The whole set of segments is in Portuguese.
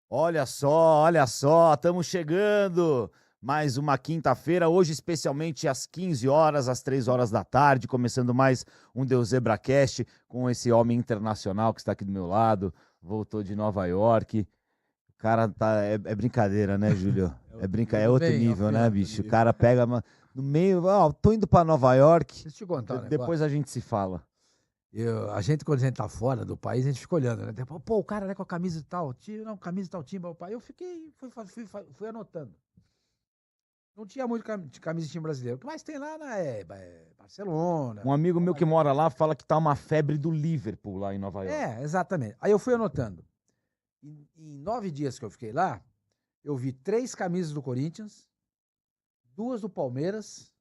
Olha só, estamos chegando. Mais uma quinta-feira, hoje especialmente às 15 horas, às 3 horas da tarde, começando mais um Deus Zebracast com esse homem internacional que está aqui do meu lado, voltou de Nova York. O cara tá, é brincadeira, né, Júlio? É Tudo outro bem, nível, né, Alfian? bicho? O cara pega no meio, ó, tô indo para Nova York, Deixa eu te contar um depois negócio. a gente se fala. Quando a gente tá fora do país, a gente fica olhando, né? Pô, o cara né, com a camisa de tal time, não, camisa de tal time. Eu fiquei, fui anotando. Não tinha muito de camisa de time brasileiro. O que mais tem lá Barcelona. Um amigo meu que mora lá fala que tá uma febre do Liverpool lá em Nova York. Exatamente. Aí eu fui anotando. Em 9 dias que eu fiquei lá, eu vi 3 camisas do Corinthians, 2 do Palmeiras,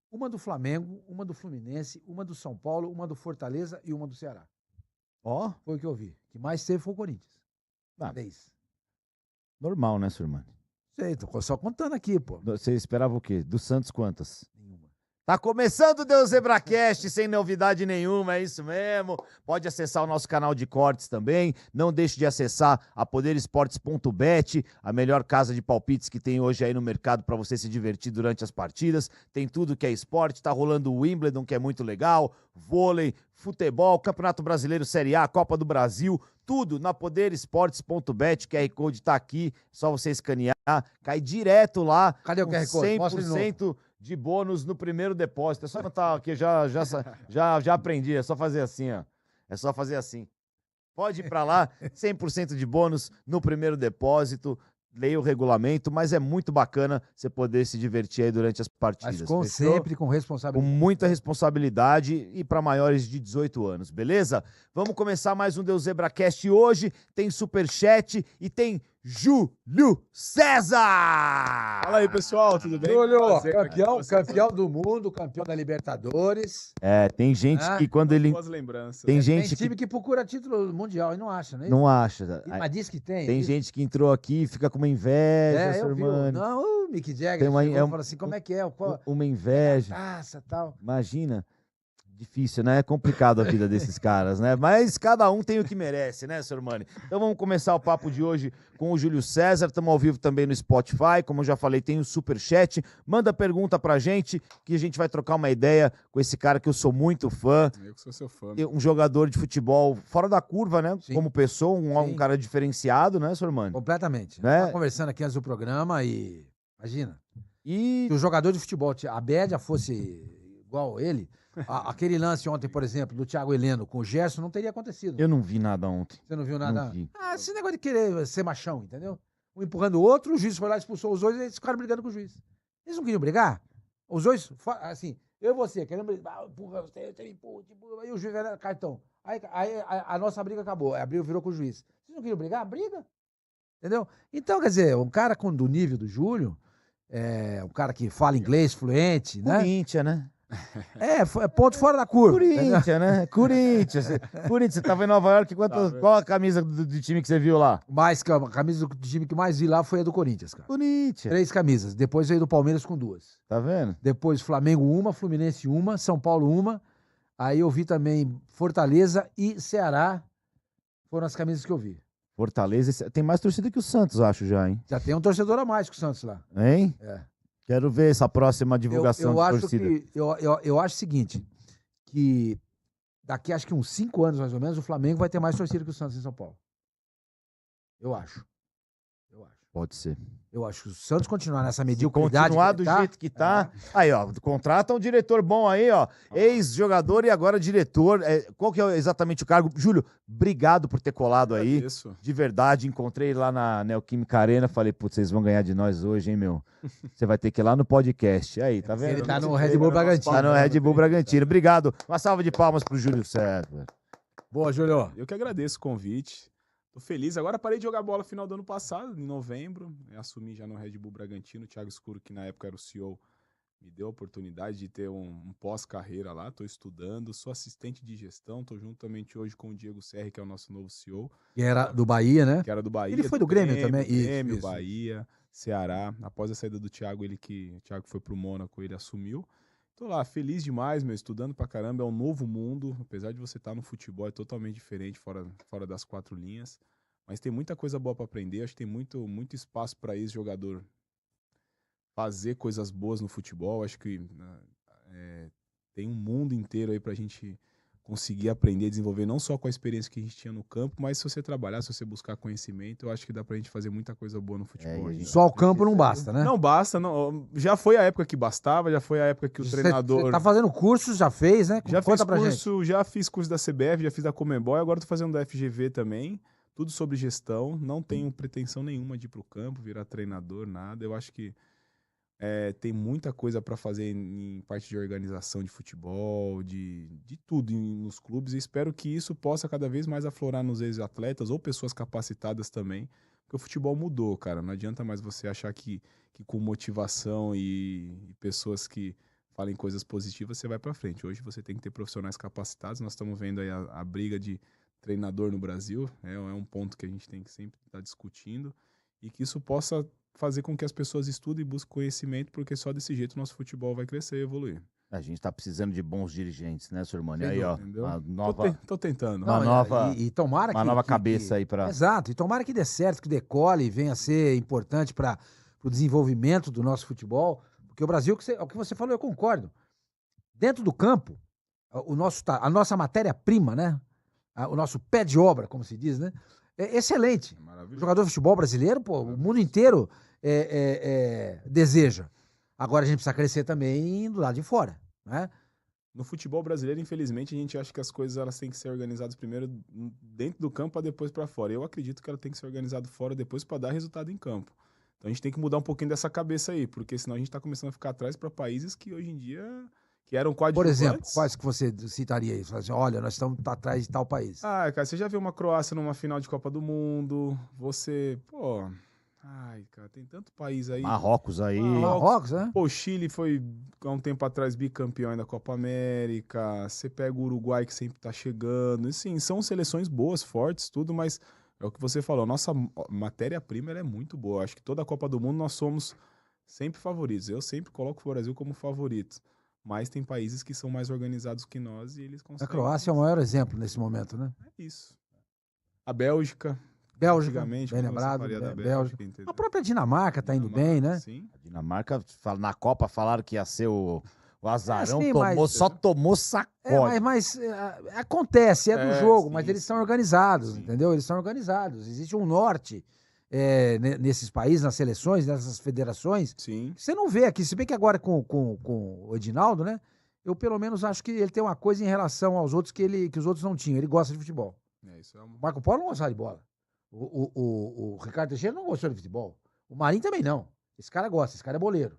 uma do Flamengo, uma do Fluminense, uma do São Paulo, uma do Fortaleza e uma do Ceará. Ó, Foi o que eu vi. O que mais teve foi o Corinthians. ah, 3. normal, né, Surmani? Sei, tô só contando aqui, pô. Você esperava o quê? Do Santos quantas? Nenhuma. Tá começando o Deus Zebracast sem novidade nenhuma, é isso mesmo. Pode acessar o nosso canal de cortes também. Não deixe de acessar a poderesportes.bet, a melhor casa de palpites que tem hoje aí no mercado para você se divertir durante as partidas. Tem tudo que é esporte, tá rolando o Wimbledon, que é muito legal, vôlei, futebol, Campeonato Brasileiro Série A, Copa do Brasil, tudo na poderesportes.bet. QR Code tá aqui, só você escanear, cai direto lá. Cadê o QR Code? Mostra de novo. 100% de bônus no primeiro depósito. É só botar aqui, já aprendi, é só fazer assim, ó. É só fazer assim. Pode ir para lá, 100% de bônus no primeiro depósito. Leia o regulamento, mas é muito bacana você poder se divertir aí durante as partidas. Mas sempre com Com responsabilidade. muita responsabilidade e para maiores de 18 anos, beleza? Vamos começar mais um Deus Zebracast hoje. Tem superchat e tem Júlio César! Fala aí, pessoal, tudo bem? Júlio, Prazer estar aqui com vocês. campeão do mundo, campeão da Libertadores. Tem gente Ah, que quando ele... Boas lembranças. Tem Tem gente time que procura título mundial e não acha, né? não acha. Mas diz que tem. Tem gente que entrou aqui e fica com uma inveja, seu eu vi. irmão. Não, o Mick Jagger Tem uma- chegou é e um- falou assim, como é que é? Uma inveja. Taça e tal. Imagina. Difícil, né? É complicado a vida desses caras, né? Mas cada um tem o que merece, né, senhor Mani? Então vamos começar o papo de hoje com o Júlio César. Estamos ao vivo também no Spotify. Como eu já falei, tem o Superchat. Manda pergunta pra gente, que a gente vai trocar uma ideia com esse cara que eu sou muito fã. Eu que sou seu fã. Um jogador de futebol fora da curva, né? Sim. Como pessoa, um Sim. cara diferenciado, né, senhor Mani? Completamente. Né? Tava conversando aqui antes do programa e... Imagina. E Se o jogador de futebol, a Bédia fosse igual ele, aquele lance ontem, por exemplo, do Thiago Heleno com o Gerson, não teria acontecido. eu não vi nada ontem. Você não viu nada? Não vi. Esse negócio de querer ser machão, entendeu? Um empurrando o outro, o juiz foi lá, expulsou os dois e eles ficaram brigando com o juiz. Eles não queriam brigar? Os dois, assim, eu e você, querendo brigar, empurra, você me empurra, aí o juiz era cartão. Aí a nossa briga acabou, abriu, virou com o juiz. Vocês não queriam brigar? Briga. Entendeu? Então, quer dizer, um cara do nível do Júlio, um cara que fala inglês fluente, né? Corinthians, né? É ponto fora da curva. Corinthians, né? Corinthians. Corinthians, você tava em Nova York, qual a camisa do time que você viu lá? Mas a camisa do time que mais vi lá foi a do Corinthians, cara. Corinthians. 3 camisas. Depois veio do Palmeiras com 2. Tá vendo? Depois Flamengo 1, Fluminense 1, São Paulo 1. Aí eu vi também Fortaleza e Ceará. Foram as camisas que eu vi. Fortaleza tem mais torcida que o Santos, acho já, hein? Já tem um torcedor a mais que o Santos lá. Hein? É. Quero ver essa próxima divulgação eu de acho torcida. eu acho o seguinte, que daqui acho que uns 5 anos mais ou menos, o Flamengo vai ter mais torcida que o Santos em São Paulo. Eu acho. Pode ser. Eu acho que o Santos continuar nessa Se mediocridade. continuar do jeito que tá. Aí, ó, contrata um diretor bom aí, ó. Ex-jogador e agora diretor. Qual que é exatamente o cargo? Júlio, obrigado por ter colado aí. Agradeço. De verdade, encontrei ele lá na Neoquímica Arena. Falei, putz, vocês vão ganhar de nós hoje, hein, meu? Você vai ter que ir lá no podcast. Aí, tá vendo? Ele tá no Red Bull Bragantino. Tá no Red Bull Bragantino. Obrigado. Uma salva de palmas pro Júlio César. Boa, Júlio. Eu que agradeço o convite. Tô feliz. Agora parei de jogar bola no final do ano passado, em novembro. Eu assumi já no Red Bull Bragantino. O Thiago Escuro, que na época era o CEO, me deu a oportunidade de ter um pós-carreira lá. Tô estudando, sou assistente de gestão. Tô juntamente hoje com o Diego Serri, que é o nosso novo CEO. Que era do Bahia, né? Que era do Bahia. Ele foi do Grêmio também? Grêmio, Isso. Bahia, Ceará. Após a saída do Thiago, o Thiago foi pro Mônaco, ele assumiu. Tô lá, feliz demais, meu, estudando pra caramba, é um novo mundo, apesar de você estar no futebol, é totalmente diferente, fora das 4 linhas, Mas tem muita coisa boa para aprender, acho que tem muito espaço para ex-jogador fazer coisas boas no futebol. Acho que tem um mundo inteiro aí pra gente conseguir aprender, desenvolver, não só com a experiência que a gente tinha no campo, mas se você trabalhar, se você buscar conhecimento, eu acho que dá pra gente fazer muita coisa boa no futebol. e a gente Só o campo não basta, né? Não basta, não. Já foi a época que bastava, já foi a época que o treinador... Você tá fazendo cursos, já fez, né? Já Conta fiz pra gente. curso, já fiz curso da CBF, já fiz da Conmebol, e agora tô fazendo da FGV também. Tudo sobre gestão. Não tenho pretensão nenhuma de ir pro campo, virar treinador, nada. Eu acho que tem muita coisa para fazer em parte de organização de futebol, de tudo nos clubes. E espero que isso possa cada vez mais aflorar nos ex-atletas ou pessoas capacitadas também. Porque o futebol mudou, cara. Não adianta mais você achar que com motivação e pessoas que falem coisas positivas, você vai para frente. Hoje você tem que ter profissionais capacitados. Nós estamos vendo aí a briga de treinador no Brasil. É um ponto que a gente tem que sempre estar discutindo. E que isso possa fazer com que as pessoas estudem e busquem conhecimento, porque só desse jeito o nosso futebol vai crescer e evoluir. A gente tá precisando de bons dirigentes, né, Sormani? Sem Aí, ó, dúvida, entendeu? uma nova, Tô tentando. Uma Não, nova- e tomara uma nova cabeça aí pra... Exato, e tomara que dê certo, que decole, venha a ser importante para o desenvolvimento do nosso futebol, porque o Brasil, o que você falou, eu concordo. Dentro do campo, a nossa matéria-prima, né? O nosso pé de obra, como se diz, né? É excelente. O Maravilhoso. jogador de futebol brasileiro, pô, o mundo inteiro deseja. Agora a gente precisa crescer também do lado de fora, né? No futebol brasileiro, infelizmente, a gente acha que as coisas elas têm que ser organizadas primeiro dentro do campo para depois para fora. Eu acredito que ela tem que ser organizada fora depois para dar resultado em campo. Então a gente tem que mudar um pouquinho dessa cabeça aí, porque senão a gente está começando a ficar atrás para países que hoje em dia que eram Por coadjuvantes. exemplo, quais que você citaria isso? Assim, olha, nós estamos atrás de tal país. Ah, cara, você já viu uma Croácia numa final de Copa do Mundo? Ai, cara, tem tanto país aí. Marrocos aí. Marrocos, né? Pô, o Chile foi, há um tempo atrás, bicampeão da Copa América. Você pega o Uruguai, que sempre tá chegando. E, sim, são seleções boas, fortes, tudo, mas é o que você falou. A nossa matéria-prima ela é muito boa. Acho que toda a Copa do Mundo nós somos sempre favoritos. Eu sempre coloco o Brasil como favorito. Mas tem países que são mais organizados que nós e eles A conseguem. Croácia é o maior exemplo nesse momento, né? É isso. A Bélgica. Bélgica, Antigamente, bem quando você lembrado, faria da Bélgica. entendeu? A própria Dinamarca tá indo bem, né? Sim. A Dinamarca, na Copa, falaram que ia ser o azarão, sim, mas- só tomou sacode. Acontece, do jogo, sim, mas eles sim. são organizados, Sim. entendeu? Eles são organizados. Existe um norte nesses países, nas seleções, nessas federações, Sim. que você não vê aqui. Se bem que agora com o Edinaldo, né? Eu pelo menos acho que ele tem uma coisa em relação aos outros que os outros não tinham. Ele gosta de futebol. Isso é O Marco Polo não gostava de bola. O Ricardo Teixeira não gostou de futebol. O Marinho também não. Esse cara gosta, esse cara é boleiro.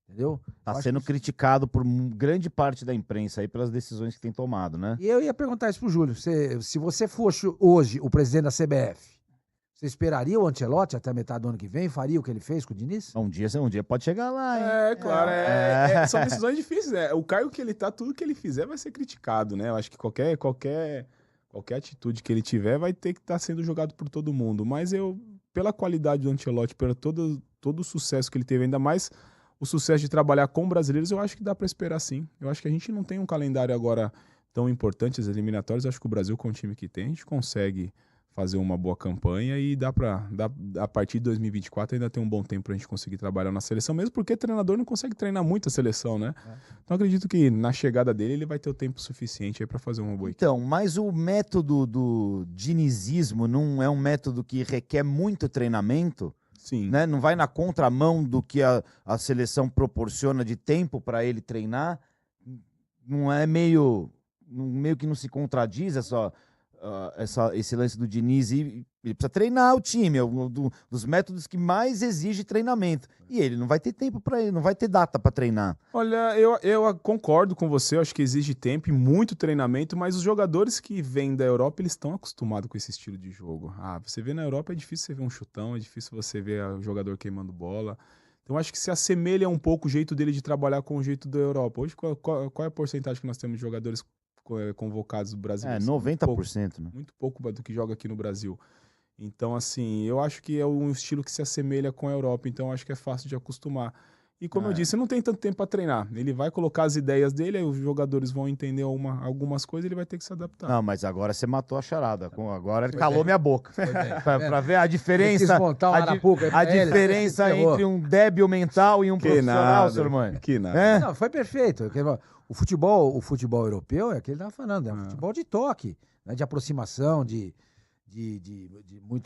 Entendeu? Tá Eu acho sendo que isso- criticado por grande parte da imprensa aí pelas decisões que tem tomado, né? E eu ia perguntar isso pro Júlio. Se você fosse hoje o presidente da CBF, você esperaria o Ancelotti até a metade do ano que vem? Faria o que ele fez com o Diniz? Um dia pode chegar lá, hein? Claro, são decisões difíceis, né? O cargo que ele tá, tudo que ele fizer vai ser criticado, né? Eu acho que qualquer atitude que ele tiver vai ter que estar sendo jogado por todo mundo. Mas pela qualidade do Ancelotti, pelo todo o sucesso que ele teve, ainda mais o sucesso de trabalhar com brasileiros, eu acho que dá para esperar sim. Eu acho que a gente não tem um calendário agora tão importante, as eliminatórias. Eu acho que o Brasil, com o time que tem, a gente consegue fazer uma boa campanha e a partir de 2024 ainda tem um bom tempo pra gente conseguir trabalhar na seleção, mesmo porque treinador não consegue treinar muito a seleção, né? Então acredito que na chegada dele ele vai ter o tempo suficiente aí para fazer uma boa equipe. Então, mas o método do dinizismo não é um método que requer muito treinamento, Sim. né? Não vai na contramão do que a seleção proporciona de tempo para ele treinar? Não é meio que não se contradiz esse lance do Diniz? E ele precisa treinar o time, é um dos métodos que mais exige treinamento. E ele não vai ter tempo para ele, não vai ter data para treinar. Olha, eu concordo com você, eu acho que exige tempo e muito treinamento, mas os jogadores que vêm da Europa, eles estão acostumados com esse estilo de jogo. Você vê na Europa, é difícil você ver um chutão, é difícil você ver o jogador queimando bola. Então acho que se assemelha um pouco o jeito dele de trabalhar com o jeito da Europa. Hoje, qual é a porcentagem que nós temos de jogadores convocados do Brasil? 90%, né? Muito pouco do que joga aqui no Brasil. Então, assim, eu acho que é um estilo que se assemelha com a Europa, então acho que é fácil de acostumar. E como eu disse, não tem tanto tempo pra treinar. Ele vai colocar as ideias dele, aí os jogadores vão entender algumas coisas, ele vai ter que se adaptar. Não, mas agora você matou a charada. Agora calou minha boca. Pra ver a diferença. A diferença entre um débil mental e um profissional, senhor mano. Que nada. Não, foi perfeito. O futebol europeu é aquele que ele estava falando, é um futebol de toque, né, de aproximação, de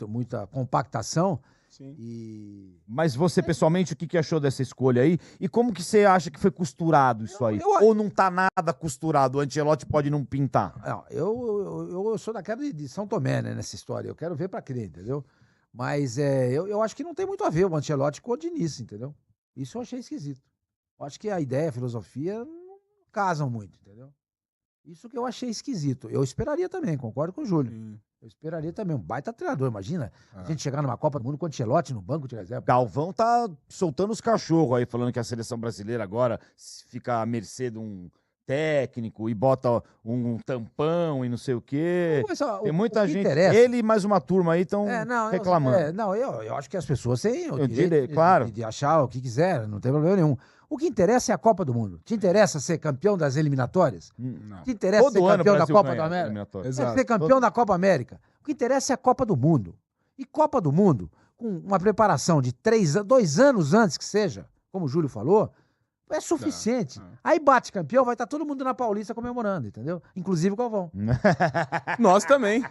muita compactação. Sim. Mas você, pessoalmente, o que achou dessa escolha aí? E como que você acha que foi costurado isso aí? Ou não tá nada costurado? O Ancelotti pode não pintar? Não, eu sou daquela de São Tomé, né, nessa história. Eu quero ver pra crer, entendeu? Mas eu acho que não tem muito a ver o Ancelotti com o Diniz, entendeu? Isso eu achei esquisito. Eu acho que a ideia, a filosofia não casam muito, entendeu? Isso que eu achei esquisito. Eu esperaria também, concordo com o Júlio. Eu esperaria também um baita treinador. Imagina a gente chegar numa Copa do Mundo com o Ancelotti no banco de reserva. Galvão tá soltando os cachorros aí, falando que a seleção brasileira agora fica à mercê de um técnico e bota um tampão e não sei o quê. Mas, ó, tem muita gente. Interessa. Ele e mais uma turma aí estão reclamando. Eu acho que as pessoas têm o direito claro. de achar o que quiser, não tem problema nenhum. O que interessa é a Copa do Mundo. Te interessa ser campeão das eliminatórias? Não. Te interessa Todo ser campeão da Copa da América? América? Ser campeão da Copa América. O que interessa é a Copa do Mundo. E Copa do Mundo, com uma preparação de 2 anos antes que seja, como o Júlio falou, é suficiente. Aí bate campeão, vai estar todo mundo na Paulista comemorando, entendeu? Inclusive o Galvão. Nós também.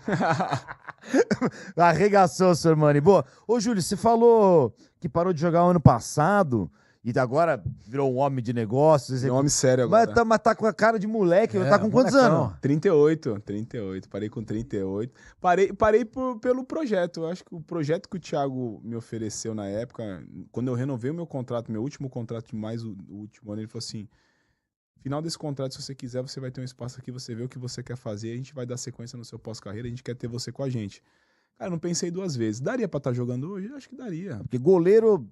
Arregaçou, senhor Mani. Boa. Ô, Júlio, você falou que parou de jogar o ano passado e agora virou um homem de negócios. É um homem sério agora. Mas tá com a cara de moleque. Tá com quantos anos? 38. Parei com 38. Parei pelo projeto. Eu acho que o projeto que o Thiago me ofereceu na época, quando eu renovei o meu contrato, meu último contrato de mais o último ano, ele falou assim: final desse contrato, se você quiser, você vai ter um espaço aqui, você vê o que você quer fazer, a gente vai dar sequência no seu pós-carreira, a gente quer ter você com a gente. Cara, não pensei 2 vezes. Daria pra estar jogando hoje? Acho que daria. Porque goleiro...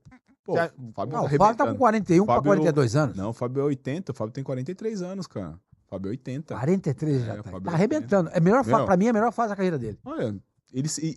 Pô, o Fábio tá com 41 para 42 anos. Não, o Fábio é 80, o Fábio tem 43 anos, cara. O Fábio é 80. 43 já tá. Fábio Tá arrebentando. É melhor pra mim é a melhor fase da carreira dele. Olha,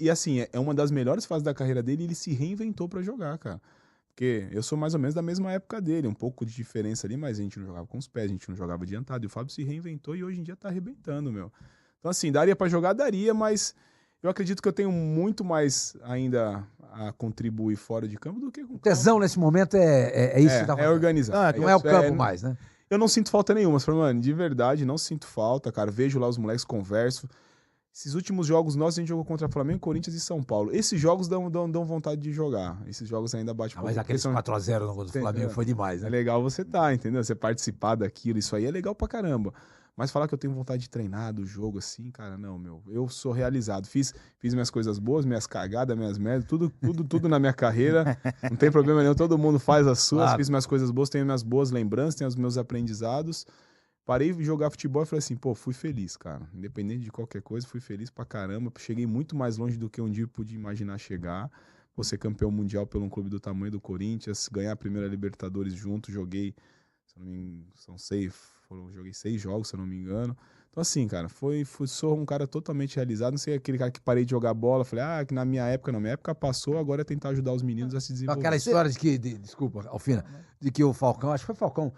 e assim, é uma das melhores fases da carreira dele e ele se reinventou pra jogar, cara. Porque eu sou mais ou menos da mesma época dele, um pouco de diferença ali, mas a gente não jogava com os pés, a gente não jogava adiantado. E o Fábio se reinventou e hoje em dia tá arrebentando, meu. Então assim, daria pra jogar? Daria, mas eu acredito que eu tenho muito mais ainda a contribuir fora de campo do que com o tesão nesse momento é isso que tá falando. É organizar. Não é o campo mais, né? Eu não sinto falta nenhuma, mano, de verdade, não sinto falta, cara. Vejo lá os moleques, converso. Esses últimos jogos nossos, a gente jogou contra Flamengo, Corinthians e São Paulo. Esses jogos dão vontade de jogar. Esses jogos ainda bate Mas aqueles 4x0 no gol do Flamengo foi demais, né? É legal você entendeu? Você participar daquilo, isso aí é legal pra caramba. Mas falar que eu tenho vontade de treinar do jogo assim, cara, não, meu. Eu sou realizado. Fiz minhas coisas boas, minhas cagadas, minhas merdas, tudo na minha carreira. Não tem problema nenhum, todo mundo faz as suas. Fiz minhas coisas boas, tenho minhas boas lembranças, tenho os meus aprendizados. Parei de jogar futebol e falei assim, pô, fui feliz, cara. Independente de qualquer coisa, fui feliz pra caramba. Cheguei muito mais longe do que um dia eu pude imaginar chegar. Vou ser campeão mundial pelo um clube do tamanho do Corinthians, ganhar a primeira Libertadores junto, joguei, se não me engano, joguei 6 jogos, se eu não me engano. Então assim, cara, sou um cara totalmente realizado. Não sei aquele cara que parei de jogar bola, falei, que na minha época não. Minha época passou, agora é tentar ajudar os meninos a se desenvolver. Aquela história de que, desculpa, Alfina, de que o Falcão, acho que foi o Falcão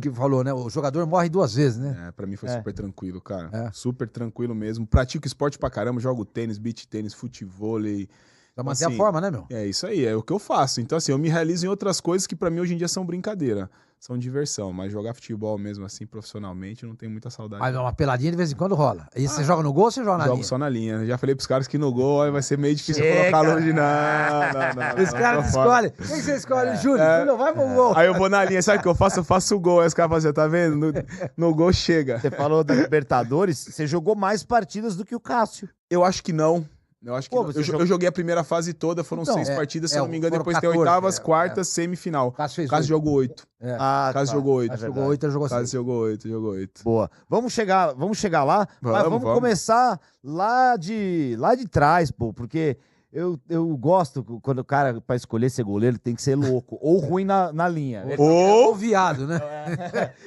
que falou, né? O jogador morre 2 vezes, né? Pra mim foi super tranquilo, cara. Super tranquilo mesmo. Pratico esporte pra caramba, jogo tênis, beach tênis, futevôlei. Pra manter a forma, né, meu? É isso aí, é o que eu faço. Então assim, eu me realizo em outras coisas que pra mim hoje em dia são brincadeira. São diversão, mas jogar futebol mesmo assim, profissionalmente, eu não tenho muita saudade. Mas uma peladinha de vez em quando rola. E você joga no gol ou você joga na linha? Jogo só na linha. Já falei pros caras que no gol vai ser meio difícil colocar longe. Não. Os caras escolhem. Quem que você escolhe? Júlio? Não vai pro gol. Aí eu vou na linha, sabe o que eu faço? Eu faço o gol. Aí os caras fazem, tá vendo? No gol chega. Você falou da Libertadores, você jogou mais partidas do que o Cássio. Eu acho que não. Eu joguei a primeira fase toda, foram 6 partidas, se eu não me engano, depois 14, tem oitavas, quartas, semifinal. Cássio jogou 8. Cássio jogou 8. Jogou 8, jogou 6. Cássio jogou 8. Boa. Vamos chegar lá, mas vamos começar lá de trás, pô, porque eu gosto quando o cara, pra escolher ser goleiro, tem que ser louco. Ou ruim na linha. Ou viado, né?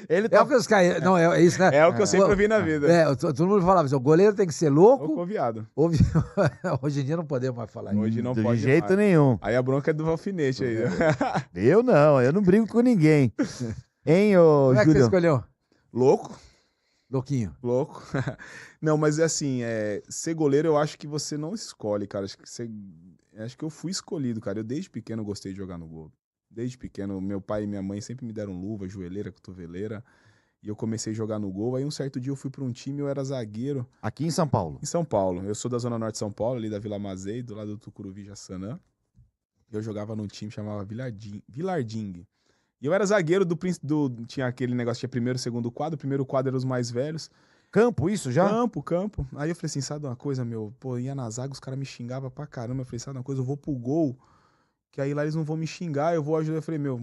Ele É tá o que os caras. Não, é isso, né? É o que eu sempre vi na vida. Todo mundo falava assim: o goleiro tem que ser Ou louco. conviado. Hoje em dia não podemos mais falar isso. Hoje não de pode jeito mais. nenhum. Aí a bronca é do alfinete aí. Eu não brigo com ninguém. Hein, ô Como é que você Júlio? escolheu? Louco. Louquinho. Louco. Não, mas assim, ser goleiro eu acho que você não escolhe, cara. Acho que eu fui escolhido, cara. Eu desde pequeno gostei de jogar no gol. Desde pequeno, meu pai e minha mãe sempre me deram luva, joelheira, cotoveleira. E eu comecei a jogar no gol. Aí um certo dia eu fui para um time, eu era zagueiro. Aqui em São Paulo. Em São Paulo. Eu sou da Zona Norte de São Paulo, ali da Vila Mazei, do lado do Tucuruvi, Jaçanã. Eu jogava num time que chamava Vilarding. E eu era zagueiro tinha aquele negócio, tinha primeiro e segundo quadro. O primeiro quadro era os mais velhos. Campo, isso já? Campo. Aí eu falei assim, sabe uma coisa, meu? Pô, ia na zaga, os caras me xingavam pra caramba. Eu falei, sabe uma coisa, eu vou pro gol, que aí lá eles não vão me xingar, eu vou ajudar. Eu falei, meu,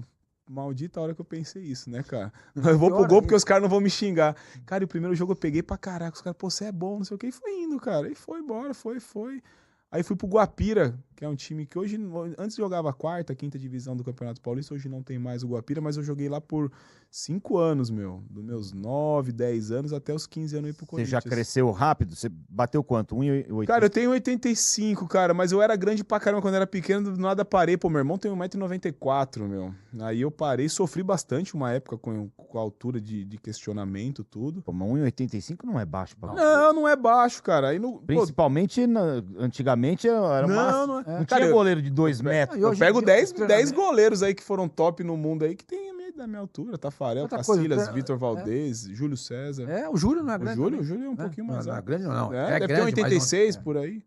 maldita hora que eu pensei isso, né, cara? Eu vou pro gol porque os caras não vão me xingar. Cara, e o primeiro jogo eu peguei pra caraca. Os caras, pô, você é bom, não sei o que. E foi indo, cara. E foi embora, foi. Aí fui pro Guapira, que é um time que hoje, antes jogava a quarta, quinta divisão do Campeonato Paulista, hoje não tem mais o Guapira, mas eu joguei lá por 5 anos, meu. Dos meus 9, 10 anos até os 15 anos aí pro Você Corinthians. já cresceu rápido? Você bateu quanto? 1,80? Cara, eu tenho 85, cara, mas eu era grande pra caramba quando era pequeno, do nada parei. Pô, meu irmão tem 1,94 m, meu. Aí eu parei, sofri bastante uma época com a altura de questionamento, tudo. Pô, mas 1,85 não é baixo pra Não é baixo, cara. Aí Principalmente, antigamente era não é. não Cara, tinha goleiro de 2 metros. Eu pego 10 goleiros aí que foram top no mundo aí, que tem da minha altura. Tafarel, Outra Cacilhas, coisa, Vitor Valdez, Júlio César. O Júlio não é grande. O Júlio é um pouquinho mais Não é alto. grande ou não? Deve grande, ter 86 mas por aí.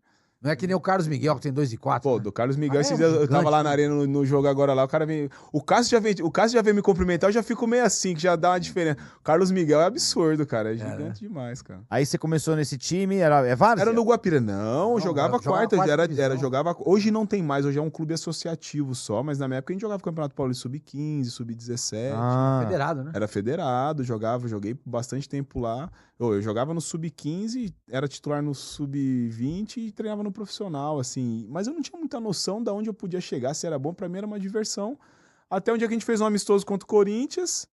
não é que nem o Carlos Miguel, que tem 2,4. Pô, né? do Carlos Miguel, esses um dias eu tava gigante, lá na arena no jogo agora lá, o cara vem. O Cássio já vem me cumprimentar, eu já fico meio assim, que já dá uma diferença. O Carlos Miguel é absurdo, cara. É gigante demais, cara. Aí você começou nesse time, é Várzea? Era no Guapira. Não, jogava quarta. Jogava Hoje não tem mais, hoje é um clube associativo só, mas na minha época a gente jogava Campeonato Paulista Sub-15, Sub-17. Federado, né? Era federado, joguei bastante tempo lá. Eu jogava no Sub-15, era titular no Sub-20 e treinava no profissional, assim. Mas eu não tinha muita noção de onde eu podia chegar, se era bom. Pra mim era uma diversão. Até um dia que a gente fez um amistoso contra o Corinthians,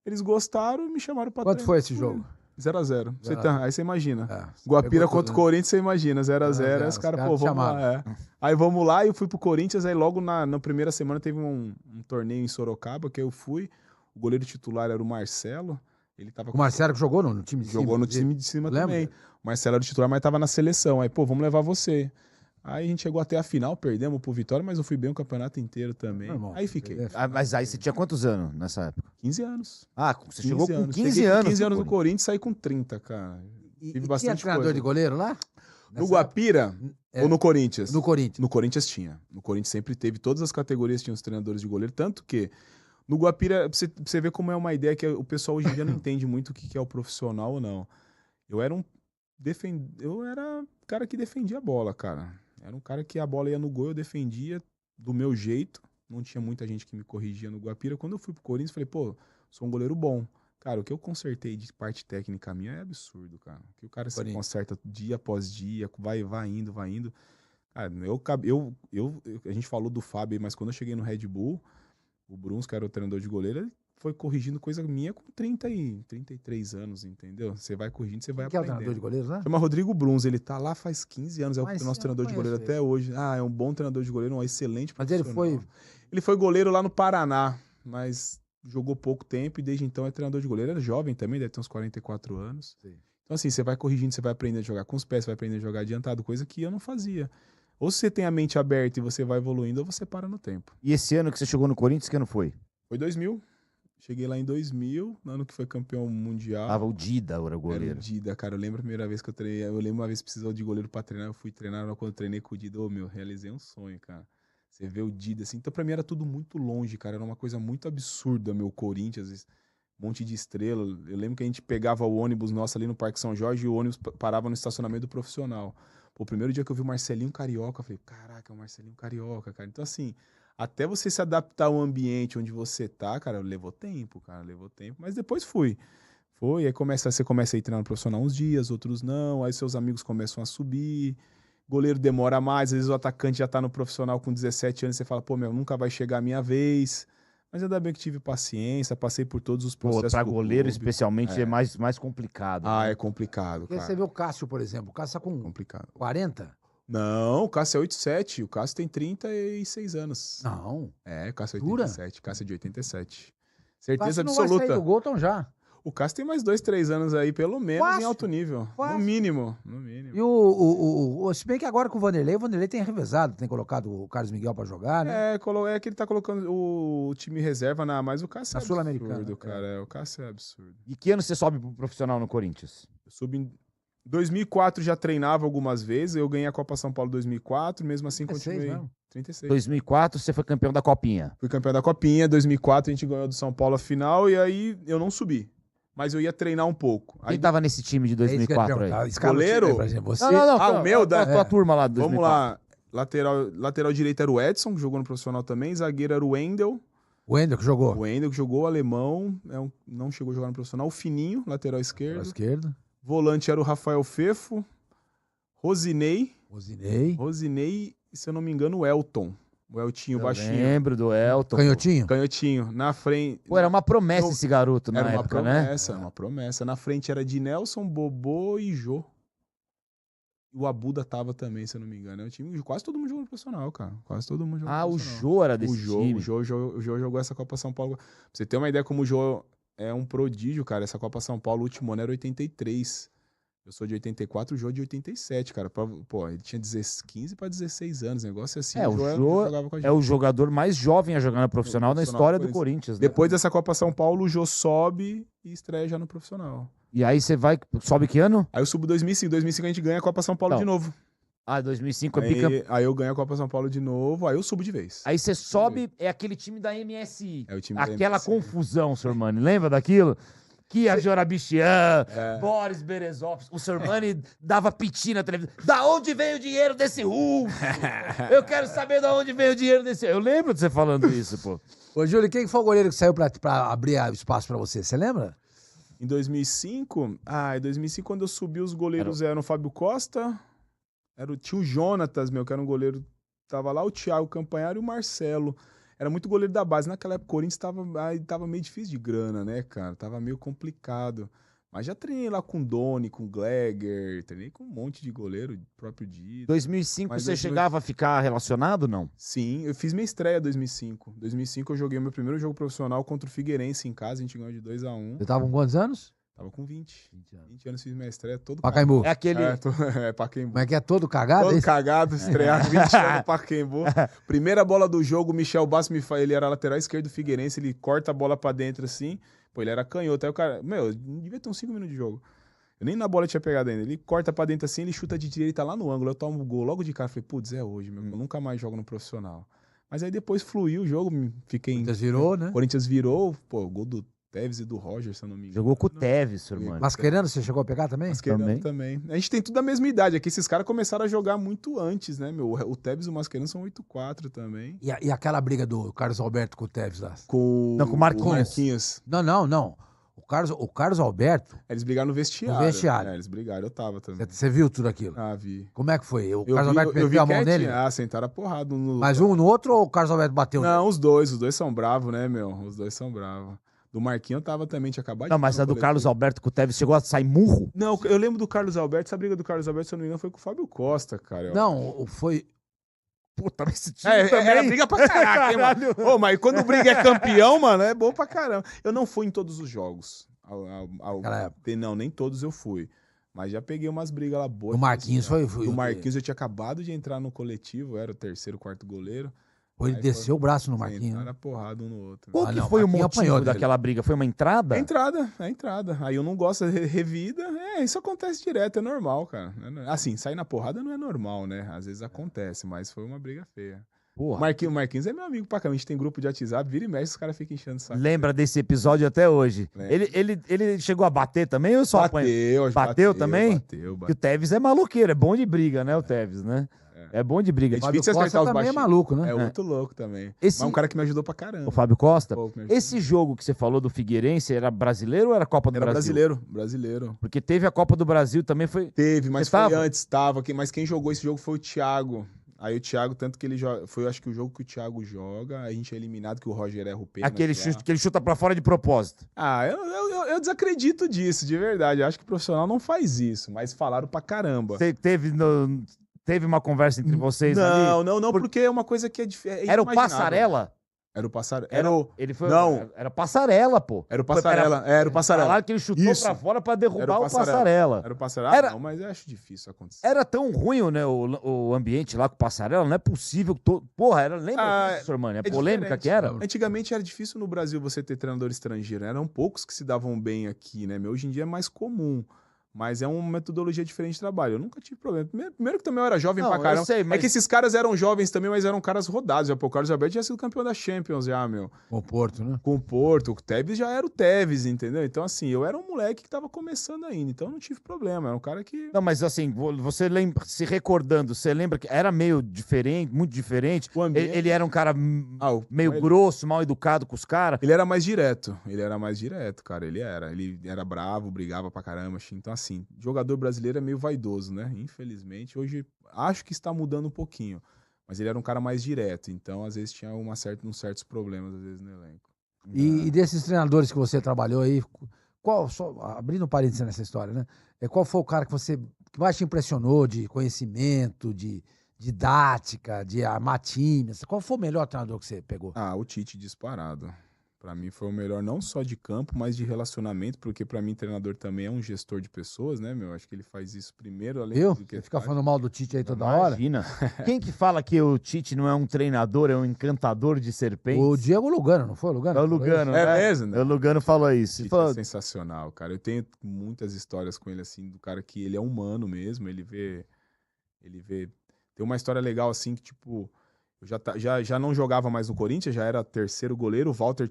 eles gostaram e me chamaram pra Quanto foi esse jogo? 0x0. Aí você imagina. Você Guapira pegou contra o Corinthians, você imagina. 0x0. Aí os caras, pô, vamos lá. Aí vamos lá, e eu fui pro Corinthians, aí logo na primeira semana teve um torneio em Sorocaba, que eu fui. O goleiro titular era o Marcelo. Ele tava o Marcelo que jogou no time de cima? Jogou no time de cima Lembra? também. O Marcelo era o titular, mas tava na seleção. Aí, pô, vamos levar você. Aí a gente chegou até a final, perdemos pro Vitória, mas eu fui bem o campeonato inteiro também. Aí fiquei. Mas aí você tinha quantos anos nessa época? 15 anos. Você chegou com 15 Cheguei anos. Com 15 anos no Corinthians e saí com 30, cara. E Tive tinha bastante treinador coisa. de goleiro lá? No Guapira ou no Corinthians? No Corinthians. No Corinthians tinha. No Corinthians sempre teve. Todas as categorias tinham os treinadores de goleiro. Tanto que no Guapira, pra você ver como é uma ideia que o pessoal hoje em dia não entende muito o que é o profissional ou não. Eu era cara que defendia a bola, cara. Era um cara que a bola ia no gol, eu defendia do meu jeito. Não tinha muita gente que me corrigia no Guapira. Quando eu fui pro Corinthians, falei, pô, sou um goleiro bom. Cara, o que eu consertei de parte técnica minha é absurdo, cara. Que o cara se conserta dia após dia, vai indo. Cara, a gente falou do Fábio aí, mas quando eu cheguei no Red Bull, o Bruns, que era o treinador de goleiro, ele foi corrigindo coisa minha com 33 anos, entendeu? Você vai corrigindo, você vai aprendendo. Que é o treinador de goleiro, né? Chama Rodrigo Bruns, ele tá lá faz 15 anos, é o nosso treinador de goleiro até hoje. É um bom treinador de goleiro, um excelente profissional. Mas ele foi goleiro lá no Paraná, mas jogou pouco tempo e desde então é treinador de goleiro. Era jovem também, deve ter uns 44 anos. Sim. Então assim, você vai corrigindo, você vai aprendendo a jogar com os pés, você vai aprendendo a jogar adiantado, coisa que eu não fazia. Ou você tem a mente aberta e você vai evoluindo, ou você para no tempo. E esse ano que você chegou no Corinthians, que ano foi? Foi 2000. Cheguei lá em 2000, no ano que foi campeão mundial. Tava o Dida, era o goleiro. Era o Dida, cara. Eu lembro a primeira vez que eu treinei. Eu lembro uma vez que precisou de goleiro pra treinar. Eu fui treinar, quando eu treinei com o Dida. Realizei um sonho, cara. Você vê o Dida assim. Então pra mim era tudo muito longe, cara. Era uma coisa muito absurda, meu Corinthians. Um monte de estrela. Eu lembro que a gente pegava o ônibus nosso ali no Parque São Jorge e o ônibus parava no estacionamento do profissional. Pô, o primeiro dia que eu vi o Marcelinho Carioca, eu falei, caraca, é o Marcelinho Carioca, cara. Então assim, até você se adaptar ao ambiente onde você tá, cara, levou tempo, mas depois fui. Aí você começa a ir treinando profissional uns dias, outros não, aí seus amigos começam a subir. goleiro demora mais, às vezes o atacante já tá no profissional com 17 anos, você fala, pô, meu, nunca vai chegar a minha vez. Mas ainda bem que tive paciência, passei por todos os Pô, processos pra do goleiro, clube. especialmente, é mais complicado. Ah, né? é complicado, Porque cara. você vê o Cássio, por exemplo. O Cássio tá com Complicado. 40? Não, o Cássio é 87, o Cássio tem 36 anos. Não. É, o Cássio é Jura? 87, o Cássio é de 87. O Certeza Cássio não vai sair absoluta. do gol tão já. O Cássio tem mais 2, 3 anos aí, pelo menos, Fácil, em alto nível. fácil. No mínimo, no mínimo. E se bem que agora com o Vanderlei tem revezado, tem colocado o Carlos Miguel pra jogar, né? É que ele tá colocando o time reserva mas o Cássio Na é Sul-Americana, absurdo, é. cara. O Cássio é absurdo. E que ano você sobe pro profissional no Corinthians? Eu subi em 2004, já treinava algumas vezes, eu ganhei a Copa São Paulo em 2004, mesmo assim 36 continuei. mesmo. 36. 2004, você foi campeão da Copinha. Fui campeão da Copinha, 2004 a gente ganhou do São Paulo a final e aí eu não subi. Mas eu ia treinar um pouco. Quem Aí tava nesse time de É isso que eu ia 2004 aí? perguntar. Escala o time Goleiro? aí pra gente. Você... Não. Ah, o meu? Da tua turma lá do Vamos 2004. lá. Lateral direito era o Edson, que jogou no profissional também. Zagueiro era o Wendel. O Wendel que jogou. O Wendel, que jogou o alemão. Não chegou a jogar no profissional. O Fininho, lateral Pela esquerdo. esquerda. Volante era o Rafael Fefo. Rosinei. Rosinei. E, se eu não me engano, o Elton. O Eltinho, Eu baixinho. lembro do Elton. Canhotinho. Canhotinho. Na frente. Pô, era uma promessa Eu- esse garoto na Era uma época, né? promessa, uma promessa. Na frente era de Nelson, Bobô e Jô. E o Abuda tava também, se eu não me engano. É um time, quase todo mundo jogou no profissional, cara. Quase todo mundo jogou Ah, no o profissional. Jô era desse time. O Jô jogou essa Copa São Paulo. Pra você ter uma ideia como o Jô é um prodígio, cara. Essa Copa São Paulo, o último ano era 83. Eu sou de 84, o Jô de 87, cara. Pô, ele tinha 15 para 16 anos. Negócio assim. É, o Jô jogava com a gente. É o jogador mais jovem a jogar na profissional na profissional história do do Corinthians, né? Depois dessa Copa São Paulo, o Jô sobe e estreia já no profissional. E aí você vai... Sobe que ano? Aí eu subo 2005. 2005 a gente ganha a Copa São Paulo Então, de novo. Ah, 2005 é bicampeão. Aí eu ganho a Copa São Paulo de novo, aí eu subo de vez. Aí você sobe, é aquele time da MSI. É o time da Aquela MSI. confusão, Sormani. Lembra daquilo? Que a Jorabichian, É. Boris Berezovski, o Sormani dava piti na televisão. Da onde veio o dinheiro desse russo? Eu quero saber da onde veio o dinheiro desse... Eu lembro de você falando isso, pô. Ô, Júlio, quem foi o goleiro que saiu pra abrir espaço pra você? Você lembra? Em 2005, em 2005 quando eu subi, os goleiros eram o Fábio Costa, tinha o Jonatas, que era um goleiro, tava lá, o Thiago Campanharo e o Marcelo. Era muito goleiro da base. Naquela época o Corinthians tava meio difícil de grana, né, cara? Tava meio complicado. Mas já treinei lá com o Doni, com o Gleger, treinei com um monte de goleiro, próprio Dito. 2005 Mas você 2000 chegava a ficar relacionado, não? Sim, eu fiz minha estreia em 2005. Em 2005 eu joguei meu primeiro jogo profissional contra o Figueirense em casa, a gente ganhou de 2-1. Você tava com quantos anos? Tava com 20. 20 anos fiz minha estreia todo Pacaembu. É aquele... Pacaembu. Como é que é todo cagado? Todo é isso? cagado, estrear 20 anos no Pacaembu. Primeira bola do jogo, o Michel Bassi, ele era lateral esquerdo do Figueirense, ele corta a bola pra dentro assim, pô, ele era canhoto, aí o cara, devia ter uns 5 minutos de jogo. Eu nem na bola tinha pegado ainda, ele corta pra dentro assim, ele chuta de direita lá no ângulo, eu tomo o gol logo de cara, falei, putz, é hoje, eu nunca mais jogo no profissional. Mas aí depois fluiu o jogo, fiquei em... Corinthians virou, né? Corinthians virou, pô, gol do Tevez e do Roger, se eu não me engano. Jogou com o Tevez, Sormani. Mascherano, você chegou a pegar também? Mascherano também. A gente tem tudo a mesma idade. Aqui esses caras começaram a jogar muito antes, né, meu? O Tevez e o Mascherano são 8-4 também. E aquela briga do Carlos Alberto com o Tevez lá? Não, com o Marquinhos. Marquinhos. Não. O Carlos Alberto, Eles brigaram no vestiário. No vestiário. Eles brigaram, eu tava também. você viu tudo aquilo? Ah, vi. Como é que foi? O Eu Carlos vi, Alberto eu vi meteu a mão quietinho. nele? Ah, sentaram a porrada. Mas um no outro ou o Carlos Alberto bateu? Não, os dois são bravos, né, meu? Os dois são bravos. Do Marquinhos eu tava também, tinha acabado Não, mas a do Carlos Alberto com o Tevez chegou a sair murro? Não, eu lembro do Carlos Alberto, essa briga do Carlos Alberto, se eu não me engano, foi com o Fábio Costa, cara. Não, foi... Puta, mas esse time Era briga pra caraca, hein, mano? Ô, mas quando o briga é campeão, mano, é bom pra caramba. Eu não fui em todos os jogos. Naquela época. Não, nem todos eu fui. Mas já peguei umas brigas lá boas. O Marquinhos foi... O Marquinhos eu tinha acabado de entrar no coletivo, eu era o terceiro, quarto goleiro. Ele Aí desceu o braço no Marquinhos. Sentaram né? a porrada um no outro. Qual Ah, que não, foi o Marquinhos motivo apanhou dele. daquela briga? Foi uma entrada? É entrada. Aí eu não gosto de revida. Isso acontece direto, é normal, cara. Assim, sair na porrada não é normal, né? Às vezes acontece, mas foi uma briga feia. Porra. Marquinhos é meu amigo pra caramba. A gente tem grupo de WhatsApp, vira e mexe, os caras ficam enchendo o saco. Lembra desse episódio até hoje? Lembro. Ele chegou a bater também ou só apanhou? Bateu também? Bateu. Porque o Tevez é maloqueiro, é bom de briga, né, o Tevez, né? É bom de briga. É Fábio difícil Costa acertar os também é baixinhos. maluco, né? É outro louco também. Esse- Mas um cara que me ajudou pra caramba. O Fábio Costa. Pô, que me ajudou. Esse jogo que você falou do Figueirense era brasileiro ou era Copa do Era Brasil? brasileiro. Porque teve a Copa do Brasil também, foi... Teve, mas Você foi tava? antes, mas quem jogou esse jogo foi o Thiago. Aí o Thiago, tanto que ele joga. Foi, acho que o jogo que o Thiago joga, a gente é eliminado, que o Roger erra o pênalti Aquele lá. chute que ele chuta pra fora de propósito. Ah, eu desacredito disso, de verdade. Eu acho que o profissional não faz isso, mas falaram pra caramba. Você teve uma conversa entre vocês ali? Não, porque é uma coisa que é diferente. Era o Passarela? Era o Passarela. Ele foi, Não. Era Passarela, pô. Era o Passarela. Era o Passarela. Falaram que ele chutou Isso. pra fora pra derrubar Era o Passarela. Era o Passarela. Era- Não, mas eu acho difícil acontecer. Era tão ruim, né, o ambiente lá com o Passarela, não é possível. Porra, lembra disso, Sormani? A polêmica diferente. que era? Antigamente era difícil no Brasil você ter treinador estrangeiro. Eram poucos que se davam bem aqui, né? Hoje em dia é mais comum. Mas é uma metodologia diferente de trabalho. Eu nunca tive problema. Primeiro que também eu era jovem Não, pra eu caramba. sei, mas- É que esses caras eram jovens também, mas eram caras rodados. Já, pô, o Carlos Alberto já sido campeão da Champions já, meu. Com o Porto, né? Com o Porto. O Tevez já era o Tevez, entendeu? Então, assim, eu era um moleque que tava começando ainda. Então, eu não tive problema. Era um cara que... Não, mas assim, você lembra, se recordando, você lembra que era meio diferente, muito diferente? O ambiente- Ele era um cara meio ele- grosso, mal educado com os caras. Ele era mais direto, cara. Ele era bravo, brigava pra caramba. Então, assim, jogador brasileiro é meio vaidoso, né? Infelizmente, hoje acho que está mudando um pouquinho. Mas ele era um cara mais direto, então às vezes tinha uns certos problemas, às vezes, no elenco. E desses treinadores que você trabalhou aí, abrindo um parênteses nessa história, né? Qual foi o cara que mais te impressionou de conhecimento, de didática, de armar times? Qual foi o melhor treinador que você pegou? Ah, o Tite disparado. Pra mim foi o melhor não só de campo, mas de relacionamento, porque pra mim treinador também é um gestor de pessoas, né, meu? Acho que ele faz isso primeiro, além Viu? do que Você fica faz. falando mal do Tite aí toda hora. Imagina. Quem que fala que o Tite não é um treinador, é um encantador de serpentes? O Diego Lugano, não foi o Lugano? É o que falou Lugano, É né? mesmo, né? O Lugano falou isso. Tite Falou, é sensacional, cara. Eu tenho muitas histórias com ele, assim, do cara que ele é humano mesmo, ele vê... Tem uma história legal, assim, que, tipo, eu já não jogava mais no Corinthians, já era terceiro goleiro, o Walter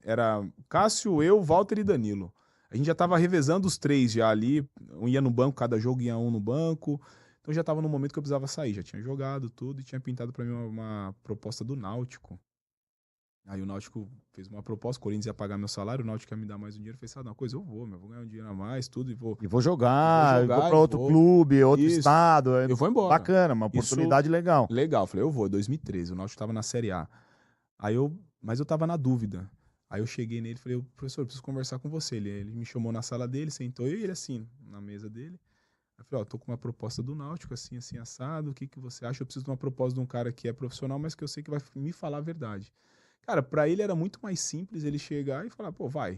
era Cássio, eu, Walter e Danilo. A gente já tava revezando os três já ali, um ia no banco, cada jogo ia um no banco, então já tava no momento que eu precisava sair, já tinha jogado tudo e tinha pintado pra mim uma proposta do Náutico. Aí o Náutico fez uma proposta, o Corinthians ia pagar meu salário, o Náutico ia me dar mais um dinheiro. Eu falei, sabe uma coisa, eu vou ganhar um dinheiro a mais, tudo, e vou e vou jogar, Vou jogar, vou pra outro vou. clube, outro Isso. estado. eu vou embora. Bacana, uma oportunidade legal. Legal, eu falei, eu vou, 2013, o Náutico tava na Série A. Mas eu tava na dúvida. Aí eu cheguei nele e falei, professor, eu preciso conversar com você. Ele me chamou na sala dele, sentou eu e ele assim, na mesa dele. Eu falei, tô com uma proposta do Náutico, assim, assado, o que você acha? Eu preciso de uma proposta de um cara que é profissional, mas que eu sei que vai me falar a verdade. Cara, pra ele era muito mais simples ele chegar e falar, pô, vai.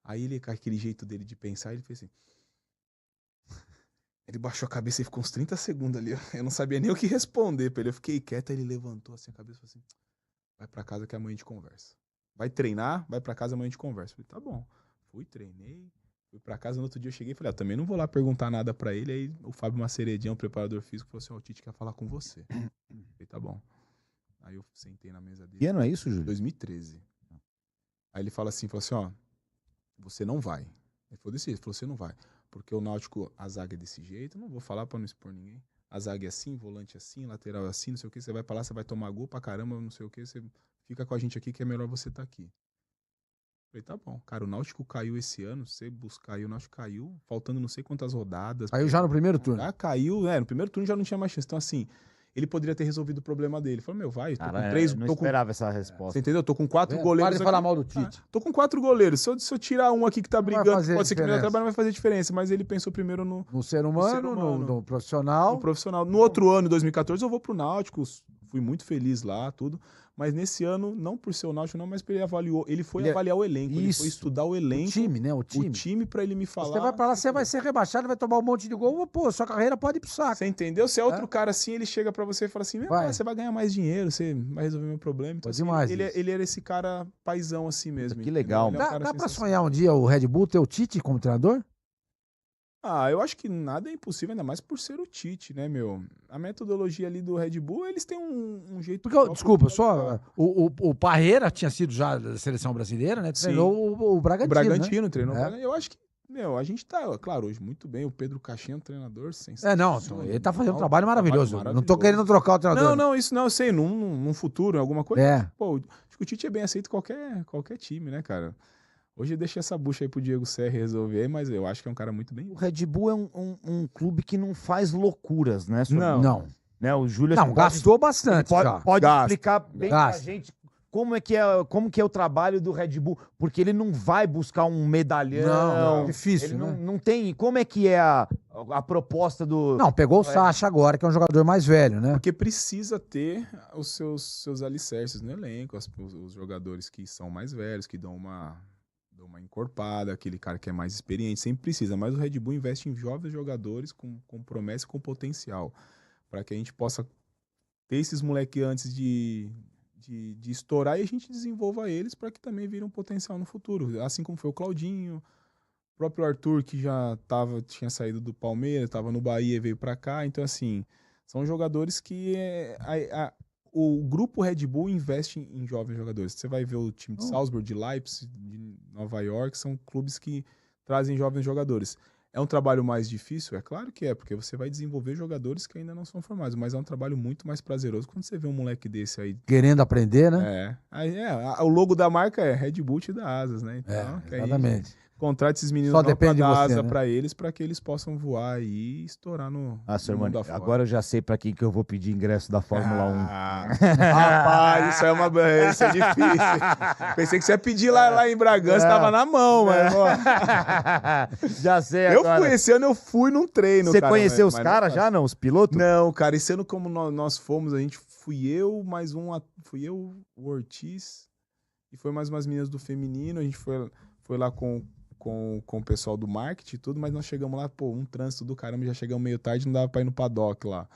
Aí ele, com aquele jeito dele de pensar, ele fez assim. Ele baixou a cabeça e ficou uns 30 segundos ali. Eu não sabia nem o que responder pra ele. Eu fiquei quieto, aí ele levantou assim a cabeça e falou assim, vai pra casa que amanhã a gente conversa. Vai treinar, vai pra casa, amanhã a gente conversa. Eu falei, tá bom. Fui, treinei, fui pra casa, no outro dia eu cheguei e falei, também não vou lá perguntar nada pra ele. Aí o Fábio Maceredinho, o preparador físico, falou assim, o Tite quer falar com você. Eu falei, tá bom. Aí eu sentei na mesa dele. Que ano é isso, Júlio? 2013. Aí ele falou assim, ó, você não vai. Ele falou desse jeito, você não vai. Porque o Náutico, a zaga é desse jeito, eu não vou falar pra não expor ninguém. A zaga é assim, volante assim, lateral assim, não sei o que, você vai pra lá, você vai tomar gol pra caramba, não sei o que, você fica com a gente aqui que é melhor você estar aqui. Eu falei, tá bom. Cara, o Náutico caiu esse ano, você buscar aí, o Náutico caiu, faltando não sei quantas rodadas. Caiu já no primeiro turno. Já caiu, no primeiro turno já não tinha mais chance. Então, assim, ele poderia ter resolvido o problema dele. Ele falou, vai, tô Cara, com 3... eu não tô com... esperava essa resposta. Você entendeu? Tô com 4 Para goleiros de falar aqui. mal do Tite. Tô com 4 goleiros. Se eu tirar um aqui que tá Não vai brigando, fazer pode ser que o meu diferença. trabalho não vai fazer diferença. Mas ele pensou primeiro no No ser humano, no profissional. profissional. No outro ano, 2014, eu vou pro Náutico. Fui muito feliz lá, tudo. Mas nesse ano, não por ser o Náutico, não, mas ele avaliou. Ele foi avaliar o elenco. Ele foi estudar o elenco. O time, né? O O time. time pra ele me falar. Você vai pra lá, você vai ser rebaixado, vai tomar um monte de gol, pô, sua carreira pode ir pro saco. Você entendeu? Se é outro cara assim, ele chega pra você e fala assim, você vai ganhar mais dinheiro, você vai resolver meu problema. Então, Pode assim, demais ele, isso. ele era esse cara paizão assim mesmo. Que entendeu? legal, Ele é um Dá, cara dá pra sensacional. sonhar um dia o Red Bull ter o Tite como treinador? Ah, eu acho que nada é impossível, ainda mais por ser o Tite, né, meu? A metodologia ali do Red Bull, eles têm um jeito... Porque, próprio desculpa, de só jogar. o Parreira tinha sido já da seleção brasileira, né? Sim. Treinou o O Bragantino, Bragantino treinou. É. Eu acho que Meu, a gente tá, claro, hoje muito bem. O Pedro Caixinha é um treinador sensacional. Ele tá fazendo um trabalho maravilhoso. Não tô maravilhoso. querendo trocar o treinador. Não, isso não, eu sei, num futuro, alguma coisa. É. Pô, acho que o Tite é bem aceito em qualquer time, né, cara? Hoje eu deixei essa bucha aí pro Diego Serra resolver, mas eu acho que é um cara muito bem. O Red Bull é um clube que não faz loucuras, né? Sormani? Não. Né? O Júlio Não, gastou bastante. pode Gasta. explicar bem pra gente como que é o trabalho do Red Bull, porque ele não vai buscar um medalhão. Não, difícil, ele né? não tem. Como é que é a proposta do. Não, pegou o Sacha agora, que é um jogador mais velho, né? Porque precisa ter os seus alicerces no elenco, os jogadores que são mais velhos, que dão uma encorpada, aquele cara que é mais experiente, sempre precisa. Mas o Red Bull investe em jovens jogadores com promessa e com potencial, para que a gente possa ter esses moleques antes de estourar e a gente desenvolva eles para que também virem um potencial no futuro. Assim como foi o Claudinho, o próprio Arthur, que já tinha saído do Palmeiras, estava no Bahia e veio para cá. Então, assim, são jogadores que o grupo Red Bull investe em jovens jogadores. Você vai ver o time de Salzburg, de Leipzig, de Nova York, são clubes que trazem jovens jogadores. É um trabalho mais difícil? É claro que é, porque você vai desenvolver jogadores que ainda não são formados, mas é um trabalho muito mais prazeroso quando você vê um moleque desse aí. Querendo aprender, né? O logo da marca é Red Bull te dá asas, né? Então, Exatamente. Contrate esses meninos Só depende de dar você, asa né? pra eles, pra que eles possam voar aí e estourar no Sormani, mundo afora. agora eu já sei pra quem que eu vou pedir ingresso da Fórmula 1. Rapaz, isso é difícil. Pensei que você ia pedir lá em Bragança, tava na mão, mas... Ó. Já sei agora. Esse ano eu fui num treino, Você cara, conheceu os mas caras já, não? Os pilotos? Não, cara, esse ano como nós fomos, fui eu, o Ortiz, e foi mais umas meninas do feminino, a gente foi lá com o pessoal do marketing e tudo, mas nós chegamos lá, um trânsito do caramba, já chegamos meio tarde, não dava pra ir no paddock lá.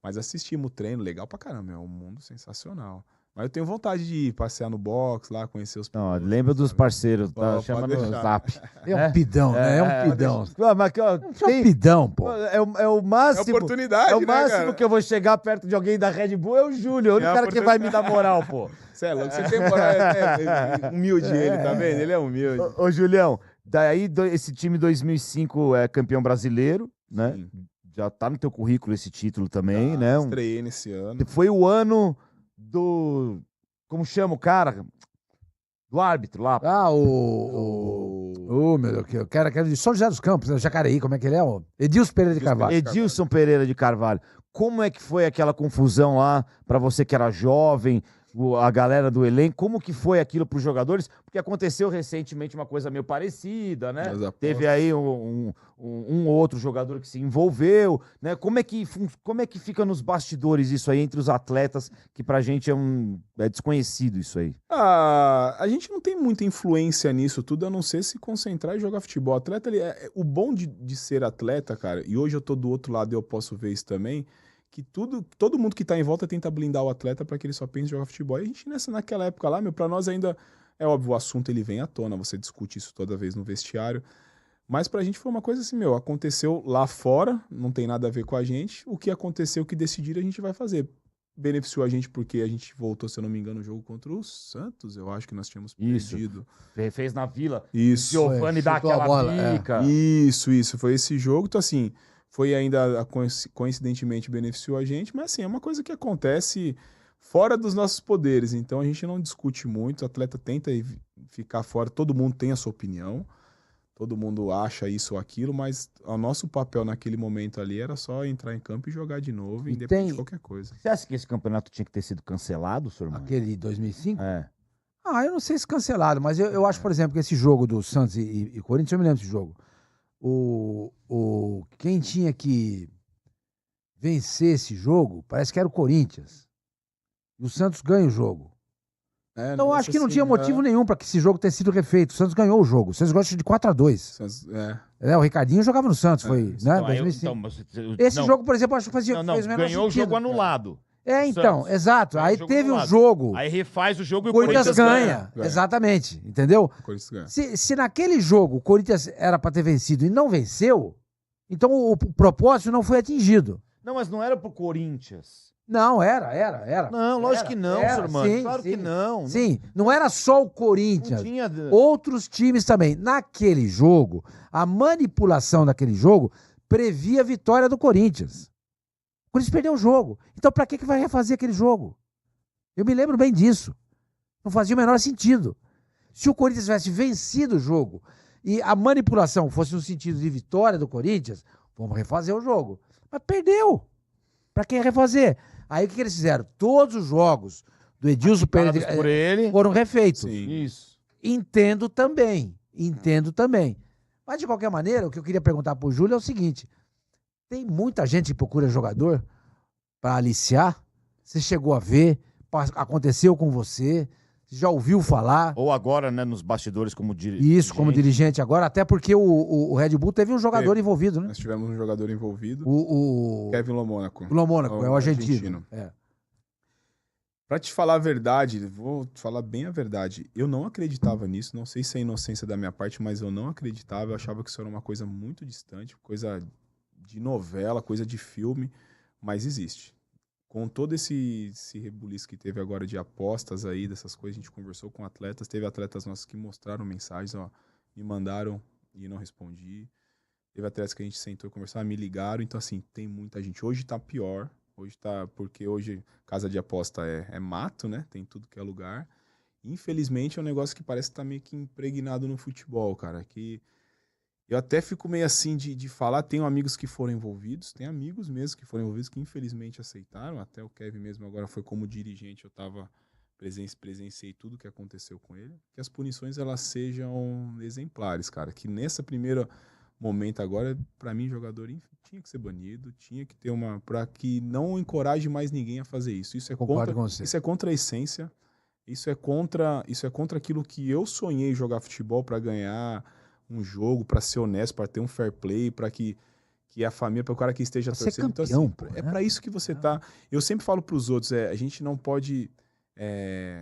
Mas assistimos o treino, legal pra caramba, é um mundo sensacional. Mas eu tenho vontade de ir passear no box lá, conhecer os pilotos. Não, lembra dos parceiros, tá? Chama no Zap. É um pidão, né? É um pidão. Mas, É um pidão, pô. É o máximo. É oportunidade, é o máximo, né, cara? que eu vou chegar perto de alguém da Red Bull é o Júlio, o único cara que vai me dar moral, pô. Você é louco, você tem moral, humilde ele, tá vendo? Ele é humilde. Ô, Julião, daí esse time 2005 é campeão brasileiro, né? Sim. Já tá no teu currículo esse título também, né? Estreiei nesse ano. Foi o ano do... Como chama o cara? Do árbitro lá. Meu Deus, eu quero de São José dos Campos, né? Jacareí, como é que ele é? Edilson Pereira de Carvalho. Edilson Pereira de Carvalho. Como é que foi aquela confusão lá pra você que era jovem, a galera do elenco? Como que foi aquilo pros jogadores? Porque aconteceu recentemente uma coisa meio parecida, né? Teve aí um outro jogador que se envolveu, né? Como é que fica nos bastidores isso aí entre os atletas, que pra gente é desconhecido isso aí? A gente não tem muita influência nisso tudo, a não ser se concentrar e jogar futebol. Atleta, o bom de ser atleta, cara, e hoje eu tô do outro lado e eu posso ver isso também, que todo mundo que tá em volta tenta blindar o atleta para que ele só pense em jogar futebol. E a gente naquela época lá, pra nós ainda, é óbvio, o assunto ele vem à tona, você discute isso toda vez no vestiário, mas pra gente foi uma coisa assim, aconteceu lá fora, não tem nada a ver com a gente, o que aconteceu, o que decidiram, a gente vai fazer. Beneficiou a gente porque a gente voltou, se eu não me engano, o jogo contra o Santos, eu acho que nós tínhamos perdido. Fez na Vila. Isso. Giovani dá aquela pica. Isso, foi esse jogo, então assim... Foi ainda, coincidentemente, beneficiou a gente, mas assim, é uma coisa que acontece fora dos nossos poderes, então a gente não discute muito, o atleta tenta ficar fora, todo mundo tem a sua opinião, todo mundo acha isso ou aquilo, mas o nosso papel naquele momento ali era só entrar em campo e jogar de novo, independente de qualquer coisa. Você acha que esse campeonato tinha que ter sido cancelado, senhor? Aquele 2005? É. Eu não sei se cancelado, mas eu acho, por exemplo, que esse jogo do Santos e Corinthians, eu me lembro desse jogo. Quem tinha que vencer esse jogo, parece que era o Corinthians. E o Santos ganha o jogo. Então eu acho que não tinha motivo nenhum para que esse jogo tenha sido refeito. O Santos ganhou o jogo. O Santos gosta de 4-2. O Ricardinho jogava no Santos, foi, né? 2005. Esse jogo, por exemplo, acho que fez ganhou o jogo anulado. Então, Santos. Exato. Aí teve o jogo. Aí refaz o jogo e o Corinthians ganha. Exatamente, entendeu? O Corinthians ganha. Se naquele jogo o Corinthians era para ter vencido e não venceu, então o propósito não foi atingido. Não, mas não era pro Corinthians. Não, era. Não, lógico que não, Sormani. Sim, Claro sim. que não. Sim, não era só o Não Corinthians. tinha... Outros times também. Naquele jogo, a manipulação daquele jogo previa a vitória do Corinthians. O Corinthians perdeu o jogo. Então, pra que vai refazer aquele jogo? Eu me lembro bem disso. Não fazia o menor sentido. Se o Corinthians tivesse vencido o jogo e a manipulação fosse no sentido de vitória do Corinthians, vamos refazer o jogo. Mas perdeu. Pra que refazer? Aí o que eles fizeram? Todos os jogos do Edilson Parados Pereira por ele. foram refeitos. Sim. Isso. Entendo também. Mas, de qualquer maneira, o que eu queria perguntar pro Júlio é o seguinte. Tem muita gente que procura jogador pra aliciar. Você chegou a ver? Aconteceu com você? Já ouviu falar? Ou agora, né, nos bastidores como dirigente. Isso, como dirigente agora. Até porque o Red Bull teve um jogador envolvido, né? Nós tivemos um jogador envolvido, O Kevin Lomônaco. o Lomônaco, é o argentino. É. Pra te falar a verdade, vou falar bem a verdade. Eu não acreditava nisso, não sei se é inocência da minha parte, mas eu não acreditava. Eu achava que isso era uma coisa muito distante, coisa de novela, coisa de filme, mas existe. Com todo esse rebuliço que teve agora de apostas aí, dessas coisas, a gente conversou com atletas, teve atletas nossos que mostraram mensagens, ó, me mandaram e não respondi. Teve atletas que a gente sentou e conversou, me ligaram, então assim, tem muita gente. Hoje tá pior, porque hoje casa de aposta é mato, né? Tem tudo que é lugar. Infelizmente é um negócio que parece que tá meio que impregnado no futebol, cara, que eu até fico meio assim de falar, tenho amigos que foram envolvidos, tem amigos mesmo que foram envolvidos que infelizmente aceitaram, até o Kevin mesmo agora foi como dirigente, eu tava presenciei tudo que aconteceu com ele, que as punições elas sejam exemplares, cara, que nessa primeira momento agora, pra mim, jogador tinha que ser banido, tinha que ter pra que não encoraje mais ninguém a fazer isso. Concordo com você. Isso é contra a essência, isso é contra aquilo que eu sonhei jogar futebol pra ganhar um jogo, pra ser honesto, pra ter um fair play, pra que a família, para o cara que esteja Pra torcendo. ser campeão, então, assim, pô, é né? pra isso que você tá. Eu sempre falo pros outros, a gente não pode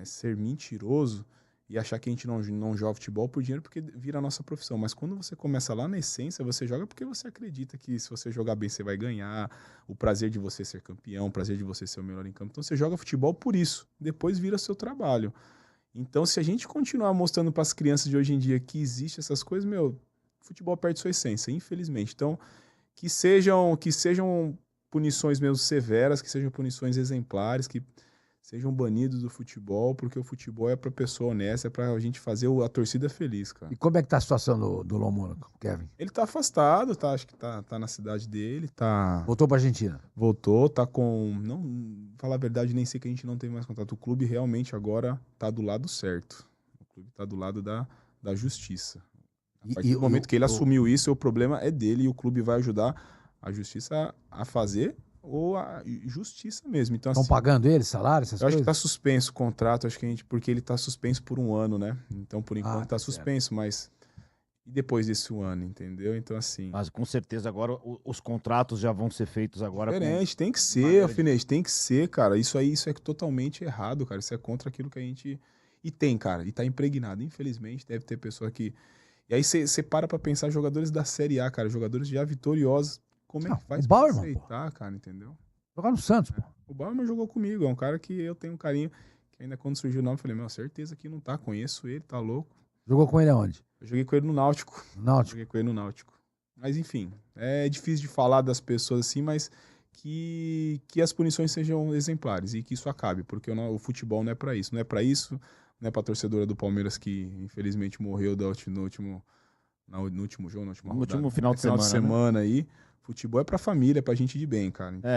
ser mentiroso e achar que a gente não joga futebol por dinheiro porque vira a nossa profissão. Mas quando você começa lá na essência, você joga porque você acredita que se você jogar bem, você vai ganhar, o prazer de você ser campeão, o prazer de você ser o melhor em campo. Então você joga futebol por isso. Depois vira seu trabalho. Então, se a gente continuar mostrando para as crianças de hoje em dia que existe essas coisas, futebol perde sua essência, infelizmente. Então, que sejam punições mesmo severas, que sejam punições exemplares, que sejam banidos do futebol, porque o futebol é pra pessoa honesta, é pra gente fazer a torcida feliz, cara. E como é que tá a situação do Lomônaco, Kevin? Ele tá afastado, acho que tá na cidade dele, Voltou pra Argentina. voltou, tá com, não, falar a verdade, nem sei que a gente não tem mais contato. O clube realmente agora tá do lado certo. O clube tá do lado da justiça. A partir do momento que ele assumiu isso, o problema é dele e o clube vai ajudar a justiça a fazer ou a justiça mesmo. Então, Estão assim, pagando ele, salário, essas eu acho que coisas? tá suspenso o contrato, porque ele tá suspenso por 1 ano, né? Então, por enquanto, tá tá suspenso, mas e depois desse 1 ano, entendeu? Então, assim, Mas com certeza agora os contratos já vão ser feitos agora. diferente, tem que ser, maneira Alfinete, tem que ser, cara. Isso é totalmente errado, cara. Isso é contra aquilo que a gente... E tem, cara, e tá impregnado. Infelizmente, deve ter pessoa que... E aí você para pra pensar, jogadores da Série A, cara, jogadores já vitoriosos, como é Não, que faz o pra Bauerman, aceitar, cara, entendeu? Jogar no Santos, pô. O Bauerman jogou comigo, é um cara que eu tenho um carinho, que ainda quando surgiu o nome, eu falei, certeza que não tá, conheço ele, tá louco. Jogou com ele aonde? Eu joguei com ele no Náutico. No Náutico. Joguei com ele no Náutico. Mas enfim, é difícil de falar das pessoas assim, mas que as punições sejam exemplares e que isso acabe, porque o futebol não é pra isso. Não é pra isso, não é pra torcedora do Palmeiras que infelizmente morreu no último jogo, na última No rodada. último final de semana, né? semana aí. Futebol é pra família, é pra gente de bem, cara. Então,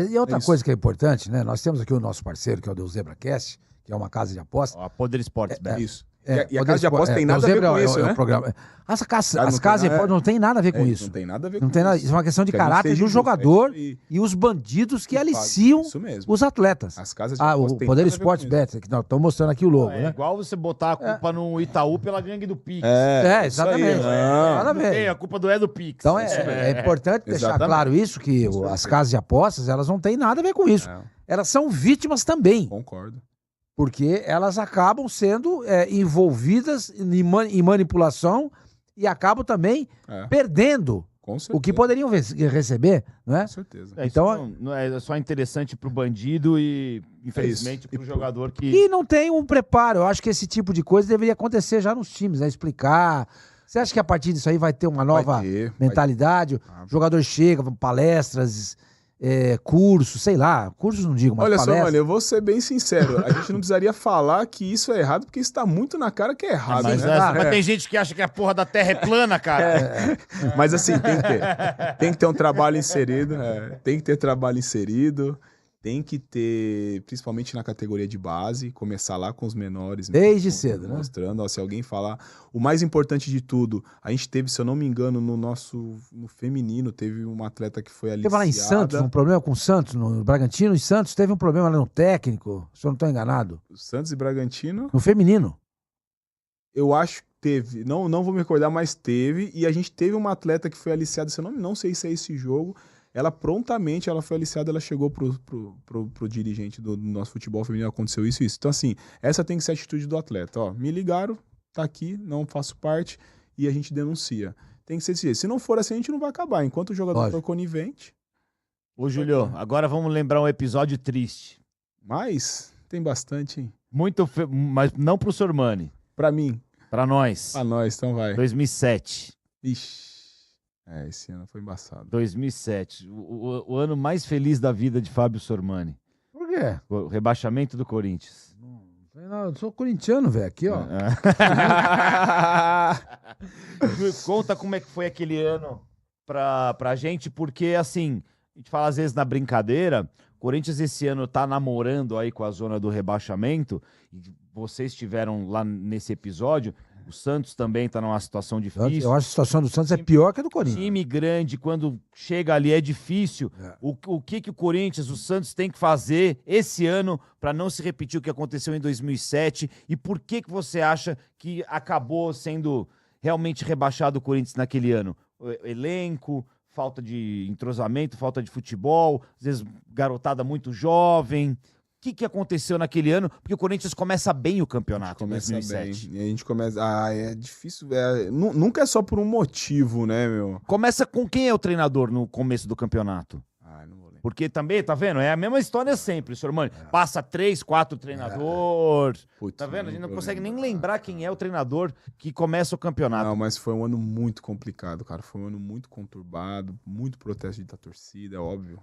E outra é isso. coisa que é importante, né? Nós temos aqui o nosso parceiro, que é o do ZebraCast, que é uma casa de aposta. A Poder Sports, Bet. Isso. É, E a casa de aposta tem nada a ver com isso, né? programa. As casas não de aposta tem- não tem nada a ver com isso. Não tem nada a ver Não com tem nada, isso. isso é uma questão de Que a gente caráter seja do justo, jogador é isso aí. e os bandidos que Que aliciam Isso mesmo. os atletas. As casas de O aposta tem Poder nada a ver Sports com isso. Bet, que nós estamos mostrando aqui o logo, É né? igual você botar a culpa no Itaú pela gangue do Pix. É, isso aí. exatamente. Não. Nada a Não ver. tem, a culpa do do Pix. Então Isso é importante deixar Exatamente. claro isso, que as casas de apostas, elas não têm nada a ver com isso. É, Elas são vítimas também, concordo. porque elas acabam sendo envolvidas em manipulação e acabam também É. perdendo Com certeza. O que poderiam receber, não é? Com certeza. Então- Não é só interessante pro bandido e, infelizmente, pro jogador que... E não tem um preparo. Eu acho que esse tipo de coisa deveria acontecer já nos times, né? Explicar. Você acha que a partir disso aí vai ter uma nova mentalidade? O jogador chega, palestras, cursos, sei lá. Cursos não digo, mas Olha palestras. só, mano, eu vou ser bem sincero. A gente não precisaria falar que isso é errado, porque isso tá muito na cara que é errado, Mas, né? mas tem gente que acha que a porra da Terra é plana, cara. Mas assim, tem que ter. Tem que ter um trabalho inserido. Tem que ter trabalho inserido. Tem que ter, principalmente na categoria de base, começar lá com os menores. Desde cedo, né? Mostrando, ó, se alguém falar. O mais importante de tudo, a gente teve, se eu não me engano, no feminino, teve uma atleta que foi aliciada. Teve lá em Santos um problema com o Santos, no Bragantino, e Santos teve um problema lá no técnico, se eu não estou enganado. Santos e Bragantino. No feminino. Eu acho que teve, não vou me recordar, mas teve. E a gente teve uma atleta que foi aliciada, se eu não sei se é esse jogo. Ela prontamente, ela foi aliciada, ela chegou pro dirigente do nosso futebol feminino, aconteceu isso e isso. Então assim, essa tem que ser a atitude do atleta. Ó, me ligaram, tá aqui, não faço parte, e a gente denuncia. Tem que ser desse jeito. Se não for assim, a gente não vai acabar. Enquanto o jogador for conivente... Ô, Julio, agora vamos lembrar um episódio triste. Mas tem bastante, hein? Mas não pro Sormani. Pra mim. Pra nós. Pra nós, então vai. 2007. Ixi. Esse ano foi embaçado. 2007. O ano mais feliz da vida de Fábio Sormani. Por quê? O rebaixamento do Corinthians. Não, eu sou corintiano, velho. Aqui, ó. Conta como é que foi aquele ano pra gente, porque assim, a gente fala às vezes na brincadeira, o Corinthians esse ano tá namorando aí com a zona do rebaixamento, e vocês estiveram lá nesse episódio. O Santos também tá numa situação difícil. Eu acho que a situação do Santos é pior que a do Corinthians. Time grande, quando chega ali, é difícil. É. O que o Corinthians, o Santos tem que fazer esse ano para não se repetir o que aconteceu em 2007? E por que você acha que acabou sendo realmente rebaixado o Corinthians naquele ano? O elenco, falta de entrosamento, falta de futebol, às vezes garotada muito jovem... O que aconteceu naquele ano? Porque o Corinthians começa bem o campeonato em 2007. Bem. E a gente começa... é difícil. Nunca é só por um motivo, né, meu? Começa com quem é o treinador no começo do campeonato? Não vou lembrar. Porque também, tá vendo? É a mesma história sempre, senhor Mano. Passa 3, 4 treinadores. Putz, Tá vendo? A gente não vou consegue nem lembrar. lembrar quem é o treinador que começa o campeonato. Não, mas foi um ano muito complicado, cara. Foi um ano muito conturbado, muito protesto da torcida, é óbvio.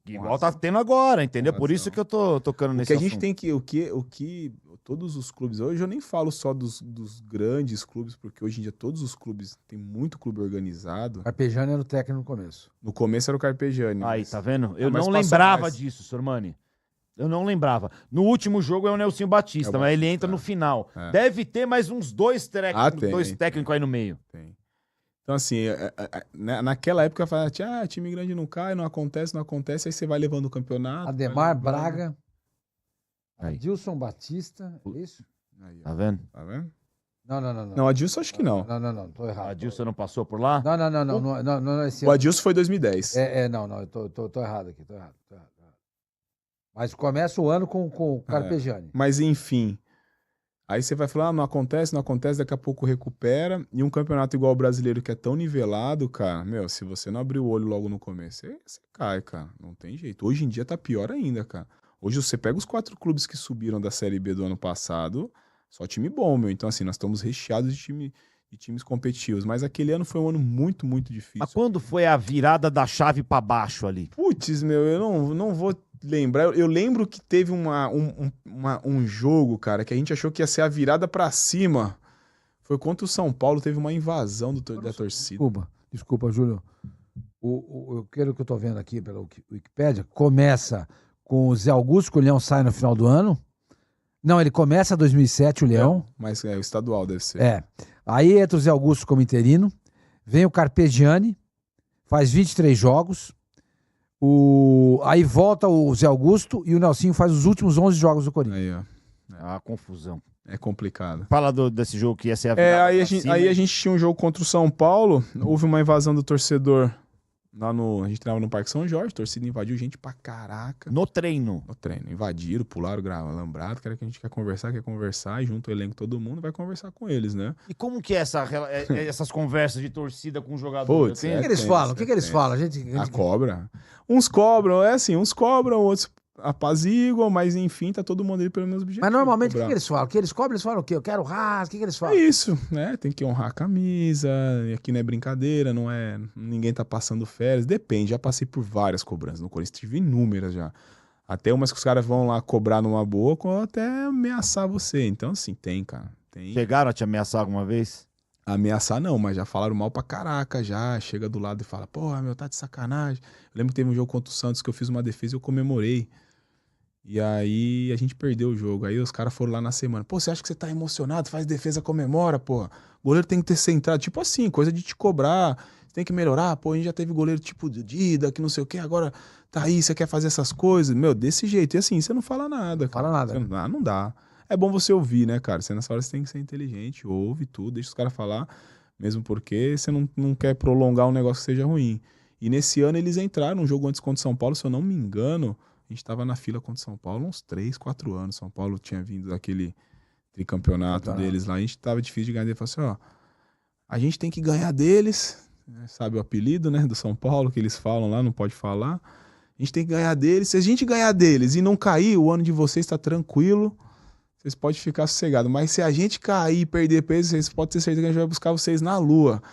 Igual tá tendo agora, entendeu? Por isso que eu tô tocando nesse Porque a gente assunto. tem que... O que todos os clubes... Hoje eu nem falo só dos grandes clubes, porque hoje em dia todos os clubes... Tem muito clube organizado. Carpegiani era o técnico no começo. No começo era o Carpegiani. Aí, tá vendo? Eu mas não passou lembrava mais. disso, Sormani. Eu não lembrava. No último jogo é o Nelsinho Batista, mas ele entra no final. É. Deve ter mais uns dois técnicos aí no meio. Tem. Então, assim, naquela época eu falava, time grande não cai, não acontece, aí você vai levando o campeonato. Ademar Braga, Aí. Adilson Batista, é isso? Aí, ó. Tá vendo? Tá vendo? Não. Não, Adilson acho que não. Não, tô errado. A Adilson não passou por lá? Não, esse O Adilson foi 2010. não, eu tô errado aqui, tô errado. Mas começa o ano com o Carpegiani. Mas, enfim... Aí você vai falar, não acontece, daqui a pouco recupera. E um campeonato igual o brasileiro, que é tão nivelado, cara, se você não abrir o olho logo no começo, você cai, cara. Não tem jeito. Hoje em dia tá pior ainda, cara. Hoje você pega os 4 clubes que subiram da Série B do ano passado, só time bom, meu. Então, assim, nós estamos recheados de times competitivos. Mas aquele ano foi um ano muito, muito difícil. Mas quando foi a virada da chave pra baixo ali? Putz, eu não vou lembrar. Eu lembro que teve um jogo, cara, que a gente achou que ia ser a virada pra cima. Foi contra o São Paulo, teve uma invasão da torcida. Desculpa, Júlio. O que eu tô vendo aqui pela Wikipédia, começa com o Zé Augusto, que o Leão sai no final do ano. Não, ele começa 2007, o Leão. Mas o estadual deve ser. Aí entra o Zé Augusto como interino. Vem o Carpegiani, faz 23 jogos. Aí volta o Zé Augusto e o Nelsinho faz os últimos 11 jogos do Corinthians. Aí, ó. É uma confusão. É complicado. Fala desse jogo que ia ser a virada Aí pra a gente cima. tinha um jogo contra o São Paulo, houve uma invasão do torcedor A gente treinava no Parque São Jorge, a torcida invadiu gente pra caraca. No treino. No treino. Invadiram, pularam, alambrado, que a gente quer conversar, e junto o elenco, todo mundo vai conversar com eles, né? E como que é essas conversas de torcida com o jogador? Putz, O que eles falam? O que eles falam? A cobra. Uns cobram, uns cobram, outros apaziguam, mas enfim, tá todo mundo ali pelo mesmo objetivo. Mas normalmente o que eles falam? O que eles cobram, eles falam o quê? Eu quero rasgo, o que eles falam? É isso, né? Tem que honrar a camisa, e aqui não é brincadeira, não é... Ninguém tá passando férias, depende, já passei por várias cobranças no Corinthians, tive inúmeras já. Até umas que os caras vão lá cobrar numa boa, ou até ameaçar você. Então, assim, tem, cara. Tem. Chegaram a te ameaçar alguma vez? Ameaçar não, mas já falaram mal pra caraca, já. Chega do lado e fala, porra, meu, tá de sacanagem. Eu lembro que teve um jogo contra o Santos que eu fiz uma defesa e eu comemorei. E aí a gente perdeu o jogo. Aí os caras foram lá na semana. Pô, você acha que você tá emocionado? Faz defesa, comemora, pô. Goleiro tem que ter centrado. Tipo assim, coisa de te cobrar. Você tem que melhorar. Pô, a gente já teve goleiro tipo Dida, que não sei o quê. Agora tá aí, você quer fazer essas coisas. Meu, desse jeito. E assim, você não fala nada. Fala nada. Não dá. É bom você ouvir, né, cara? Você nessa hora você tem que ser inteligente. Ouve tudo, deixa os caras falar. Mesmo porque você não quer prolongar um negócio que seja ruim. E nesse ano eles entraram num jogo antes contra o São Paulo, se eu não me engano... A gente estava na fila contra o São Paulo uns 3, 4 anos. São Paulo tinha vindo daquele tricampeonato deles lá. A gente tava difícil de ganhar. Ele falou assim, ó, a gente tem que ganhar deles. Sabe o apelido, né, do São Paulo que eles falam lá, não pode falar. A gente tem que ganhar deles. Se a gente ganhar deles e não cair, o ano de vocês está tranquilo. Vocês podem ficar sossegados. Mas se a gente cair e perder peso, vocês podem ter certeza que a gente vai buscar vocês na lua.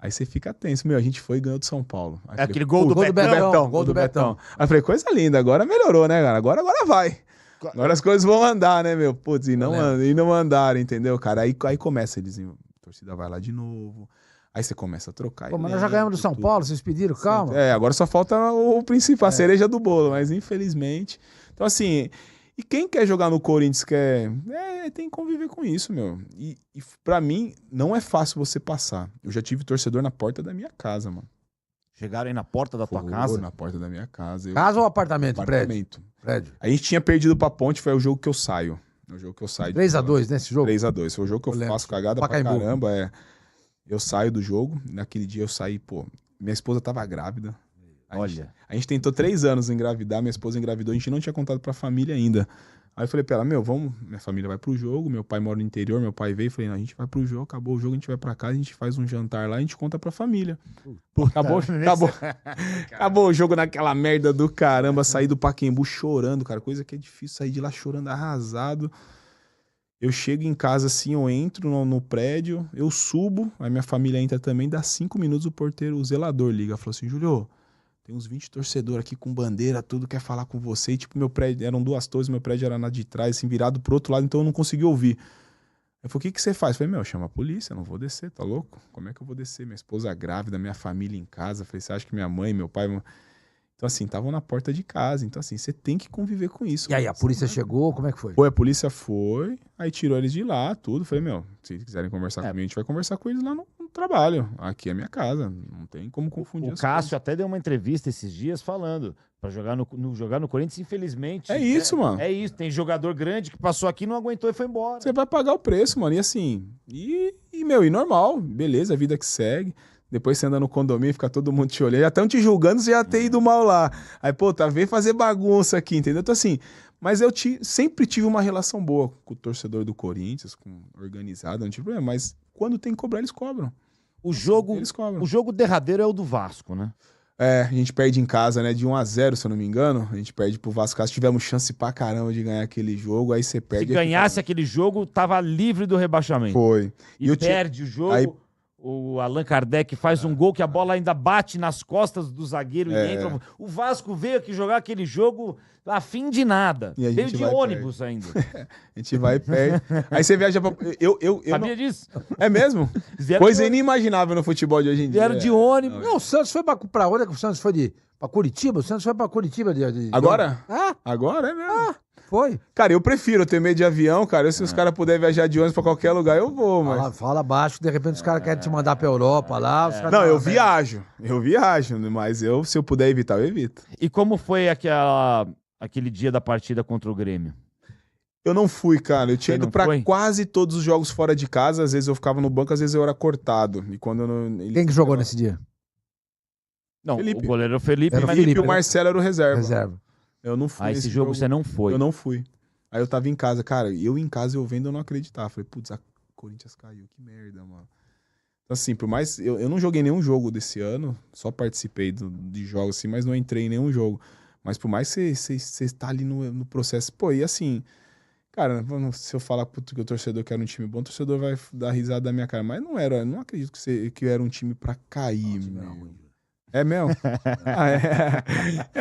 Aí você fica tenso. Meu, a gente foi e ganhou do São Paulo. Aí falei, aquele gol do Betão. Gol do Betão. Aí eu falei, coisa linda, agora melhorou, né, cara? Agora vai. Agora as coisas vão andar, né, meu? Putz, e não andaram, entendeu, cara? Aí começa, a torcida vai lá de novo. Aí você começa a trocar. Pô, mas nós já ganhamos do São Paulo, vocês pediram, calma. Agora só falta o principal, a cereja do bolo, mas infelizmente. Então, assim... E quem quer jogar no Corinthians tem que conviver com isso, meu. E pra mim, não é fácil você passar. Eu já tive torcedor na porta da minha casa, mano. Chegaram aí na porta da tua casa? Na porta da minha casa. Casa ou apartamento? Apartamento. Prédio. A gente tinha perdido pra Ponte, foi o jogo que eu saio. É o jogo que eu saio. 3x2 nesse jogo? 3x2. Foi o jogo que eu faço cagada pra caramba. Eu saio do jogo. Naquele dia eu saí, pô. Minha esposa tava grávida. A gente tentou 3 anos engravidar, minha esposa engravidou, a gente não tinha contado pra família ainda. Aí eu falei pra ela, minha família vai pro jogo, meu pai mora no interior, meu pai veio, falei, não, a gente vai pro jogo, acabou o jogo, a gente vai pra casa, a gente faz um jantar lá, a gente conta pra família. Acabou o jogo naquela merda do caramba, saí do Pacaembu chorando, cara, coisa que é difícil, sair de lá chorando, arrasado. Eu chego em casa assim, eu entro no prédio, eu subo, aí minha família entra também, dá 5 minutos o porteiro, o zelador liga, falou assim, Júlio, tem uns 20 torcedores aqui com bandeira, tudo quer falar com você. E tipo, meu prédio, eram 2 torres, meu prédio era na de trás, assim, virado pro outro lado, então eu não consegui ouvir. Eu falei, o que você faz? Eu falei, chama a polícia, eu não vou descer, tá louco? Como é que eu vou descer? Minha esposa grávida, minha família em casa. Eu falei, você acha que minha mãe, meu pai... Então, assim, estavam na porta de casa. Então, assim, você tem que conviver com isso. E aí, a polícia chegou, como é que foi? A polícia foi, aí tirou eles de lá, tudo. Falei, se quiserem conversar comigo, a gente vai conversar com eles lá no trabalho. Aqui é minha casa, não tem como confundir. O Cássio até deu uma entrevista esses dias falando, pra jogar no Corinthians, infelizmente. É isso, mano. É isso, tem jogador grande que passou aqui, não aguentou e foi embora. Você vai pagar o preço, mano, e assim, e normal, beleza, a vida que segue. Depois você anda no condomínio, fica todo mundo te olhando. Já estão te julgando, você já tem ido mal lá. Aí, pô, vem fazer bagunça aqui, entendeu? Então, assim, mas eu sempre tive uma relação boa com o torcedor do Corinthians, com organizado, não tive problema. Mas quando tem que cobrar, eles cobram. Eles cobram. O jogo derradeiro é o do Vasco, né? A gente perde em casa, né? De 1-0, se eu não me engano. A gente perde pro Vasco. Se tivemos chance pra caramba de ganhar aquele jogo, aí você perde. Se ganhasse aquele jogo, tava livre do rebaixamento. Foi. E perde o jogo. Aí... O Allan Kardec faz um gol que a bola ainda bate nas costas do zagueiro e entra. O Vasco veio aqui jogar aquele jogo a fim de nada. Veio de ônibus ainda. A gente vai e perde. Aí você viaja pra... Eu Sabia disso? É mesmo? Coisa inimaginável no futebol de hoje em dia. Vieram de ônibus. Não, o Santos foi pra onde? O Santos foi pra Curitiba? O Santos foi pra Curitiba Agora? Ah? Agora é mesmo. Foi. Cara, eu prefiro ter medo de avião, cara. Se os caras puderem viajar de ônibus pra qualquer lugar, eu vou, mas... Fala baixo, de repente os caras querem te mandar pra Europa lá. Os caras não, eu viajo, mas se eu puder evitar, eu evito. E como foi aquele dia da partida contra o Grêmio? Eu não fui, cara. Eu tinha ido pra quase todos os jogos fora de casa. Às vezes eu ficava no banco, às vezes eu era cortado. E quando eu não... Quem que jogou nesse dia? Não, Felipe. o goleiro era o Felipe, Era o mas Felipe, E o né? Marcelo era o reserva. Reserva. Eu não fui Ah, nesse esse jogo você não foi. Eu não fui. Aí eu tava em casa, cara, eu em casa eu vendo, eu não acreditava. Falei, putz, a Corinthians caiu, que merda, mano. Então, assim, por mais... Eu não joguei nenhum jogo desse ano, só participei de jogos assim, mas não entrei em nenhum jogo. Mas por mais que você tá ali no processo... Pô, e assim... Cara, se eu falar que o torcedor quer um time bom, o torcedor vai dar risada da minha cara. Mas não era, não acredito que era um time pra cair, meu. É mesmo?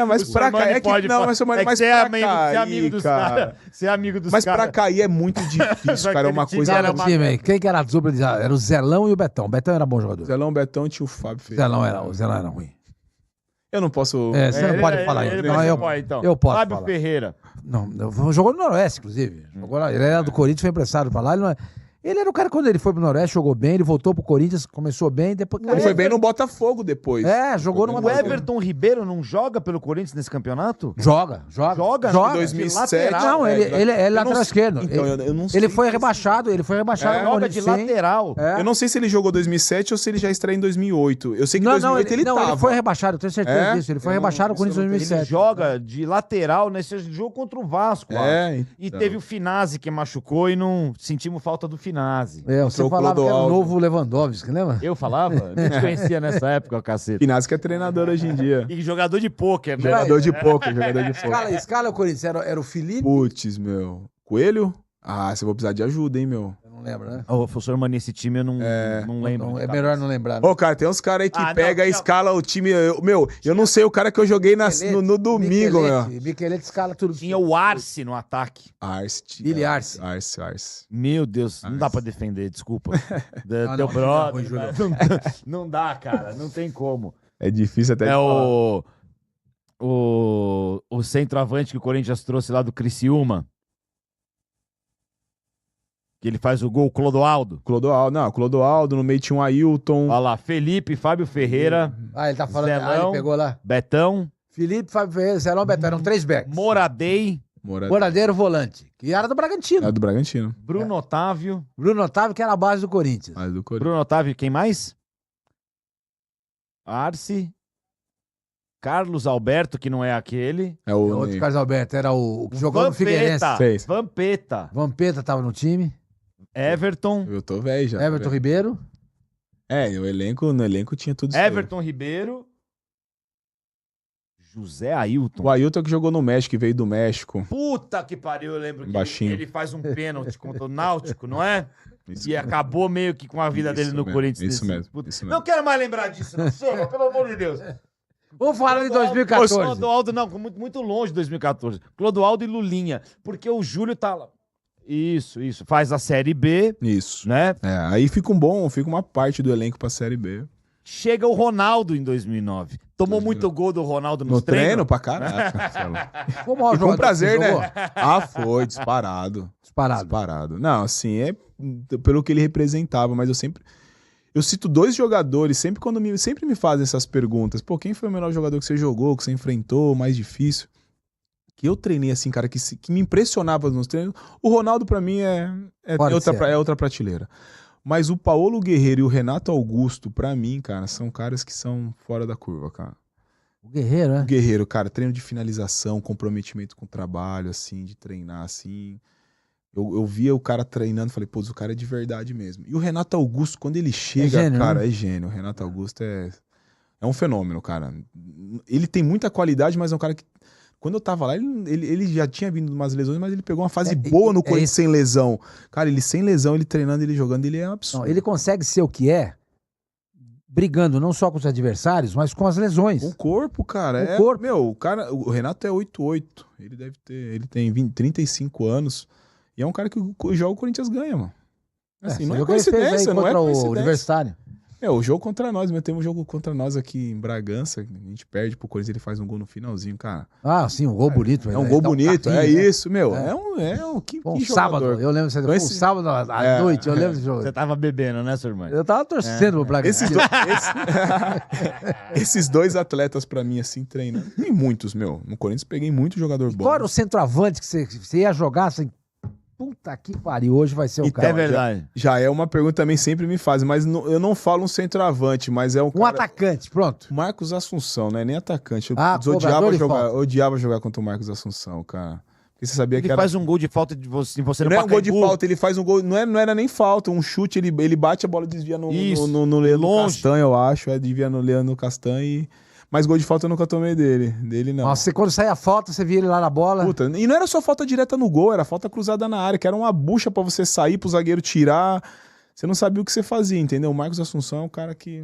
Mas O pra Sormani cair é que... pode Não, falar. mas, Sormani, É que mas você é pra amigo, cair, você é amigo dos caras. Você é amigo dos Mas caras. pra cair é muito difícil, cara. É uma Aquele coisa... time Era uma time aí. merda. Quem que era a dupla? Era o Zelão e o Betão. O Betão era bom jogador. Zelão, Betão tinha o Fábio Ferreira. O Zelão era ruim. Eu não posso... Você não pode falar isso. Não, eu posso Fábio falar. Ferreira. Não, jogou no Noroeste, inclusive. Jogou lá. Ele era do Corinthians, foi emprestado pra lá. Ele era o cara, quando ele foi pro Noroeste, jogou bem, ele voltou pro Corinthians, começou bem, depois... Ele foi bem no Botafogo depois. Jogou no O Everton Ribeiro não joga pelo Corinthians nesse campeonato? Joga. Joga? Joga. Em 2007. Não, ele é lateral esquerdo. Então, eu não sei. Ele foi rebaixado no Joga Corinthians, de sim. lateral. É. Eu não sei se ele jogou 2007 ou se ele já estreou em 2008. Eu sei que em 2008 ele tava. ele foi rebaixado, eu tenho certeza É? disso. Ele foi Eu não- rebaixado no isso eu Corinthians em não tenho. Ele 2007. joga de lateral nesse jogo contra o Vasco. É, E então. teve o Finazzi que machucou e não sentimos falta do Finazzi. Você Entrou o falava que era o Clodoaldo. novo Lewandowski, lembra? Eu falava? Nem te conhecia nessa época, cacete. Pinazzi que é treinador hoje em dia. E jogador de pôquer, né? Jogador de poker, jogador de poker. Escala o Corinthians, era o Felipe? Putz, meu. Coelho? Ah, você vai precisar de ajuda, hein, meu. Eu não lembro, né? Ô, professor, mano, esse time eu não lembro. Não, de é cabeça. melhor não lembrar. né? Ô, cara, tem uns caras aí que Ah, pega não, e escala o time. Eu não sei o cara que eu joguei no domingo, meu. Miquelete escala tudo. Tinha o Arce no ataque. Arce. Billy Arce. Arce. Meu Deus, não dá Arce. pra defender, desculpa. Não, Teu não, brother. não, Júlio. Não dá, cara, não tem como. É difícil até de É falar. o centroavante que o Corinthians trouxe lá do Criciúma. Que ele faz o gol, o Clodoaldo. Clodoaldo, no meio tinha um Ailton. Olha lá, Felipe, Fábio Ferreira, Ele tá falando. Zelão. Ele pegou lá. Betão, Felipe, Fábio Ferreira, Zelão, Betão. Eram 3 backs. Moradei, Moradeiro, volante. Que era do Bragantino. É do Bragantino. Bruno Otávio. Bruno Otávio, que era a base do Corinthians. Ah, do Corinthians. Bruno Otávio, quem mais? Arce. Carlos Alberto, que não é aquele. É O o outro Ney. Carlos Alberto era o que jogou no Figueirense. Fez. Vampeta. Vampeta tava no time. Everton. Eu tô velho já. Everton Ribeiro. No elenco tinha tudo isso aí. Everton Ribeiro. José Ailton. O Ailton que jogou no México, que veio do México. Puta que pariu, eu lembro que Baixinho. ele faz um pênalti contra o Náutico, não é? Isso E acabou meio que com a vida dele no mesmo, Corinthians. isso mesmo, Puta. isso mesmo. Não quero mais lembrar disso, não. Chega, pelo amor de Deus. Vamos falar de 2014. Clodoaldo, não, muito, muito longe de 2014. Clodoaldo e Lulinha. Porque o Júlio tá lá. Isso. Faz a Série B, Isso. né? Aí fica uma parte do elenco pra Série B. Chega o Ronaldo em 2009. Tomou muito gol do Ronaldo nos No treino treinos. pra caraca. Foi o maior E com jogador prazer, que jogou? né? Foi, disparado. Disparado. Não, assim, pelo que ele representava, mas eu cito 2 jogadores, sempre me fazem essas perguntas. Pô, quem foi o melhor jogador que você jogou, que você enfrentou, mais difícil? Que eu treinei assim, cara, que me impressionava nos treinos. O Ronaldo, pra mim, é outra prateleira. Mas o Paulo Guerreiro e o Renato Augusto, pra mim, cara, são caras que são fora da curva, cara. O Guerreiro, né? O Guerreiro, cara, treino de finalização, comprometimento com o trabalho, assim, de treinar, assim. Eu via o cara treinando e falei, pô, o cara é de verdade mesmo. E o Renato Augusto, quando ele chega, gênio, cara, né? é gênio. O Renato Augusto é um fenômeno, cara. Ele tem muita qualidade, mas é um cara que... Quando eu tava lá, ele já tinha vindo umas lesões, mas ele pegou uma fase boa no Corinthians sem lesão. Cara, ele sem lesão, ele treinando, ele jogando, ele é um absurdo. Não, ele consegue ser o que é, brigando não só com os adversários, mas com as lesões. O corpo, cara. O corpo. Meu, o Renato é 8'8". Ele tem 35 anos. E é um cara que joga o Corinthians ganha, mano. Assim, não é coincidência, não é contra o coincidência. Universitário. O jogo contra nós, mas temos um jogo contra nós aqui em Bragança, a gente perde pro Corinthians, ele faz um gol no finalzinho, cara. Ah, sim, um gol bonito. É um gol bonito, tapinha, né? isso, meu. É. Que Um jogador. sábado, eu lembro, Então foi um esse- sábado à noite, eu lembro desse jogo. Você tava bebendo, né, sua irmã? Eu tava torcendo pro Bragantino. Esses 2 atletas pra mim, assim, treinam. Tem muitos, meu. No Corinthians peguei muito jogador bom. Qual era o centroavante que você ia jogar assim? Puta puta que pariu, hoje vai ser o Então, cara. É verdade. Já é uma pergunta que também sempre me fazem, mas eu não falo um centroavante, mas é um Um cara... atacante, pronto. Marcos Assunção, né? Nem atacante. Eu cobrador de falta. odiava jogar contra o Marcos Assunção, cara. Porque você sabia Ele que era... faz um gol de falta de você no Não é um gol de Pacaembu. falta, ele faz um gol. Não era nem falta, um chute, ele bate a bola e desvia no Leandro longe. Castanho, eu acho. Desvia no Leandro Castanho. Mas gol de falta eu nunca tomei dele. Dele não. Nossa, quando sai a falta, você via ele lá na bola. Puta, e não era só falta direta no gol, era falta cruzada na área, que era uma bucha pra você sair, pro zagueiro tirar. Você não sabia o que você fazia, entendeu? O Marcos Assunção é um cara que.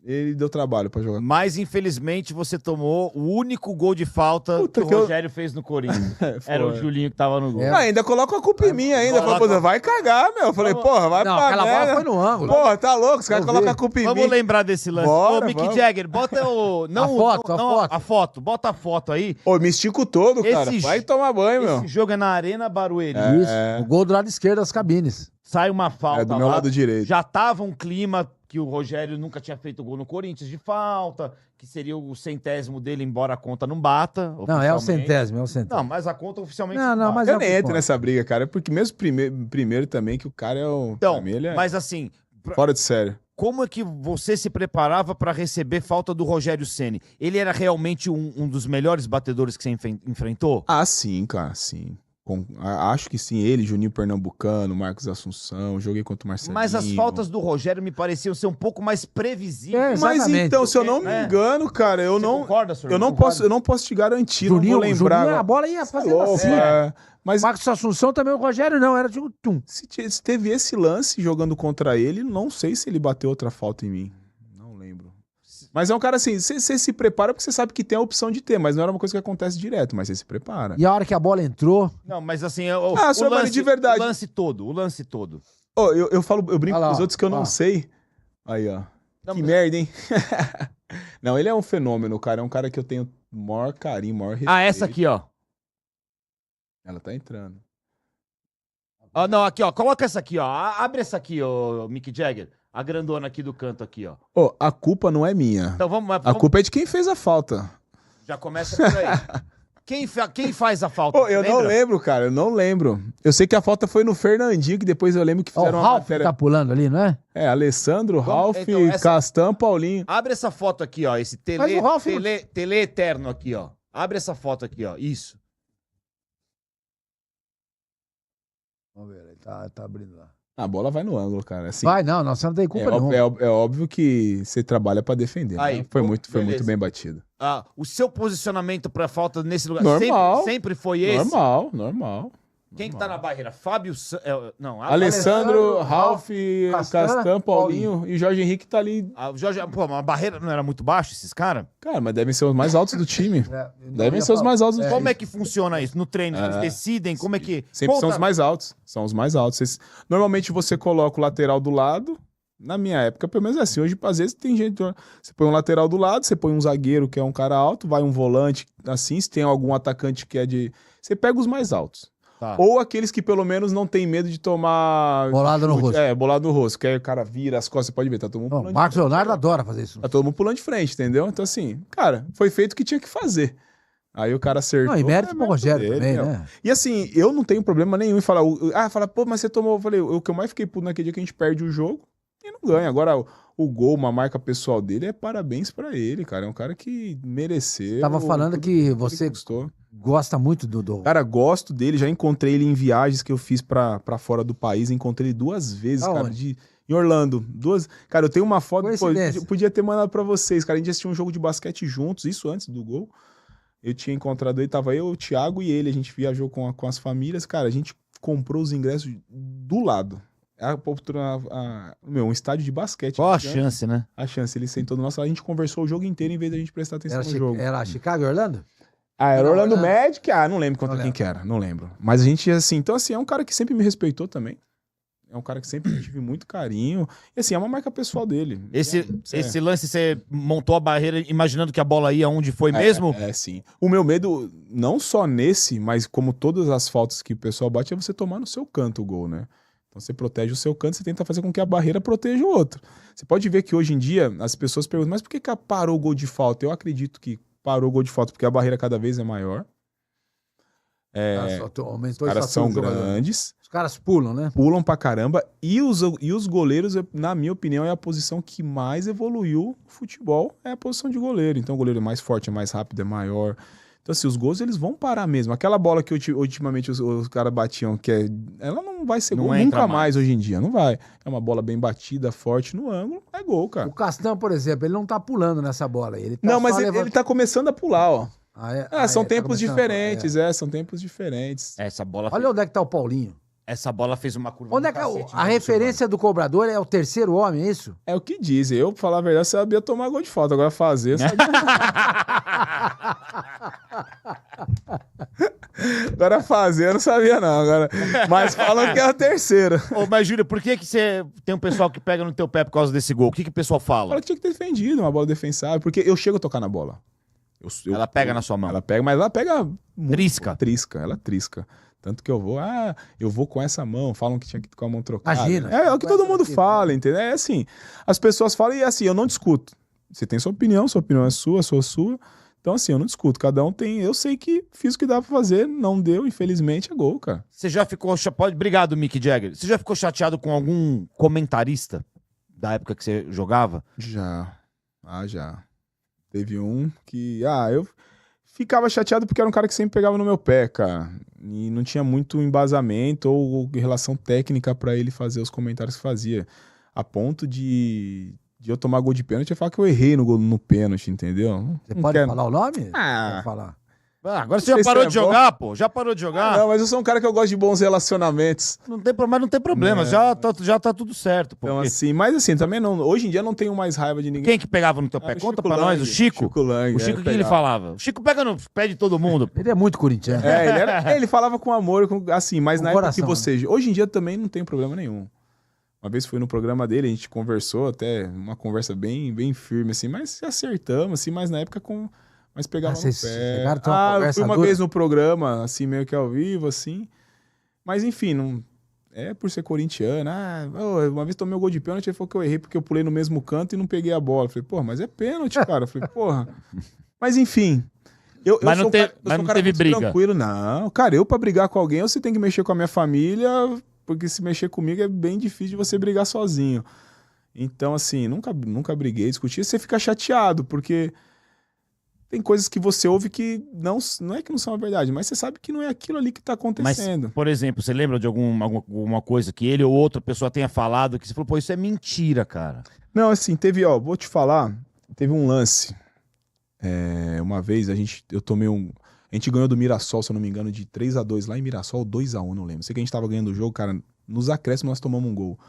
Ele deu trabalho pra jogar. Mas, infelizmente, você tomou o único gol de falta Puta, que que o eu- Rogério fez no Corinthians. Foi. Era o Julinho que tava no gol. É. Ah, ainda coloca a culpa em mim ainda. Coloca- Falei, pô, vai cagar, meu. Eu falei, Vamos- porra, vai Não, pra aquela bola merda. foi no ângulo. Porra, tá louco, os caras Vou colocam ver. a culpa em Vamos mim. lembrar desse lance. Bora, Ô, Mick vamos. Jagger, bota o... Não, A foto, não, a não, foto. a foto. Bota a foto aí. Ô, me estico todo, cara. Esse Vai tomar banho, meu. Esse jogo é na Arena Barueri. Isso, o gol do lado esquerdo das cabines. Sai uma falta É do meu lá. lado direito. Já tava um clima que o Rogério nunca tinha feito gol no Corinthians de falta, que seria o 100º dele, embora a conta não bata. Não, é o oficialmente. 100º, é o 100º. Não, mas a conta oficialmente Não, não, bate. mas Eu é o nem que entro conta. nessa briga, cara, porque mesmo primeiro também que o cara é o... Então, pra mim, ele é mas assim, fora de sério. como é que você se preparava para receber falta do Rogério Ceni? Ele era realmente um dos melhores batedores que você enfrentou? Ah, sim, cara, sim. Acho que sim, ele, Juninho Pernambucano, Marcos Assunção, joguei contra o Marcelinho. Mas as faltas do Rogério me pareciam ser um pouco mais previsíveis. É, Mas exatamente. então, se eu não me É. engano, cara, eu Você não... concorda, senhor? Eu não posso te garantir, Juninho, não vou lembrar. Juninho, a agora. bola ia Você é fazendo louco, assim. é. Mas Marcos Assunção também, o Rogério não, era de um tum. se teve esse lance jogando contra ele, não sei se ele bateu outra falta em mim. Não lembro. Mas é um cara assim, você se prepara porque você sabe que tem a opção de ter, mas não era uma coisa que acontece direto, mas você se prepara. E a hora que a bola entrou, Não, mas assim, senhor Mani, de verdade. o lance todo. Ô, eu brinco Olha lá, com os outros que eu não ó. sei. Aí, ó. Não, Que mas- merda, hein? Não, ele é um fenômeno, cara. É um cara que eu tenho maior carinho, maior respeito. Ah, essa aqui, ó. Ela tá entrando. Ah, não, aqui, ó. Coloca essa aqui, ó. Abre essa aqui, ó, Mick Jagger. A grandona aqui do canto aqui, ó. Ô, a culpa não é minha. Então vamos, A culpa é de quem fez a falta. já começa por aí. Quem faz a falta? Ô, Você eu não lembra? lembro, cara. Eu não lembro. Eu sei que a falta foi no Fernandinho, que depois eu lembro que ó, o fizeram uma Ralf matéria. tá pulando ali, não é? É, Alessandro, Vamos- Ralf, então, essa- Castan, Paulinho. Abre essa foto aqui, ó. Esse Mas o Ralf não- tele eterno aqui, ó. Abre essa foto aqui, ó. Isso. Vamos ver, ele tá abrindo lá. A bola vai no ângulo, cara. Assim, Vai, não, você não tem culpa nenhuma. é óbvio que você trabalha pra defender. Aí, Né? Foi pô, muito beleza. bem batido. Ah, o seu posicionamento pra falta nesse lugar Normal. sempre foi esse? Normal. Quem que tá na barreira? Fábio... Não, Alessandro, Alessandro, Ralf, Castan, Castan, Paulinho e Jorge Henrique tá ali. O Jorge... Pô, mas a barreira não era muito baixa, esses caras? Cara, mas devem ser os mais altos do time. É, Devem ser os mais altos do time. Como é que funciona isso? No treino, eles decidem? Como é que... Sempre são Conta- os mais altos. São os mais altos. Normalmente você coloca o lateral do lado. Na minha época, pelo menos é assim. Hoje, às vezes, tem gente. Você põe um lateral do lado, você põe um zagueiro que é um cara alto, vai um volante assim. Se tem algum atacante que é de. Você pega os mais altos. Tá. Ou aqueles que pelo menos não tem medo de tomar. Bolada no rosto. É, bolado no rosto. Que aí o cara vira as costas, você pode ver, tá todo mundo Não, pulando. Marcos Leonardo adora fazer isso. Tá todo mundo pulando de frente, entendeu? Então, assim, cara, foi feito o que tinha que fazer. Aí o cara acertou. Não, e mérito pro Rogério dele, também, meu. né? E assim, eu não tenho problema nenhum em falar. Fala, pô, mas você tomou. Eu falei, o que eu mais fiquei puto naquele dia é que a gente perde o jogo e não ganha. Agora, o gol, uma marca pessoal dele, é parabéns pra ele, cara. É um cara que mereceu. Tava falando tudo que ele você conquistou. gosta muito do... Cara, gosto dele. Já encontrei ele em viagens que eu fiz pra fora do país. Encontrei ele 2 vezes, cara. Aonde? Em Orlando. Cara, eu tenho uma foto. Pô, Coincidência. eu podia ter mandado pra vocês, cara. A gente assistiu um jogo de basquete juntos, isso antes do gol. Eu tinha encontrado ele, tava eu, o Thiago e ele. A gente viajou com as famílias. Cara, a gente comprou os ingressos do lado. Um estádio de basquete. Qual a gigante. chance, né? A chance. Ele sentou do nosso lado, a gente conversou o jogo inteiro em vez da gente prestar atenção no jogo. Era Chicago e Orlando? Era Não, Orlando Orlando. Magic? Não lembro contra Não quem lembro. que era, não lembro. Mas a gente, assim, então assim, é um cara que sempre me respeitou também. É um cara que sempre tive muito carinho. E assim, é uma marca pessoal dele. Esse lance, você montou a barreira imaginando que a bola ia onde foi mesmo? É, sim. O meu medo, não só nesse, mas como todas as faltas que o pessoal bate, é você tomar no seu canto o gol, né? Então você protege o seu canto, você tenta fazer com que a barreira proteja o outro. Você pode ver que hoje em dia as pessoas perguntam, mas por que parou o gol de falta? Eu acredito que parou o gol de falta porque a barreira cada vez é maior. Aumentou Os caras são do jogador. grandes, Os caras pulam, né? pulam pra caramba. E os goleiros, na minha opinião, é a posição que mais evoluiu no futebol, é a posição de goleiro. Então o goleiro é mais forte, é mais rápido, é maior. Então assim, os gols eles vão parar mesmo. Aquela bola que ultimamente os caras batiam, ela não vai ser Não gol entra nunca mais. mais hoje em dia, não vai. É uma bola bem batida, forte no ângulo, é gol, cara. O Castan, por exemplo, ele não tá pulando nessa bola aí. Ele tá Não, mas só ele tá começando a pular, ó. São tá tempos começando diferentes, são tempos diferentes. Essa bola, Olha onde é que tá o Paulinho. essa bola fez uma curva. Onde do é que cacete, a né, referência do cobrador é o terceiro homem, é isso? É o que dizem. Eu, pra falar a verdade, sabia tomar gol de falta. Agora fazer, sabia... Agora fazer, eu não sabia não. Mas falam que é o terceiro. Mas, Júlio, por que você tem um pessoal que pega no teu pé por causa desse gol? O que o pessoal fala? Fala que tinha que ter defendido uma bola defensável, porque eu chego a tocar na bola. Ela pega na sua mão. Ela pega, mas ela pega... Trisca. Ela trisca. Tanto que eu vou com essa mão, falam que tinha que ir com a mão trocada. Imagina. É o que todo mundo fala, entendeu? É assim, as pessoas falam e assim, eu não discuto. Você tem sua opinião é sua, a sua. Então assim, eu não discuto, cada um tem... Eu sei que fiz o que dá pra fazer, não deu, infelizmente, é gol, cara. Você já ficou... Obrigado, Mick Jagger. Você já ficou chateado com algum comentarista da época que você jogava? Já. Teve um que... eu ficava chateado porque era um cara que sempre pegava no meu pé, cara. E não tinha muito embasamento ou relação técnica pra ele fazer os comentários que fazia. A ponto de eu tomar gol de pênalti e falar que eu errei no pênalti, entendeu? Você pode falar o nome? Pode falar. Agora você já parou de jogar, pô? Já parou de jogar? Não, mas eu sou um cara que eu gosto de bons relacionamentos. Mas não tem problema, já tá tudo certo. Pô, Então, assim, mas assim, também não. Hoje em dia não tenho mais raiva de ninguém. Quem que pegava no teu pé? o Conta Chico pra nós, o Lang. Chico. Chico Lang, O Chico, o que ele pegava. falava? O Chico pega no pé de todo mundo. Ele é muito corintiano. Ele falava com amor, assim, mas Com na época coração, que você... Hoje em dia também não tem problema nenhum. Uma vez fui no programa dele, a gente conversou, até uma conversa bem, bem firme, assim, mas acertamos, assim, mas na época mas pegava no vocês pé. chegaram a ter uma Eu conversa fui uma dura? vez no programa, assim, meio que ao vivo, assim. Mas enfim, não... É por ser corintiano. Uma vez tomei o gol de pênalti, ele falou que eu errei porque eu pulei no mesmo canto e não peguei a bola. Eu falei, porra, mas é pênalti, cara. Eu falei, porra. Mas enfim... Mas não teve briga. Tranquilo, não. Cara, eu pra brigar com alguém, você tem que mexer com a minha família, porque se mexer comigo é bem difícil de você brigar sozinho. Então, assim, nunca briguei, discuti. Você fica chateado, porque tem coisas que você ouve que não é que não são a verdade, mas você sabe que não é aquilo ali que tá acontecendo. Mas, por exemplo, você lembra de alguma coisa que ele ou outra pessoa tenha falado que você falou, pô, isso é mentira, cara? Não, assim, vou te falar, teve um lance. Uma vez a gente ganhou do Mirassol, se eu não me engano, de 3-2 lá em Mirassol, 2-1, não lembro. Sei que a gente tava ganhando o jogo, cara, nos acréscimos nós tomamos um gol.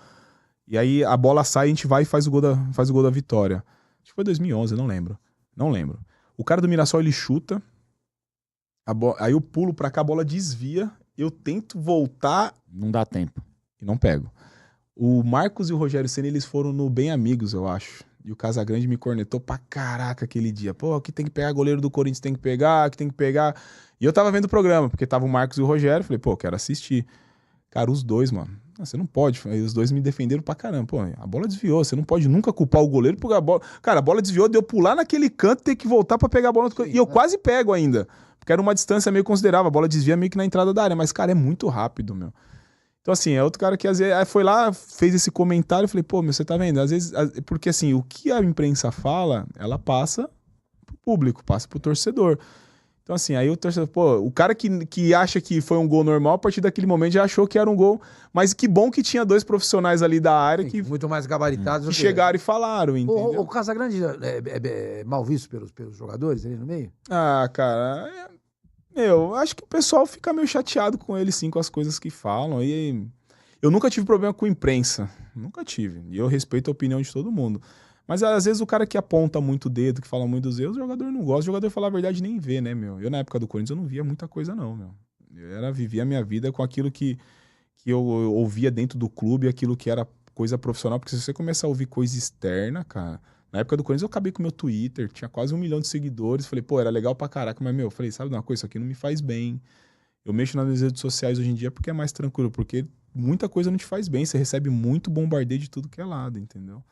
E aí a bola sai, a gente vai e faz o gol da vitória. Acho que foi 2011, não lembro. O cara do Mirassol, ele chuta, aí eu pulo pra cá, a bola desvia, eu tento voltar... Não dá tempo. E não pego. O Marcos e o Rogério Ceni, eles foram no Bem Amigos, eu acho. E o Casagrande me cornetou pra caraca aquele dia. Pô, que tem que pegar, goleiro do Corinthians tem que pegar, que tem que pegar. E eu tava vendo o programa, porque tava o Marcos e o Rogério. Falei, pô, quero assistir. Cara, os dois, mano. Você não pode. Aí os dois me defenderam pra caramba. Pô, a bola desviou. Você não pode nunca culpar o goleiro porque a bola... Cara, a bola desviou, deu pular naquele canto e ter que voltar pra pegar a bola. E eu quase pego ainda. Porque era uma distância meio considerável. A bola desvia meio que na entrada da área. Mas, cara, é muito rápido, meu. Então, assim, é outro cara que às vezes foi lá, fez esse comentário, eu falei, pô, meu, você tá vendo? Às vezes, porque assim, o que a imprensa fala, ela passa pro público, passa pro torcedor. Então, assim, aí o torcedor, pô, o cara que acha que foi um gol normal, a partir daquele momento já achou que era um gol, mas que bom que tinha dois profissionais ali da área que muito mais gabaritados. que chegaram e falaram, entendeu? O Casagrande é mal visto pelos jogadores ali no meio? Ah, cara... Eu acho que o pessoal fica meio chateado com ele, sim, com as coisas que falam. E eu nunca tive problema com imprensa. Nunca tive. E eu respeito a opinião de todo mundo. Mas às vezes o cara que aponta muito o dedo, que fala muito dos erros, o jogador não gosta. O jogador, falar a verdade, nem vê, né, meu? Eu, na época do Corinthians, eu não via muita coisa, não, meu. Vivia a minha vida com aquilo que eu ouvia dentro do clube, aquilo que era coisa profissional. Porque se você começar a ouvir coisa externa, cara... Na época do Corinthians eu acabei com o meu Twitter, tinha quase 1 milhão de seguidores. Falei, pô, era legal pra caraca, mas, meu, falei, sabe de uma coisa? Isso aqui não me faz bem. Eu mexo nas minhas redes sociais hoje em dia porque é mais tranquilo, porque muita coisa não te faz bem. Você recebe muito bombardeio de tudo que é lado, entendeu?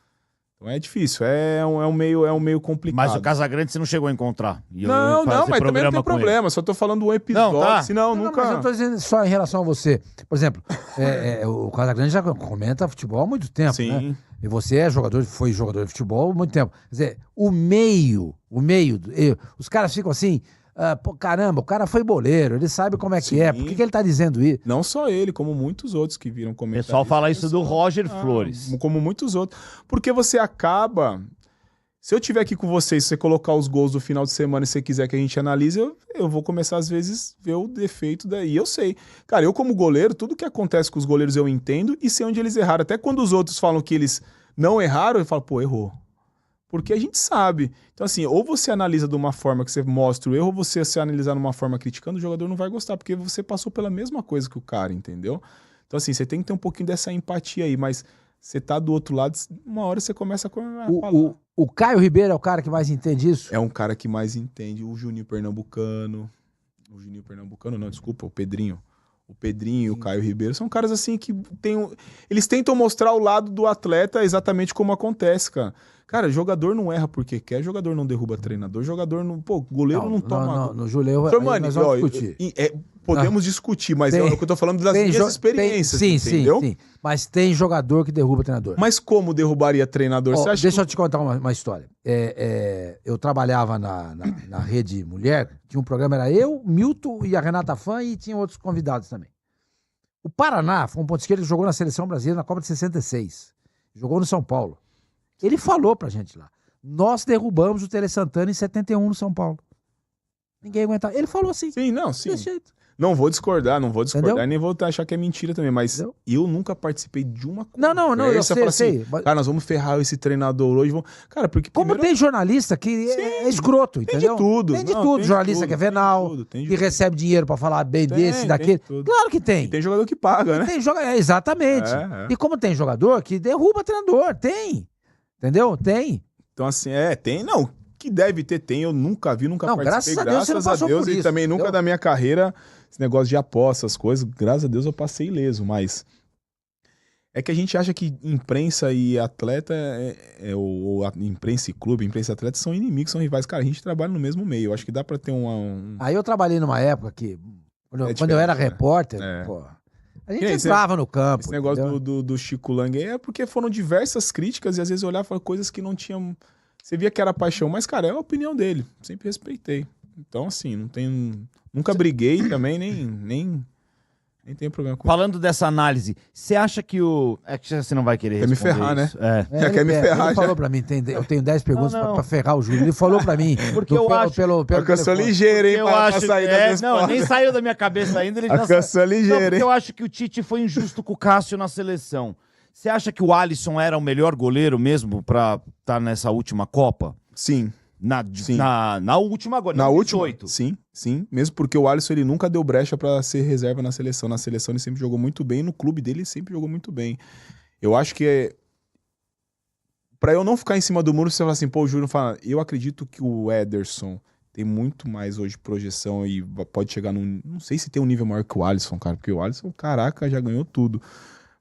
Então é difícil, é um meio complicado. Mas o Casagrande você não chegou a encontrar. E Não, fazer mas também não programa tem com ele. problema, só tô falando um episódio, Não, tá. senão Não, nunca... mas eu tô dizendo só em relação a você. Por exemplo, o Casagrande já comenta futebol há muito tempo, Sim. né? E você foi jogador de futebol há muito tempo. Quer dizer, os caras ficam assim, pô, caramba, o cara foi boleiro, ele sabe como é que é. Por que ele tá dizendo isso? Não só ele, como muitos outros que viram O comentar. pessoal fala isso do Roger Flores. Como muitos outros. Porque você acaba... Se eu tiver aqui com vocês, se você colocar os gols do final de semana e você quiser que a gente analise, eu vou começar às vezes ver o defeito daí. Eu sei. Cara, eu como goleiro, tudo que acontece com os goleiros eu entendo e sei onde eles erraram. Até quando os outros falam que eles não erraram, eu falo, pô, errou. Porque a gente sabe. Então assim, ou você analisa de uma forma que você mostra o erro, ou você se analisar de uma forma criticando, o jogador não vai gostar, porque você passou pela mesma coisa que o cara, entendeu? Então assim, você tem que ter um pouquinho dessa empatia aí, mas você tá do outro lado, uma hora você começa a falar. O Caio Ribeiro é o cara que mais entende isso? É um cara que mais entende. O Juninho Pernambucano. Não, desculpa, o Pedrinho. O Pedrinho e o Caio Ribeiro são caras assim que eles tentam mostrar o lado do atleta exatamente como acontece, cara. Cara, jogador não erra porque quer, jogador não derruba treinador, jogador não... Pô, goleiro não toma... No Júlio, nós vamos discutir. Podemos discutir, mas é o que eu tô falando das minhas experiências, entendeu? Sim. Mas tem jogador que derruba treinador. Mas como derrubaria treinador? Você acha deixa eu te contar uma história. Eu trabalhava na Rede Mulher, tinha um programa, era eu, Milton e a Renata Fã, e tinha outros convidados também. O Paraná foi um ponto esquerdo que jogou na Seleção Brasileira na Copa de 66. Jogou no São Paulo. Ele falou pra gente lá, nós derrubamos o Tele Santana em 71 no São Paulo. Ninguém aguentava. Ele falou assim. Sim. Desse jeito. Não vou discordar, Entendeu? e nem vou achar que é mentira também, mas Entendeu? eu nunca participei de uma Não, eu sei, assim, cara, nós vamos ferrar esse treinador hoje, cara, porque como tem jornalista que é escroto, tem entendeu? de tudo. Tem de tudo, jornalista que é venal, que recebe dinheiro pra falar bem desse, daquele. Claro que tem. E tem jogador que paga, né? Exatamente. É. E como tem jogador que derruba treinador, tem. Entendeu? Tem. Então assim, que deve ter, eu nunca vi, nunca participei, graças a Deus você não passou por e isso, também nunca entendeu? da minha carreira, esse negócio de aposta, essas coisas, graças a Deus eu passei ileso, mas é que a gente acha que imprensa e atleta, ou a imprensa e clube, imprensa e atleta são inimigos, são rivais. Cara, a gente trabalha no mesmo meio, eu acho que dá pra ter Aí eu trabalhei numa época que, quando eu era repórter, pô, a gente entrava no campo. Esse negócio do Chico Lang é porque foram diversas críticas e às vezes eu olhava coisas que não tinham... Você via que era paixão, mas, cara, é a opinião dele. Sempre respeitei. Então, assim, não tenho... Nunca briguei também, nem tenho problema com isso. Falando dessa análise, você acha que o... É que você não vai querer Quer me responder ferrar, né? isso. É. Já quer me ferrar, Ele já. falou pra mim, eu tenho 10 perguntas Não. pra ferrar o Júlio. Ele falou pra mim. Porque eu acho... Porque eu sou telefone. ligeiro, hein, Eu pra acho sair que da minha não, nem saiu da minha cabeça ainda. Ele já Porque eu sou ligeiro, Não, porque hein? eu acho que o Tite foi injusto com o Cássio na seleção. Você acha que o Alisson era o melhor goleiro mesmo pra estar nessa última Copa? Sim. Sim. Na última agora, Na última? 18. Sim. Mesmo porque o Alisson, ele nunca deu brecha pra ser reserva na seleção. Na seleção ele sempre jogou muito bem, no clube dele ele sempre jogou muito bem. Eu acho que pra eu não ficar em cima do muro, você fala assim, pô, o Júlio fala, eu acredito que o Ederson tem muito mais hoje projeção e pode chegar num... Não sei se tem um nível maior que o Alisson, cara, porque o Alisson, caraca, já ganhou tudo.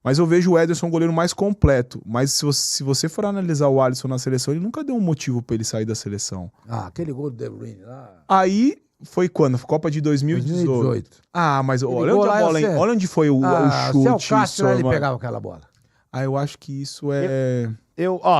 Mas eu vejo o Ederson um goleiro mais completo. Mas se você for analisar o Alisson na seleção, ele nunca deu um motivo pra ele sair da seleção. Aquele gol do De Bruyne lá. Aí foi quando? Copa de 2018. Ah, mas olha onde a bola, hein? Olha onde foi o chute. Se é o Cássio, ele mano. pegava aquela bola. Ah, eu acho que isso é...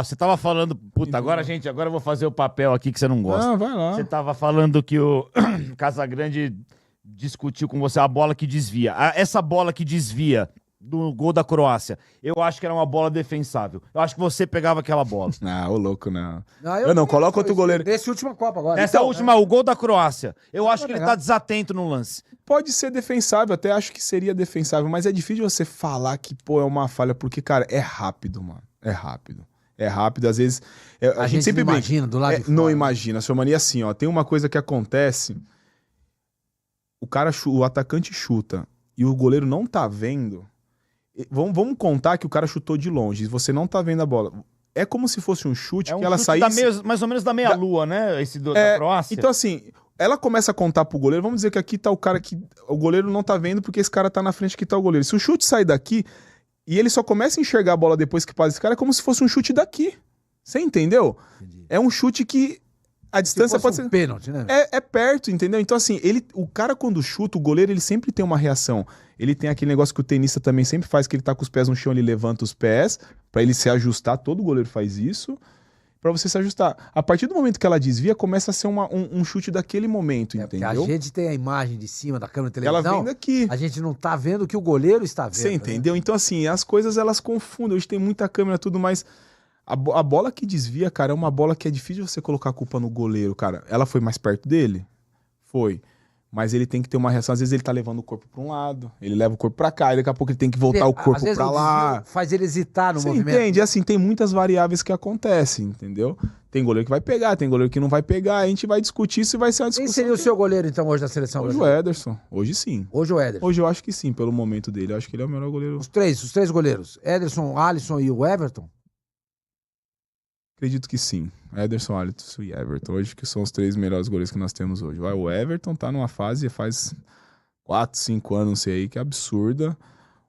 Você tava falando... Puta, agora eu vou fazer o papel aqui que você não gosta. Ah, vai lá. Você tava falando que o Casagrande discutiu com você a bola que desvia. Essa bola que desvia do gol da Croácia, eu acho que era uma bola defensável. Eu acho que você pegava aquela bola. Ah, ô louco, não. Eu não, coloca outro goleiro. Desse última Copa agora. Essa última, o gol da Croácia. Eu acho que ele tá desatento no lance. Pode ser defensável, até acho que seria defensável, mas é difícil você falar que, pô, é uma falha, porque, cara, é rápido, mano. É rápido. É rápido, às vezes... A gente sempre não imagina, do lado de fora. Não imagina. Sua mania assim, ó, tem uma coisa que acontece, o atacante chuta e o goleiro não tá vendo... Vamos contar que o cara chutou de longe e você não tá vendo a bola. É como se fosse um chute que ela saísse... mais ou menos da meia-lua, né? Esse da Croácia. Então, assim, ela começa a contar pro goleiro, vamos dizer que aqui tá o cara que... O goleiro não tá vendo porque esse cara tá na frente que tá o goleiro. Se o chute sair daqui e ele só começa a enxergar a bola depois que passa esse cara, é como se fosse um chute daqui. Você entendeu? Entendi. É um chute que a distância pode ser... pênalti, né? É perto, entendeu? Então, assim, o cara quando chuta, o goleiro, ele sempre tem uma reação. Ele tem aquele negócio que o tenista também sempre faz, que ele tá com os pés no chão, ele levanta os pés pra ele se ajustar. Todo goleiro faz isso, pra você se ajustar. A partir do momento que ela desvia, começa a ser um chute daquele momento, Porque entendeu? a gente tem a imagem de cima da câmera de Ela televisão. vem daqui. A gente não tá vendo o que o goleiro está vendo. Você entendeu? Então, assim, as coisas elas confundem. Hoje tem muita câmera e tudo, mas a bola que desvia, cara, é uma bola que é difícil você colocar a culpa no goleiro, cara. Ela foi mais perto dele? Foi. Mas ele tem que ter uma reação. Às vezes ele tá levando o corpo pra um lado, ele leva o corpo pra cá, e daqui a pouco ele tem que voltar o corpo Às vezes pra o lá. desvio faz ele hesitar no Você movimento. entende? Assim, tem muitas variáveis que acontecem, entendeu? Tem goleiro que vai pegar, tem goleiro que não vai pegar. A gente vai discutir se vai ser uma discussão. Quem seria o seu goleiro, então, hoje da seleção Hoje o brasileira? Ederson. Hoje sim. Hoje o Ederson. Hoje eu acho que sim, pelo momento dele. Eu acho que ele é o melhor goleiro. Os três goleiros. Ederson, Alisson e o Everton. Acredito que sim. Ederson, Alisson e Everton. Hoje que são os 3 melhores goleiros que nós temos hoje. O Everton tá numa fase faz 4, 5 anos, não sei aí, que é absurda.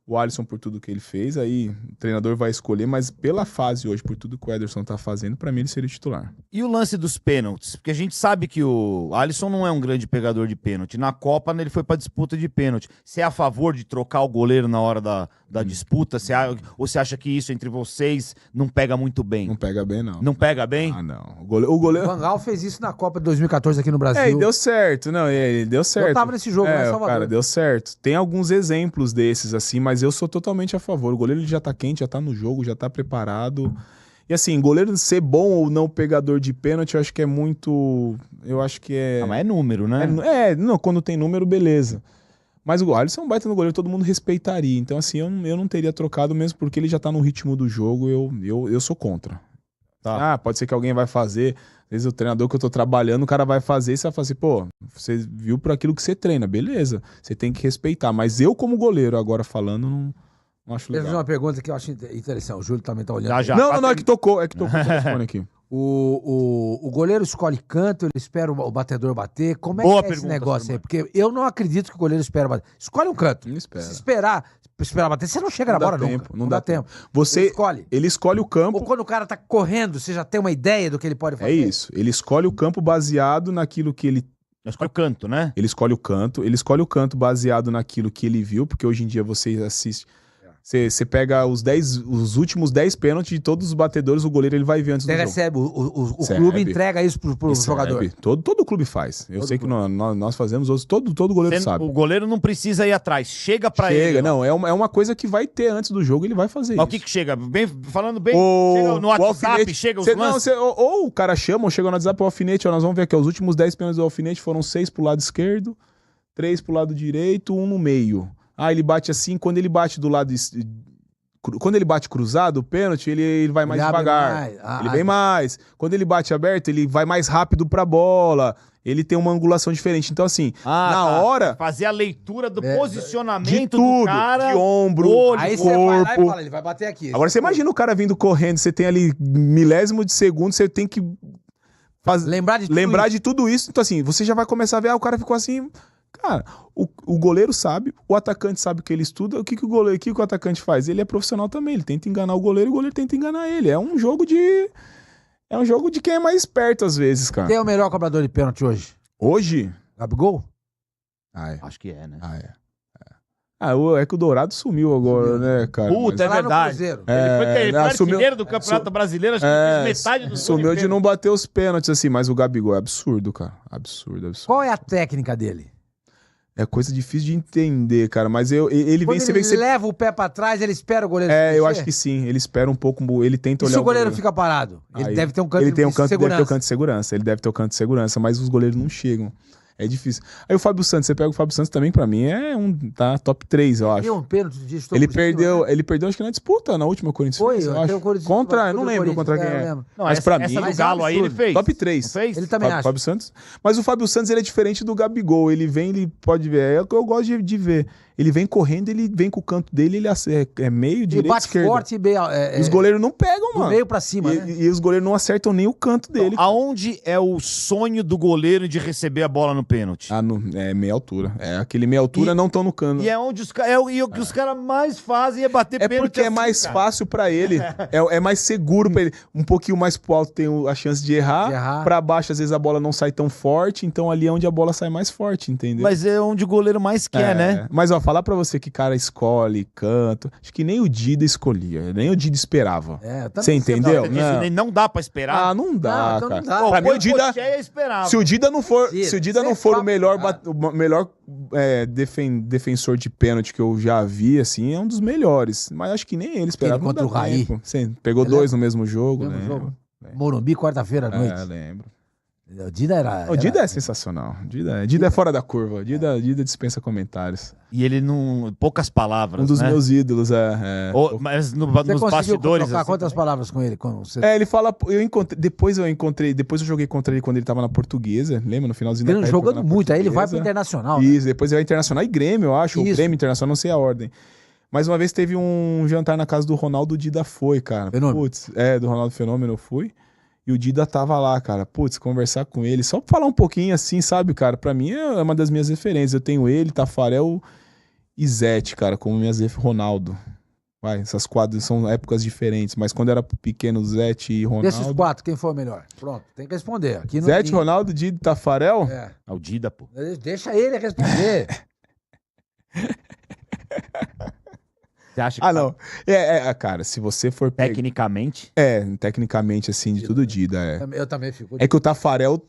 O Alisson por tudo que ele fez, aí o treinador vai escolher, mas pela fase hoje, por tudo que o Ederson tá fazendo, pra mim ele seria titular. E o lance dos pênaltis? Porque a gente sabe que o Alisson não é um grande pegador de pênalti. Na Copa, ele foi pra disputa de pênalti. Você é a favor de trocar o goleiro na hora da disputa? Ou você acha que isso entre vocês não pega muito bem? Não pega bem, não. Não pega bem? Ah, não. O goleiro... O Van Gaal fez isso na Copa de 2014 aqui no Brasil. E deu certo. Não, ele deu certo. Eu tava nesse jogo, lá em Salvador. Cara, deu certo. Tem alguns exemplos desses, assim, mas eu sou totalmente a favor. O goleiro ele já tá quente, já tá no jogo, já tá preparado. E assim, goleiro ser bom ou não pegador de pênalti, eu acho que é muito... Eu acho que é... Ah, mas é número, né? Não, quando tem número, beleza. Mas o Alisson é um baita no goleiro, todo mundo respeitaria. Então, assim, eu não teria trocado mesmo porque ele já tá no ritmo do jogo, eu sou contra. Tá. Ah, pode ser que alguém vai fazer, às vezes o treinador que eu tô trabalhando, o cara vai fazer e você vai falar assim, pô, você viu por aquilo que você treina, beleza, você tem que respeitar. Mas eu, como goleiro, agora falando, não acho Deixa eu fazer legal. uma pergunta que eu acho interessante. O Júlio também tá olhando. Já. Não, é que tocou o telefone aqui. O goleiro escolhe canto, ele espera o batedor bater. Como é Boa que é esse pergunta, negócio aí? Silmar. Porque eu não acredito que o goleiro espera bater. Escolhe um canto. Não espera. Se esperar bater, você não chega Não na dá bola tempo, nunca. não dá tempo. Ele Ele escolhe o campo. Ou quando o cara tá correndo, você já tem uma ideia do que ele pode fazer. É isso. Ele escolhe o campo baseado naquilo que ele... Escolhe o canto, né? Ele escolhe o canto baseado naquilo que ele viu, porque hoje em dia você assiste... Você pega os últimos 10 pênaltis de todos os batedores, o goleiro ele vai ver antes do Você jogo. recebe, o Recebe. clube entrega isso pro Recebe. jogador. Todo clube faz. Eu Todo sei que clube. nós fazemos, todo goleiro sabe. O goleiro não precisa ir atrás. Chega pra ele. Chega, não, é uma coisa que vai ter antes do jogo, ele vai fazer Mas o isso. que chega? Falando bem, O- chega no o WhatsApp, alfinete. chega os Cê- não, lances. ou o cara chama, ou chega no WhatsApp, o alfinete, ó, nós vamos ver aqui, ó, os últimos 10 pênaltis do alfinete foram 6 pro lado esquerdo, 3 pro lado direito, 1 no meio. Ah, ele bate assim, quando ele bate do lado... Quando ele bate cruzado, o pênalti, ele vai mais Ele abre devagar. mais. Ele vem mais. Quando ele bate aberto, ele vai mais rápido pra bola. Ele tem uma angulação diferente. Então, assim, na hora, Fazer a leitura do É, posicionamento de tudo, do cara. de ombro, olho, Aí de você vai lá e corpo. fala, ele vai bater aqui. Agora, você imagina o cara vindo correndo, você tem ali milésimo de segundo, você tem que Lembrar de tudo lembrar isso. de tudo isso. Então, assim, você já vai começar a ver, o cara ficou assim... Cara, o goleiro sabe, o atacante sabe o que ele estuda, o que o atacante faz? Ele é profissional também, ele tenta enganar o goleiro tenta enganar ele. É um jogo de quem é mais esperto às vezes, cara. Quem é o melhor cobrador de pênalti hoje? Hoje? Gabigol? É. Acho que é, né? É que o Dourado sumiu agora, né, cara? Puta, Lá é no verdade. Cruzeiro. Ele foi assumiu- artilheiro do Campeonato Brasileiro, acho que ele fez metade do sumiu de não bater os pênaltis, assim, mas o Gabigol é absurdo, cara. Absurdo. Qual é a técnica dele? É coisa difícil de entender, cara, mas ele Quando vem... Você ele vê que você... leva o pé pra trás, ele espera o goleiro se eu mexer? acho que sim. Ele espera um pouco, ele tenta E olhar se o goleiro fica parado? Ele Aí, deve ter um canto ele tem um de canto, deve segurança. ter um canto de segurança. Ele deve ter um canto de segurança, mas os goleiros não chegam. É difícil. Aí o Fábio Santos, você pega o Fábio Santos também, pra mim, tá top 3, eu acho. Deu um pênalti de estou Ele por cima, perdeu, né? ele perdeu, acho que na disputa, na última Corinthians. Foi, fez, eu até acho. o Corinthians- Contra, eu não contra o lembro contra quem Corinthians, é. eu lembro. Não, Mas pra mim, essa do mas Galo é um aí ele absurdo. fez. top 3. Não fez? Ele também acha. Fábio Santos. Mas o Fábio Santos, ele é diferente do Gabigol. Ele vem, ele pode ver. É o que eu gosto de ver. ele vem correndo, ele vem com o canto dele, ele é meio, direito, bate esquerda. forte e Os goleiros não pegam, do mano. meio pra cima, E, né? e os goleiros não acertam nem o canto dele. Aonde é o sonho do goleiro de receber a bola no pênalti? É meia altura. É aquele meia altura, não tão no cano. E é onde o que os caras mais fazem é bater É pênalti porque é assim, mais cara. fácil pra ele. É mais seguro pra ele. Um pouquinho mais pro alto tem a chance de errar. Pra baixo, às vezes, a bola não sai tão forte. Então ali é onde a bola sai mais forte, entendeu? Mas é onde o goleiro mais quer, né? Mas, ó, falar pra você que cara escolhe, canto. Acho que nem o Dida escolhia. Nem o Dida esperava. Você entendeu? Não dá pra esperar. Ah, não dá, Não, cara. não dá. Pô, Pra mim, o Dida... Cocheia esperava. Se o Dida não for, se o Dida não for o melhor, papo, o melhor defensor de pênalti que eu já vi, assim, é um dos melhores. Mas acho que nem ele esperava. Aquele contra Não dá o Raí. tempo. Sim, pegou dois no mesmo jogo, né? Morumbi, quarta-feira à noite. Lembro. O Dida era... O Dida é sensacional. Dida é fora da curva. Dida dispensa comentários. E ele não... Poucas palavras, Um dos né? meus ídolos, Mas Você nos conseguiu bastidores... trocar assim, quantas palavras com ele? ele fala... Depois eu joguei contra ele quando ele tava na Portuguesa. Lembra? No finalzinho da Ele carreira, jogando na muito, aí ele vai pro Portuguesa. Internacional. Né? Isso, depois ele vai Internacional e Grêmio, eu acho. Ou Isso. Grêmio Internacional, não sei a ordem. Mas uma vez teve um jantar na casa do Ronaldo, o Dida foi, cara. Fenômeno. Putz, do Ronaldo Fenômeno eu fui. E o Dida tava lá, cara. Putz, conversar com ele. Só pra falar um pouquinho assim, sabe, cara? Pra mim é uma das minhas referências. Eu tenho ele, Tafarel e Zete, cara, como minhas Ronaldo. Vai, essas quadras são épocas diferentes. Mas quando era pequeno, Zete e Ronaldo... Desses quatro, quem foi o melhor? Pronto, tem que responder. Aqui não Zete, tem- Ronaldo, Dida e Tafarel? É. O Dida, pô. Deixa ele responder. Você acha que Ah, não. Cara, se você for... tecnicamente... Tecnicamente, assim, de tudo Dida, Eu também fico. É que o Tafarel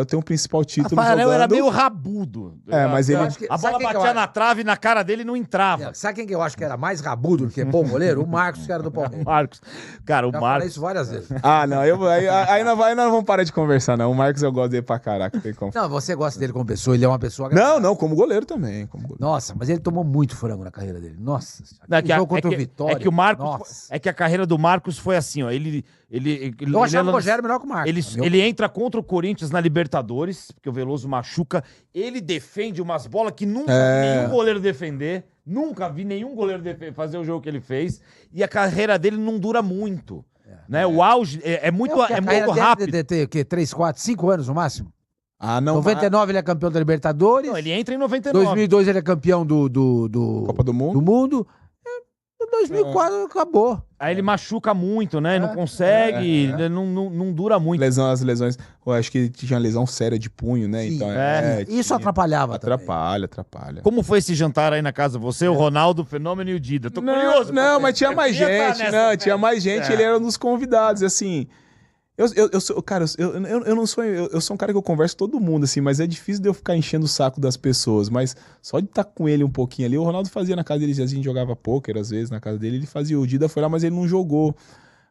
tem um principal título Rafael jogando... era meio rabudo. Mas ele... A bola batia na trave e na cara dele não entrava. Sabe quem que eu acho que era mais rabudo do que bom goleiro? O Marcos, que era do Palmeiras. Marcos. Cara, o Já falei Marcos... isso várias vezes. Ah, não, aí nós não vamos parar de conversar, não. O Marcos eu gosto dele pra caraca, tem como. Não, você gosta dele como pessoa, ele é uma pessoa... Não, como goleiro também. Como goleiro. Nossa, mas ele tomou muito frango na carreira dele. Nossa. Não, Aquele jogo contra o Vitória. é que o Marcos... Nossa. É que a carreira do Marcos foi assim, ó. Eu achava o Rogério melhor que o Marcos. Ele entra contra o Corinthians na Libertadores, porque o Veloso machuca. Ele defende umas bolas que nunca vi nenhum goleiro defender. Nunca vi nenhum goleiro fazer o jogo que ele fez. E a carreira dele não dura muito. Né? O auge é muito rápido. Deve ter o quê? 3, 4, 5 anos no máximo? Ah, não. 99 ele é campeão da Libertadores. Não, ele entra em 99. 2002 ele é campeão do Copa do Mundo. do mundo. 2004 acabou. Aí ele machuca muito, né? Não consegue, não dura muito. As lesões. Eu acho que tinha lesão séria de punho, né? Sim. Então, Isso tinha. atrapalhava também. Atrapalha. Como foi esse jantar aí na casa? Você, o Ronaldo, o Fenômeno e o Dida. Tô curioso. Não, porque mas tinha eu mais queria estar gente. nessa Tinha mais gente. festa. Ele era um dos convidados, assim. Eu sou, cara, eu não sou. Eu sou um cara que eu converso com todo mundo, assim, mas é difícil de eu ficar enchendo o saco das pessoas. Mas só de estar com ele um pouquinho ali, o Ronaldo fazia na casa dele, a gente jogava pôquer, às vezes, na casa dele, ele fazia. O Dida foi lá, mas ele não jogou.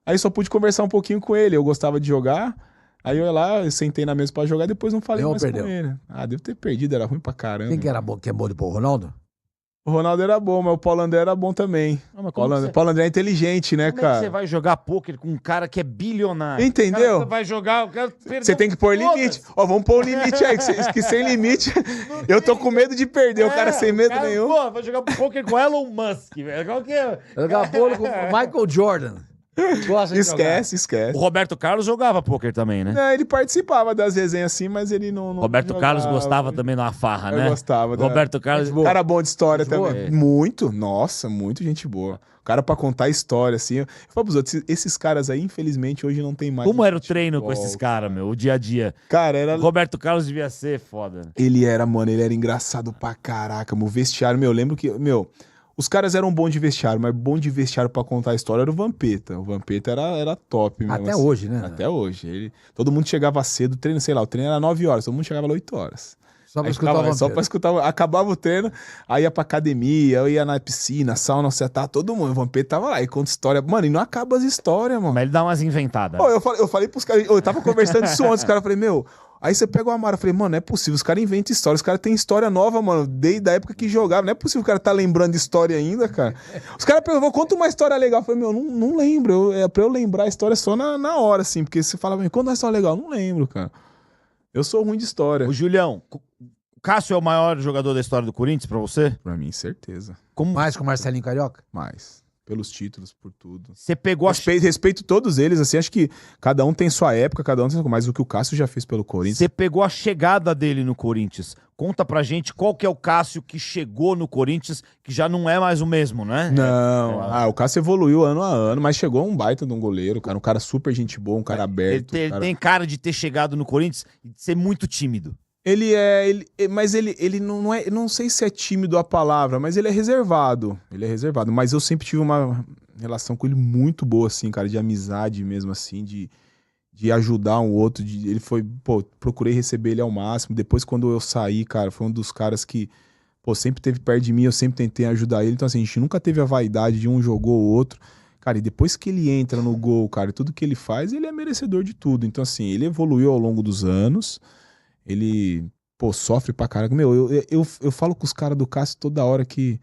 Aí só pude conversar um pouquinho com ele. Eu gostava de jogar. Aí eu ia lá, eu sentei na mesa pra jogar, depois não falei mais perdeu. com ele. Ah, devo ter perdido, era ruim pra caramba. Quem que era bom, que é bom de pôr? O Ronaldo? O Ronaldo era bom, mas o Paulo André era bom também. Não, mas como O Paulo André é inteligente, né, Como é que você cara? vai jogar pôquer com um cara que é bilionário? Entendeu? O cara vai jogar, o cara perdeu Você tem que pôr todas. limite. Ó, vamos pôr o limite aí, que sem limite, eu tô com medo de perder, o cara sem medo o cara, nenhum. Pô, vai jogar pôquer com Elon Musk, velho. Qual que é? Jogar bolo com o Michael Jordan. Gosta de jogar. Esquece. O Roberto Carlos jogava pôquer também, né? Não, ele participava das resenhas assim, mas ele não Roberto jogava. Carlos gostava também de uma farra, né? Eu gostava. Roberto Carlos... Cara bom de história Gente boa. também. Muito. Nossa, muito gente boa. O cara pra contar história, assim. Eu falo pros outros, esses caras aí, infelizmente, hoje não tem mais. Como era o treino futebol, com esses caras, meu? O dia a dia. Cara, era... O Roberto Carlos devia ser foda. Ele era engraçado pra caraca, meu. O vestiário, meu, eu lembro que, os caras eram bons de vestiário, mas bom de vestiário pra contar a história era o Vampeta. O Vampeta era top mesmo. Até assim. hoje, né? Até hoje. Todo mundo chegava cedo, treino, sei lá, o treino era 9 horas, todo mundo chegava lá 8 horas. Só pra Aí escutar o ficava- Só Vampeta. pra escutar, acabava o treino, aí ia pra academia, eu ia na piscina, sauna, você tá todo mundo. O Vampeta tava lá e conta história. Mano, e não acaba as histórias, mano. Mas ele dá umas inventadas. Pô, eu falei pros caras, eu tava conversando isso ontem, os caras, eu falei, aí você pega o Amaro, eu falei, mano, não é possível, os caras inventam história, os caras têm história nova, mano, desde a época que jogava, não é possível o cara tá lembrando de história ainda, cara. Os caras perguntam, conta uma história legal, eu falei, não lembro, é pra eu lembrar a história só na hora, assim, porque você fala, conta uma história legal, não lembro, cara. Eu sou ruim de história. O Julião, Cássio é o maior jogador da história do Corinthians pra você? Pra mim, certeza. Como Mais com o Marcelinho Carioca? Mais. Pelos títulos, por tudo. você pegou a... Respeito todos eles, assim, acho que cada um tem sua época, cada um tem sua... Mas o que o Cássio já fez pelo Corinthians... Você pegou a chegada dele no Corinthians. Conta pra gente qual que é o Cássio que chegou no Corinthians, que já não é mais o mesmo, né? Não, o Cássio evoluiu ano a ano, mas chegou um baita de um goleiro, cara, um cara super gente boa, um cara aberto. Ele tem cara de ter chegado no Corinthians e de ser muito tímido. Mas ele não é, não sei se é tímido a palavra, mas ele é reservado. Ele é reservado, mas eu sempre tive uma relação com ele muito boa, assim, cara, de amizade mesmo, assim, de ajudar um outro. Ele foi, pô, procurei receber ele ao máximo. Depois, quando eu saí, cara, foi um dos caras que, pô, sempre teve perto de mim, eu sempre tentei ajudar ele. Então, assim, a gente nunca teve a vaidade de um jogou o outro. Cara, e depois que ele entra no gol, cara, tudo que ele faz, ele é merecedor de tudo. Então, assim, ele evoluiu ao longo dos anos. Ele, pô, sofre pra caralho. Meu, eu falo com os caras do Cássio toda hora que...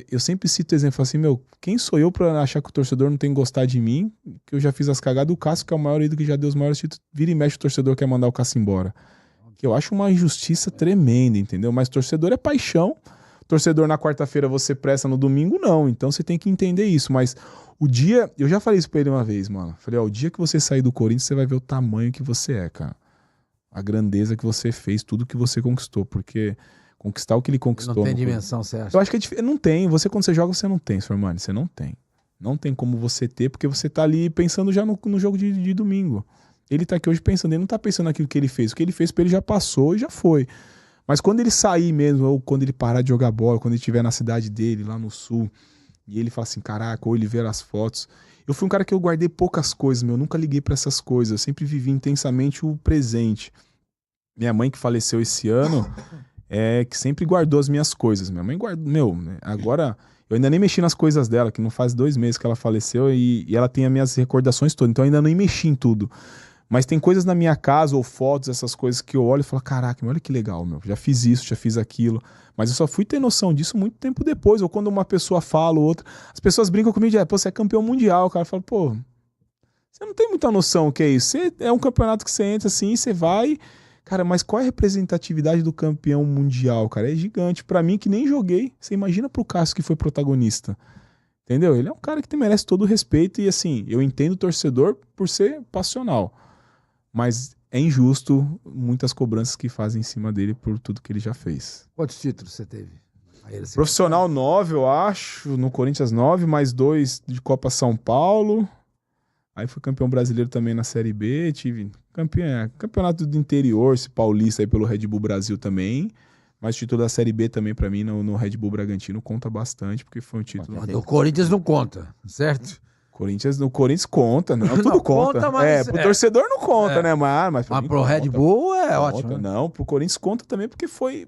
Eu sempre cito o exemplo assim, meu, quem sou eu pra achar que o torcedor não tem que gostar de mim, que eu já fiz as cagadas? O Cássio, que é o maior ídolo que já deu os maiores títulos, vira e mexe o torcedor quer mandar o Cássio embora. Que eu acho uma injustiça tremenda, entendeu? Mas torcedor é paixão. Torcedor na quarta-feira você presta, no domingo não. Então você tem que entender isso. Mas o dia... Eu já falei isso pra ele uma vez, mano. Falei, ó, o dia que você sair do Corinthians, você vai ver o tamanho que você é, cara. A grandeza que você fez, tudo que você conquistou, porque conquistar o que ele conquistou... Não tem dimensão, você acha? Eu acho que é difícil. Não tem. Você, quando você joga, você não tem, Sormani. Você não tem. Não tem como você ter, porque você tá ali pensando já no jogo de domingo. Ele tá aqui hoje pensando, ele não tá pensando naquilo que ele fez. O que ele fez pra ele já passou e já foi. Mas quando ele sair mesmo, ou quando ele parar de jogar bola, quando ele estiver na cidade dele, lá no sul, e ele fala assim, caraca, ou ele ver as fotos... Eu fui um cara que eu guardei poucas coisas, meu. Eu nunca liguei pra essas coisas. Eu sempre vivi intensamente o presente. Minha mãe, que faleceu esse ano, que sempre guardou as minhas coisas. Minha mãe guardou... Meu, agora... Eu ainda nem mexi nas coisas dela, que não faz 2 meses que ela faleceu, e ela tem as minhas recordações todas. Então eu ainda nem mexi em tudo. Mas tem coisas na minha casa, ou fotos, essas coisas que eu olho e falo, caraca, olha que legal, meu. Já fiz isso, já fiz aquilo. Mas eu só fui ter noção disso muito tempo depois. Ou quando uma pessoa fala, ou outra... As pessoas brincam comigo e pô, você é campeão mundial. O cara fala, pô, você não tem muita noção o que é isso. Você, é um campeonato que você entra assim, você vai... Cara, mas qual é a representatividade do campeão mundial, cara? É gigante. Pra mim, que nem joguei, você imagina pro Cássio, que foi protagonista. Entendeu? Ele é um cara que merece todo o respeito. E assim, eu entendo o torcedor por ser passional. Mas é injusto muitas cobranças que fazem em cima dele por tudo que ele já fez. Quantos títulos você teve? Profissional 9, eu acho. No Corinthians 9, mais 2 de Copa São Paulo. Aí fui campeão brasileiro também na Série B. Tive campeonato do interior, esse paulista aí pelo Red Bull Brasil também. Mas o título da Série B também, pra mim, no Red Bull Bragantino, conta bastante, porque foi um título... O Corinthians não conta, certo? No Corinthians conta, não, tudo conta. Mas, pro torcedor não conta, né? Mas pro Red Bull é ótimo. Né? Não, pro Corinthians conta também, porque foi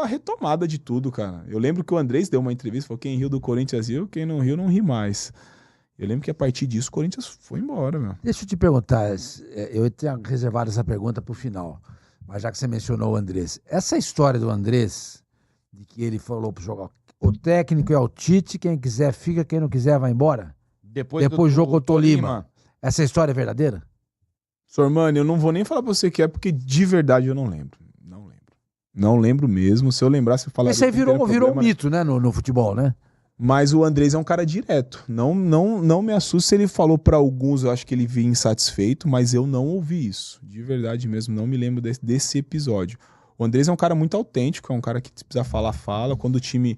a retomada de tudo, cara. Eu lembro que o Andrés deu uma entrevista, falou, quem riu do Corinthians riu, quem não riu não ri mais. Eu lembro que a partir disso o Corinthians foi embora, meu. Deixa eu te perguntar, eu tinha reservado essa pergunta pro final, mas já que você mencionou o Andrés, essa história do Andrés, de que ele falou pro jogador, o técnico é o Tite, quem quiser fica, quem não quiser vai embora? Depois do jogo com o Tolima. Essa história é verdadeira? Sormani, eu não vou nem falar pra você que é, porque de verdade eu não lembro. Não lembro mesmo. Se eu lembrasse, eu falaria... Isso aí virou um mito, né, no futebol, né? Mas o Andrés é um cara direto. Não me assusta se ele falou pra alguns, eu acho que ele vinha insatisfeito, mas eu não ouvi isso. De verdade mesmo, não me lembro desse episódio. O Andrés é um cara muito autêntico, é um cara que se precisar falar, fala. Quando o time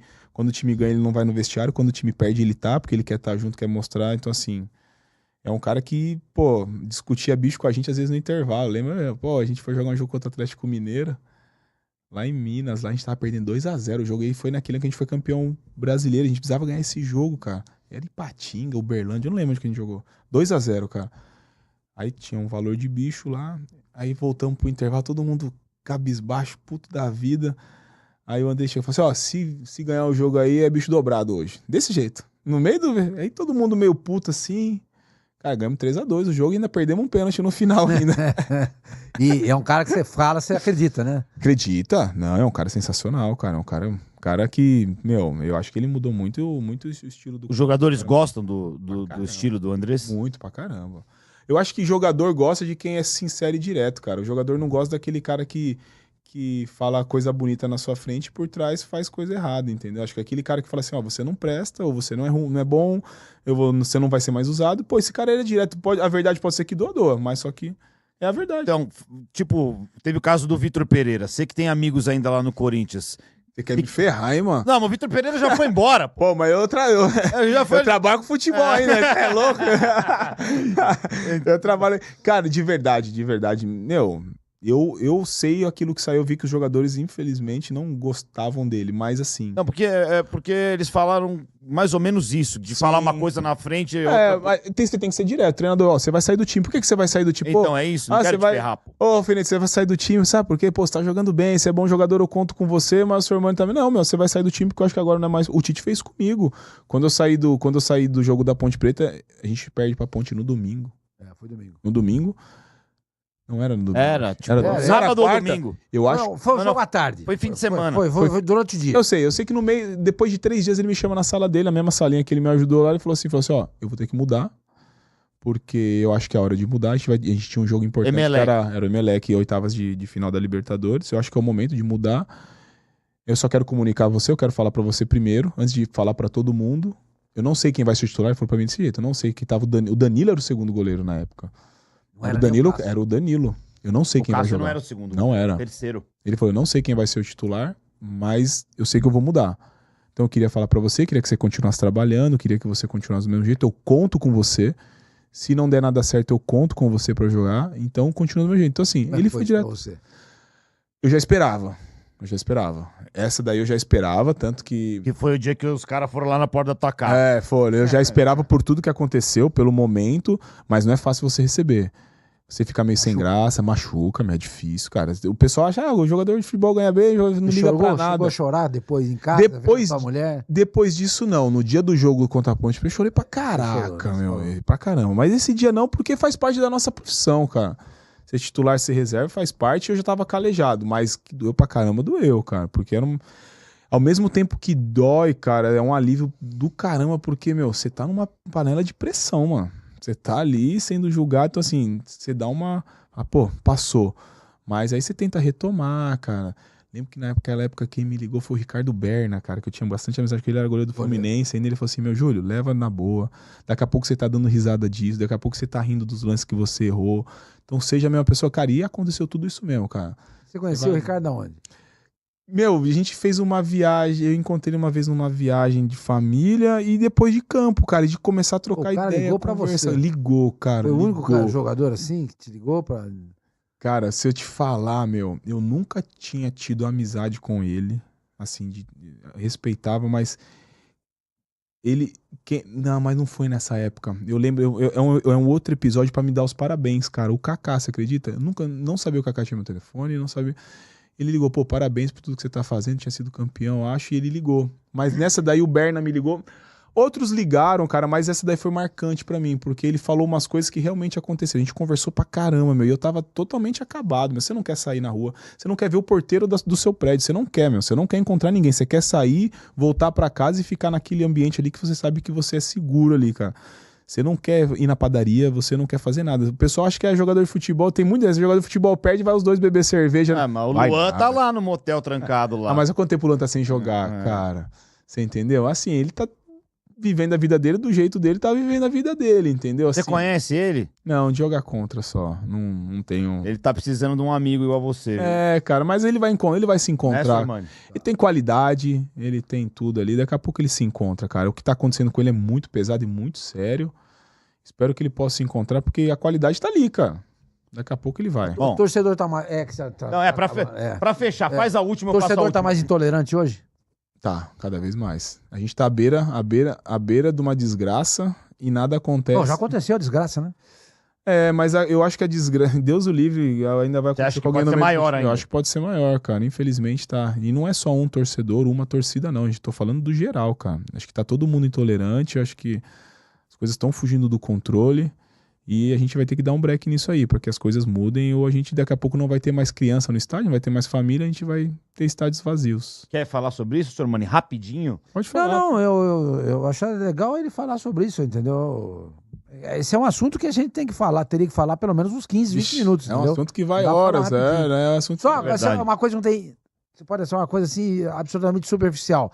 ganha, ele não vai no vestiário. Quando o time perde, ele tá, porque ele quer estar junto, quer mostrar. Então, assim, é um cara que, pô, discutia bicho com a gente às vezes no intervalo. Lembra? Pô, a gente foi jogar um jogo contra o Atlético Mineiro. Lá em Minas, lá a gente tava perdendo 2-0. O jogo aí foi naquele que a gente foi campeão brasileiro. A gente precisava ganhar esse jogo, cara. Era Ipatinga, Uberlândia, eu não lembro onde que a gente jogou. 2-0, cara. Aí tinha um valor de bicho lá. Aí voltamos pro intervalo, todo mundo cabisbaixo, puto da vida. Aí o André chega e fala assim, se ganhar o jogo aí é bicho dobrado hoje. Desse jeito. No meio do... Aí todo mundo meio puto assim... Cara, ganhamos 3-2 o jogo e ainda perdemos um pênalti no final ainda. E é um cara que você fala, você acredita, né? Acredita? Não, é um cara sensacional, cara. É um cara que, meu, eu acho que ele mudou muito o estilo do... Os jogadores gostam do estilo do Andrés? Muito, pra caramba. Eu acho que jogador gosta de quem é sincero e direto, cara. O jogador não gosta daquele cara que que fala coisa bonita na sua frente e por trás faz coisa errada, entendeu? Acho que aquele cara que fala assim, ó, você não presta, ou você não é, não é bom, você não vai ser mais usado. Pô, esse cara ele é direto, a verdade pode ser que doa, mas só que é a verdade. Então, tipo, teve o caso do Vitor Pereira. Você que tem amigos ainda lá no Corinthians. Você quer me ferrar, hein, mano? Não, mas o Vitor Pereira já foi embora. Pô, mas eu trabalho com futebol ainda, é louco? Eu trabalho... Cara, de verdade, meu... Eu sei aquilo que saiu, eu vi que os jogadores, infelizmente, não gostavam dele, mas assim... Não, porque eles falaram mais ou menos isso, de falar uma coisa na frente... Mas você tem que ser direto, treinador, ó, você vai sair do time, por que você vai sair do time? Então, é isso, não quero te ferrar, pô. Ô, Felipe, você vai sair do time, sabe por quê? Pô, você tá jogando bem, você é bom jogador, eu conto com você, mas o seu irmão também... Não, meu, você vai sair do time porque eu acho que agora não é mais... O Tite fez comigo. Quando eu saí do jogo da Ponte Preta, a gente perde pra Ponte no domingo. Foi domingo. No domingo... Não era no domingo. Era, tipo, sábado ou domingo. Eu acho. Não, foi um jogo à tarde. Foi fim de semana. Foi durante o dia. Eu sei que no meio, depois de 3 dias ele me chama na sala dele, a mesma salinha que ele me ajudou lá, ele falou assim, ó, eu vou ter que mudar, porque eu acho que é hora de mudar, a gente tinha um jogo importante, era o Emelec, oitavas de final da Libertadores, eu acho que é o momento de mudar, eu só quero comunicar a você, eu quero falar pra você primeiro, antes de falar pra todo mundo, eu não sei quem vai ser o titular, ele falou pra mim desse jeito, eu não sei que tava o Danilo era o segundo goleiro na época. Era o Danilo. Eu não sei quem vai jogar. Não era o segundo. Não era. Terceiro. Ele falou, eu não sei quem vai ser o titular, mas eu sei que eu vou mudar. Então eu queria falar pra você, queria que você continuasse trabalhando, queria que você continuasse do mesmo jeito. Eu conto com você. Se não der nada certo, eu conto com você pra jogar. Então continua do mesmo jeito. Então assim, ele foi direto. Eu já esperava. Essa daí eu já esperava, tanto que... Que foi o dia que os caras foram lá na porta da tua casa. Foi. Eu já esperava por tudo que aconteceu, pelo momento, mas não é fácil você receber. Você fica meio sem graça, machuca, é difícil, cara. O pessoal acha, o jogador de futebol ganha bem, não liga pra nada. Chegou a chorar depois em casa, vendo sua mulher? Depois disso, não. No dia do jogo contra a Ponte, eu chorei pra caraca, pra caramba. Mas esse dia não, porque faz parte da nossa profissão, cara. Ser titular, ser reserva, faz parte. Eu já tava calejado, mas que doeu pra caramba, doeu, cara. Porque era ao mesmo tempo que dói, cara, é um alívio do caramba, porque, você tá numa panela de pressão, mano. Você tá ali sendo julgado, então assim, você dá uma... passou. Mas aí você tenta retomar, cara. Lembro que naquela época quem me ligou foi o Ricardo Berna, cara, que eu tinha bastante amizade, que ele era goleiro do Fluminense. Aí ele falou assim, Júlio, leva na boa. Daqui a pouco você tá dando risada disso, daqui a pouco você tá rindo dos lances que você errou. Então seja a mesma pessoa, cara. E aconteceu tudo isso mesmo, cara. Você conheceu o Ricardo aonde? A gente fez uma viagem, eu encontrei ele uma vez numa viagem de família e depois de campo, cara, de começar a trocar ideia. O cara ligou pra você? Ligou, cara. Foi o único jogador assim que te ligou pra... Cara, se eu te falar, eu nunca tinha tido amizade com ele, assim, respeitava, mas ele... Não, mas não foi nessa época. Eu lembro, é um outro episódio pra me dar os parabéns, cara. O Kaká, você acredita? Eu não sabia o Kaká tinha meu telefone, não sabia... Ele ligou, parabéns por tudo que você tá fazendo, tinha sido campeão, acho, e ele ligou. Mas nessa daí o Berna me ligou. Outros ligaram, cara, mas essa daí foi marcante pra mim, porque ele falou umas coisas que realmente aconteceram. A gente conversou pra caramba, e eu tava totalmente acabado, Você não quer sair na rua, você não quer ver o porteiro do seu prédio, você não quer, Você não quer encontrar ninguém, você quer sair, voltar pra casa e ficar naquele ambiente ali que você sabe que você é seguro ali, cara. Você não quer ir na padaria, você não quer fazer nada. O pessoal acha que é jogador de futebol, tem muita vezes, jogador de futebol perde, vai os dois beber cerveja. Mas o Luan tá lá no motel trancado lá. Mas há quanto tempo o Luan tá sem jogar, cara? Você entendeu? Assim, ele tá vivendo a vida dele do jeito dele, tá vivendo a vida dele, entendeu? Assim, você conhece ele? Não, de jogar contra só. Não tenho... Ele tá precisando de um amigo igual você. Cara, mas ele vai se encontrar. Ele tem qualidade, ele tem tudo ali. Daqui a pouco ele se encontra, cara. O que tá acontecendo com ele é muito pesado e muito sério. Espero que ele possa se encontrar, porque a qualidade tá ali, cara. Daqui a pouco ele vai. Bom, o torcedor tá mais... Pra fechar, faz a última. O torcedor tá mais intolerante hoje? Tá, cada vez mais. A gente tá à beira de uma desgraça e nada acontece. Não, já aconteceu a desgraça, né? Mas eu acho que a desgraça... Deus o livre, ainda vai acontecer com alguém. Pode ser maior ainda? Eu acho que pode ser maior, cara. Infelizmente tá. E não é só um torcedor, uma torcida, não. A gente tô falando do geral, cara. Acho que tá todo mundo intolerante. Eu acho que as coisas estão fugindo do controle. E a gente vai ter que dar um break nisso aí, para que as coisas mudem, ou a gente daqui a pouco não vai ter mais criança no estádio, não vai ter mais família, a gente vai ter estádios vazios. Quer falar sobre isso, senhor Mani? Rapidinho? Pode falar. Não, eu acho legal ele falar sobre isso, entendeu? Esse é um assunto que a gente tem que falar, teria que falar pelo menos uns 15, 20 minutos, É um entendeu? assunto que vai Dá pra falar horas, rapidinho. né? É um assunto Só que... mas é uma coisa que não tem... Você pode ser uma coisa assim, absolutamente superficial.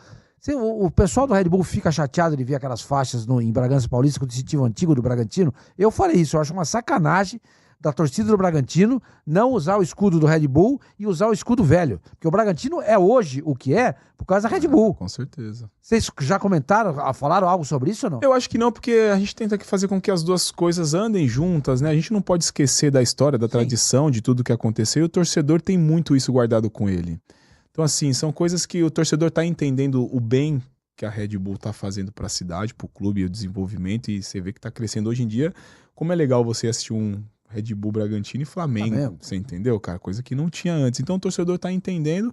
O pessoal do Red Bull fica chateado de ver aquelas faixas em Bragança Paulista com o distintivo antigo do Bragantino. Eu falei isso, eu acho uma sacanagem da torcida do Bragantino não usar o escudo do Red Bull e usar o escudo velho. Porque o Bragantino é hoje o que é por causa da Red Bull. Com certeza. Vocês já comentaram, falaram algo sobre isso ou não? Eu acho que não, porque a gente tenta fazer com que as duas coisas andem juntas, né? A gente não pode esquecer da história, da tradição, de tudo que aconteceu, e o torcedor tem muito isso guardado com ele. Então, assim, são coisas que o torcedor tá entendendo o bem que a Red Bull tá fazendo para a cidade, para o clube e o desenvolvimento, e você vê que tá crescendo hoje em dia. Como é legal você assistir um Red Bull, Bragantino e Flamengo, você entendeu, cara? Coisa que não tinha antes. Então o torcedor tá entendendo,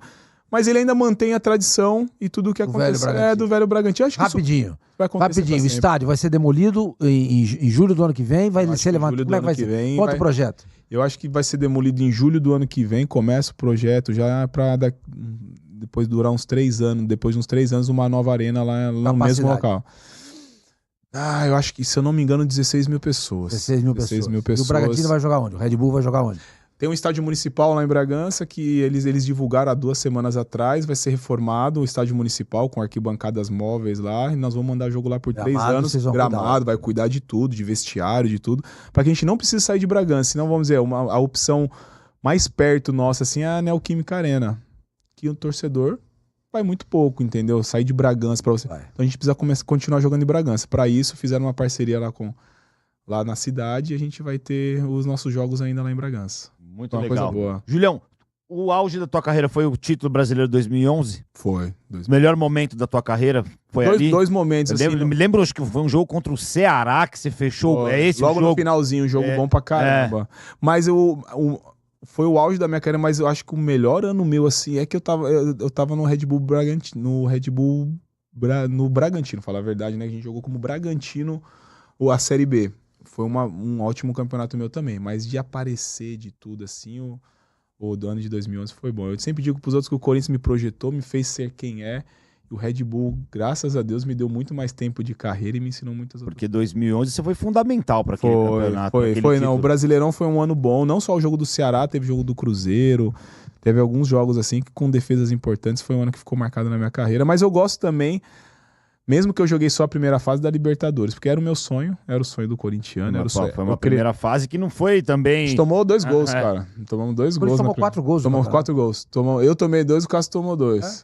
mas ele ainda mantém a tradição e tudo o que aconteceu do velho Bragantino. Acho que Rapidinho. isso vai acontecer. Rapidinho, o estádio vai ser demolido em julho do ano que vem, vai ser levantado. Como é que vai ser? Quanto o projeto? Eu acho que vai ser demolido em julho do ano que vem, começa o projeto já para depois durar uns 3 anos, depois de uns 3 anos, uma nova arena lá no mesmo local. Eu acho que, se eu não me engano, 16 mil pessoas. 16 mil pessoas. E o Bragantino vai jogar onde? O Red Bull vai jogar onde? Tem um estádio municipal lá em Bragança que eles divulgaram há 2 semanas atrás, vai ser reformado o estádio municipal com arquibancadas móveis lá, e nós vamos mandar jogo lá por 3 anos. Gramado, vai cuidar de tudo, de vestiário, de tudo, para que a gente não precise sair de Bragança. Senão, vamos dizer, a opção mais perto nossa, assim, é a Neoquímica Arena, que o torcedor vai muito pouco, entendeu? Sair de Bragança para você. Então a gente precisa continuar jogando em Bragança. Para isso, fizeram uma parceria lá na cidade, e a gente vai ter os nossos jogos ainda lá em Bragança. Muito uma legal. Coisa boa. Julião, o auge da tua carreira foi o título brasileiro 2011? Foi. O melhor momento da tua carreira foi ali? 2 momentos, assim. Me lembro, acho que foi um jogo contra o Ceará que você fechou. É esse logo o jogo? No finalzinho, um jogo bom pra caramba. Mas foi o auge da minha carreira, mas eu acho que o melhor ano meu, assim, é que eu tava no Red Bull Bragantino, no Bragantino, falar a verdade, né? A gente jogou como Bragantino a Série B. Foi um ótimo campeonato meu também, mas de aparecer de tudo, assim, o do ano de 2011 foi bom. Eu sempre digo pros outros que o Corinthians me projetou, me fez ser quem é. O Red Bull, graças a Deus, me deu muito mais tempo de carreira e me ensinou muitas outras coisas. Porque 2011 você foi fundamental para aquele campeonato. Não, o Brasileirão foi um ano bom. Não só o jogo do Ceará, teve jogo do Cruzeiro, teve alguns jogos assim que com defesas importantes. Foi um ano que ficou marcado na minha carreira. Mas eu gosto também, mesmo que eu joguei só a primeira fase da Libertadores, porque era o meu sonho, era o sonho do corintiano. Foi uma primeira fase que não foi também... A gente tomou 2 gols, cara. Tomamos 2 gols. Tomou 4 gols. Tomamos 4 gols. Eu tomei 2, o Cássio tomou 2.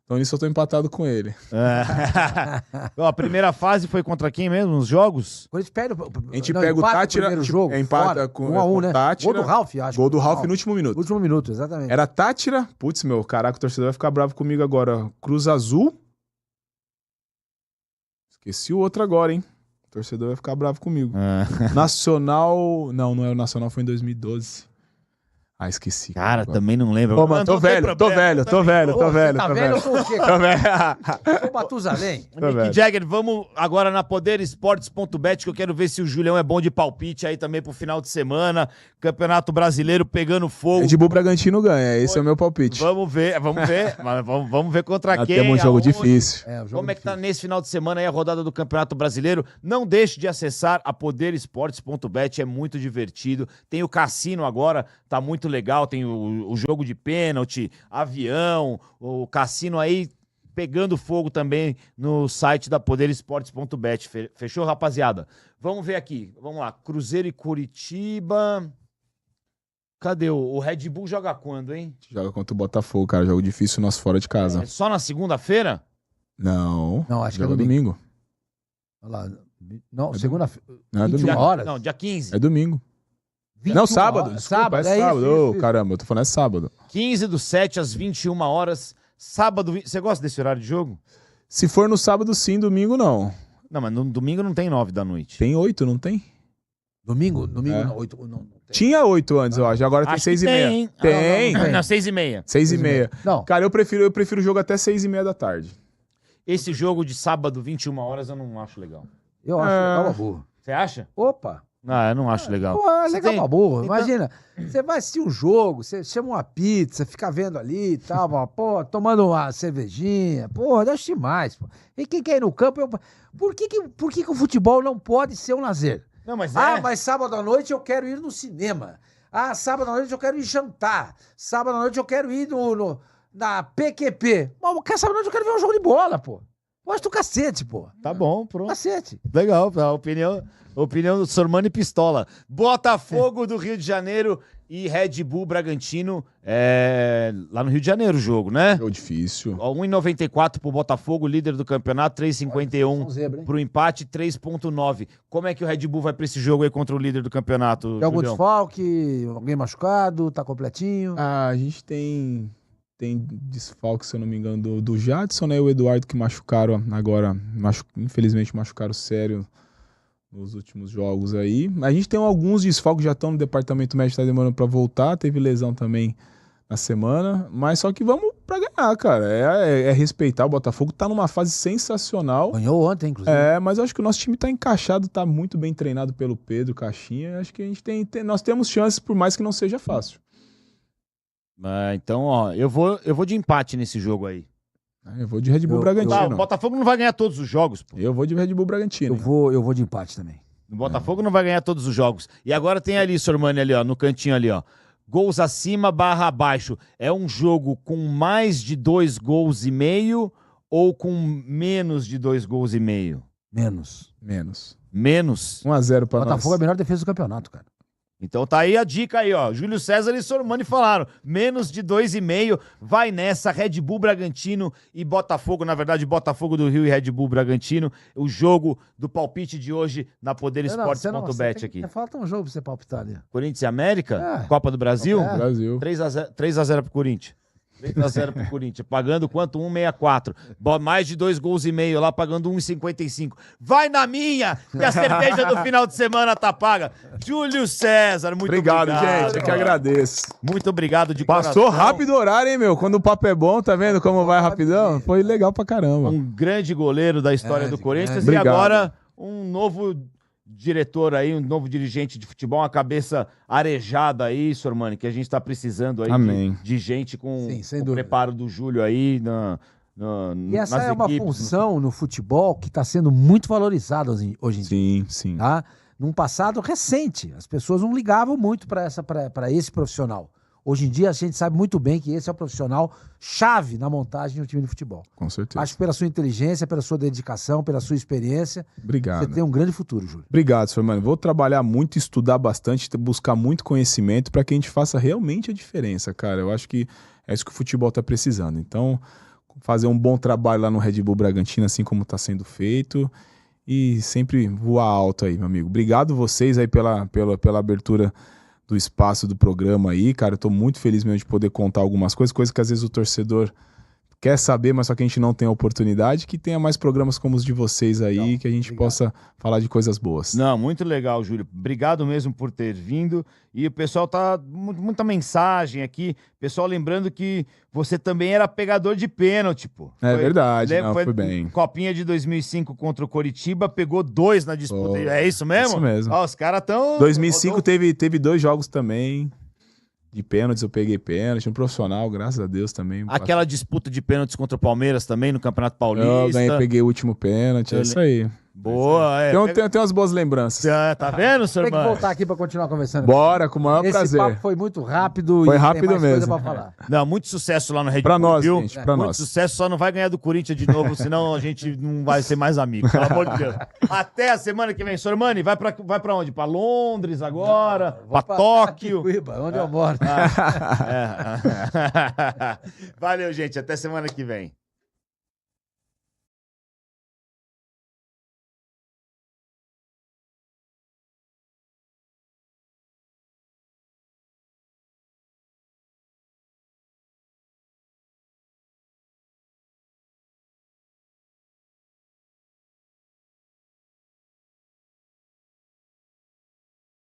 Então nisso eu tô empatado com ele. Então, a primeira fase foi contra quem mesmo, nos jogos? Quando a gente pega o Tátira, jogo, empata com 1-1, né? Tátira. Gol do Ralf, acho. Gol do Ralf no último minuto. Último minuto, exatamente. Era Tátira, putz, meu, caraca, o torcedor vai ficar bravo comigo agora. Cruz Azul. Esqueci o outro agora, hein? O torcedor vai ficar bravo comigo. Nacional, não é o Nacional, foi em 2012. Esqueci. Cara, também não lembro. Pô, mano, tô velho. Tá velho, eu tô o quê, cara? Tô Matusalém. Mick Jagger, vamos agora na poderesportes.bet, que eu quero ver se o Julião é bom de palpite aí também pro final de semana. Campeonato Brasileiro pegando fogo. Red Bull Bragantino ganha, esse é o meu palpite. Vamos ver. Mas vamos ver contra quem. Temos um jogo difícil. Como é que tá nesse final de semana aí a rodada do Campeonato Brasileiro? Não deixe de acessar a poderesportes.bet, é muito divertido. Tem o cassino agora, tá muito legal, tem o jogo de pênalti, avião, o cassino aí pegando fogo também no site da poderesportes.bet. Fechou, rapaziada? Vamos ver aqui, vamos lá, Cruzeiro e Curitiba. Cadê o Red Bull joga quando, hein? Joga contra o Botafogo, cara, jogo difícil nosso fora de casa. É só na segunda-feira? Não, acho que é domingo. Olha lá, não, segunda-feira. Não, é domingo. Horas? Não, dia 15. É domingo. Não, sábado. Desculpa, é sábado. Isso. Caramba, eu tô falando é sábado. 15/7 às 21 horas. Sábado. Você gosta desse horário de jogo? Se for no sábado, sim. Domingo, não. Não, mas no domingo não tem 9 da noite. Tem 8, não tem? Domingo não, 8 não tem. Tinha 8 antes, eu acho. Agora tem 6:30. Tem. Não, 6:30. 6:30. Não. Cara, eu prefiro o jogo até 6:30 da tarde. Esse jogo de sábado, 21 horas, eu não acho legal. Eu acho legal uma boa. Você acha? Opa! Não, eu não acho legal. Pô, é legal uma boa. Então... Imagina, você vai assistir um jogo, você chama uma pizza, fica vendo ali e tal, pô, tomando uma cervejinha. Pô, deixa demais, pô. E quem quer ir no campo... Por que o futebol não pode ser um lazer? Não, mas Ah, mas sábado à noite eu quero ir no cinema. Ah, sábado à noite eu quero ir jantar. Sábado à noite eu quero ir na PQP. Mas sábado à noite eu quero ver um jogo de bola, pô. Gosto do cacete, pô. Tá bom, pronto. Cacete. Legal, a opinião do Sormani Pistola. Botafogo do Rio de Janeiro e Red Bull Bragantino, lá no Rio de Janeiro o jogo, né? Jogo difícil. 1,94 pro Botafogo, líder do campeonato, 3,51 pro empate, 3,9. Como é que o Red Bull vai pra esse jogo aí contra o líder do campeonato, Tem algum Julião? desfalque, alguém machucado, tá completinho? Ah, a gente tem desfalque, se eu não me engano, do Jadson, né? E o Eduardo que machucaram agora, infelizmente machucaram sério nos últimos jogos aí. A gente tem alguns desfalques que já estão no departamento médico, tá demorando pra voltar. Teve lesão também na semana. Mas só que vamos pra ganhar, cara. É respeitar. O Botafogo tá numa fase sensacional. Ganhou ontem, inclusive. Mas eu acho que o nosso time tá encaixado, tá muito bem treinado pelo Pedro Caixinha. Acho que a gente nós temos chances, por mais que não seja fácil. Então, ó, eu vou de empate nesse jogo aí. Eu vou de Red Bull Bragantino. Tá, o Botafogo não vai ganhar todos os jogos, pô. Eu vou de Red Bull Bragantino. Eu vou de empate também. O Botafogo não vai ganhar todos os jogos. E agora tem ali, Sormani, ali, ó, no cantinho ali, ó. Gols acima / abaixo. É um jogo com mais de 2 gols e meio ou com menos de 2 gols e meio? Menos. Menos? 1-0 pra nós. Botafogo é a melhor defesa do campeonato, cara. Então tá aí a dica aí, ó. Júlio César e Sormani falaram. Menos de 2,5. Vai nessa. Red Bull Bragantino e Botafogo. Na verdade, Botafogo do Rio e Red Bull Bragantino. O jogo do palpite de hoje na poderesportes.bet aqui. Falta um jogo pra você palpitar ali. Corinthians e América? Copa do Brasil? Brasil. 3x0 pro Corinthians. 3x0 pro Corinthians. Pagando quanto? 1,64. Mais de 2 gols e meio lá, pagando 1,55. Vai na minha, que a cerveja do final de semana tá paga. Júlio César, muito obrigado. Obrigado, gente. Eu que agradeço. Muito obrigado de Passou coração. rápido o horário, hein, meu? Quando o papo é bom, tá vendo como vai rapidão? Foi legal pra caramba. Um grande goleiro da história do Corinthians. Obrigado. E agora um novo diretor aí, um novo dirigente de futebol, uma cabeça arejada aí, Sormani, que a gente tá precisando aí de gente com o preparo do Júlio aí e essa é uma função no futebol que está sendo muito valorizada hoje em dia. Sim. Tá? Num passado recente, as pessoas não ligavam muito para esse profissional. Hoje em dia, a gente sabe muito bem que esse é o profissional chave na montagem de um time de futebol. Com certeza. Acho que pela sua inteligência, pela sua dedicação, pela sua experiência, Obrigado. você tem um grande futuro, Júlio. Obrigado, senhor mano. Vou trabalhar muito, estudar bastante, buscar muito conhecimento para que a gente faça realmente a diferença, cara. Eu acho que é isso que o futebol está precisando. Então, fazer um bom trabalho lá no Red Bull Bragantino, assim como está sendo feito, e sempre voar alto aí, meu amigo. Obrigado vocês aí pela abertura do espaço do programa aí, cara. Eu tô muito feliz mesmo de poder contar algumas coisas que às vezes o torcedor quer saber, mas só que a gente não tem a oportunidade, que tenha mais programas como os de vocês aí, que a gente possa falar de coisas boas. Não, muito legal, Júlio. Obrigado mesmo por ter vindo. E o pessoal tá muita mensagem aqui. Pessoal lembrando que você também era pegador de pênalti, pô. Verdade, foi bem. Copinha de 2005 contra o Coritiba, pegou 2 na disputa. É isso mesmo? Isso mesmo. Ó, os caras tão... 2005 teve 2 jogos também. De pênaltis, eu peguei pênalti, um profissional, graças a Deus também. Aquela disputa de pênaltis contra o Palmeiras também, no Campeonato Paulista. Eu peguei o último pênalti, é isso aí. Boa, Tem umas boas lembranças. Tá vendo, senhor? Tem que voltar aqui pra continuar conversando. Bora, com o maior prazer. Esse papo foi muito rápido. Foi e rápido tem mais mesmo. coisa pra falar. Não, muito sucesso lá no Red Pra Bull, nós, viu? gente, pra muito nós. sucesso, só não vai ganhar do Corinthians de novo, senão a gente não vai ser mais amigo, pelo amor de Deus. Até a semana que vem. Sormani, vai pra onde? Pra Londres agora? Pra Tóquio? Cuiba, onde eu moro. Valeu, gente. Até semana que vem.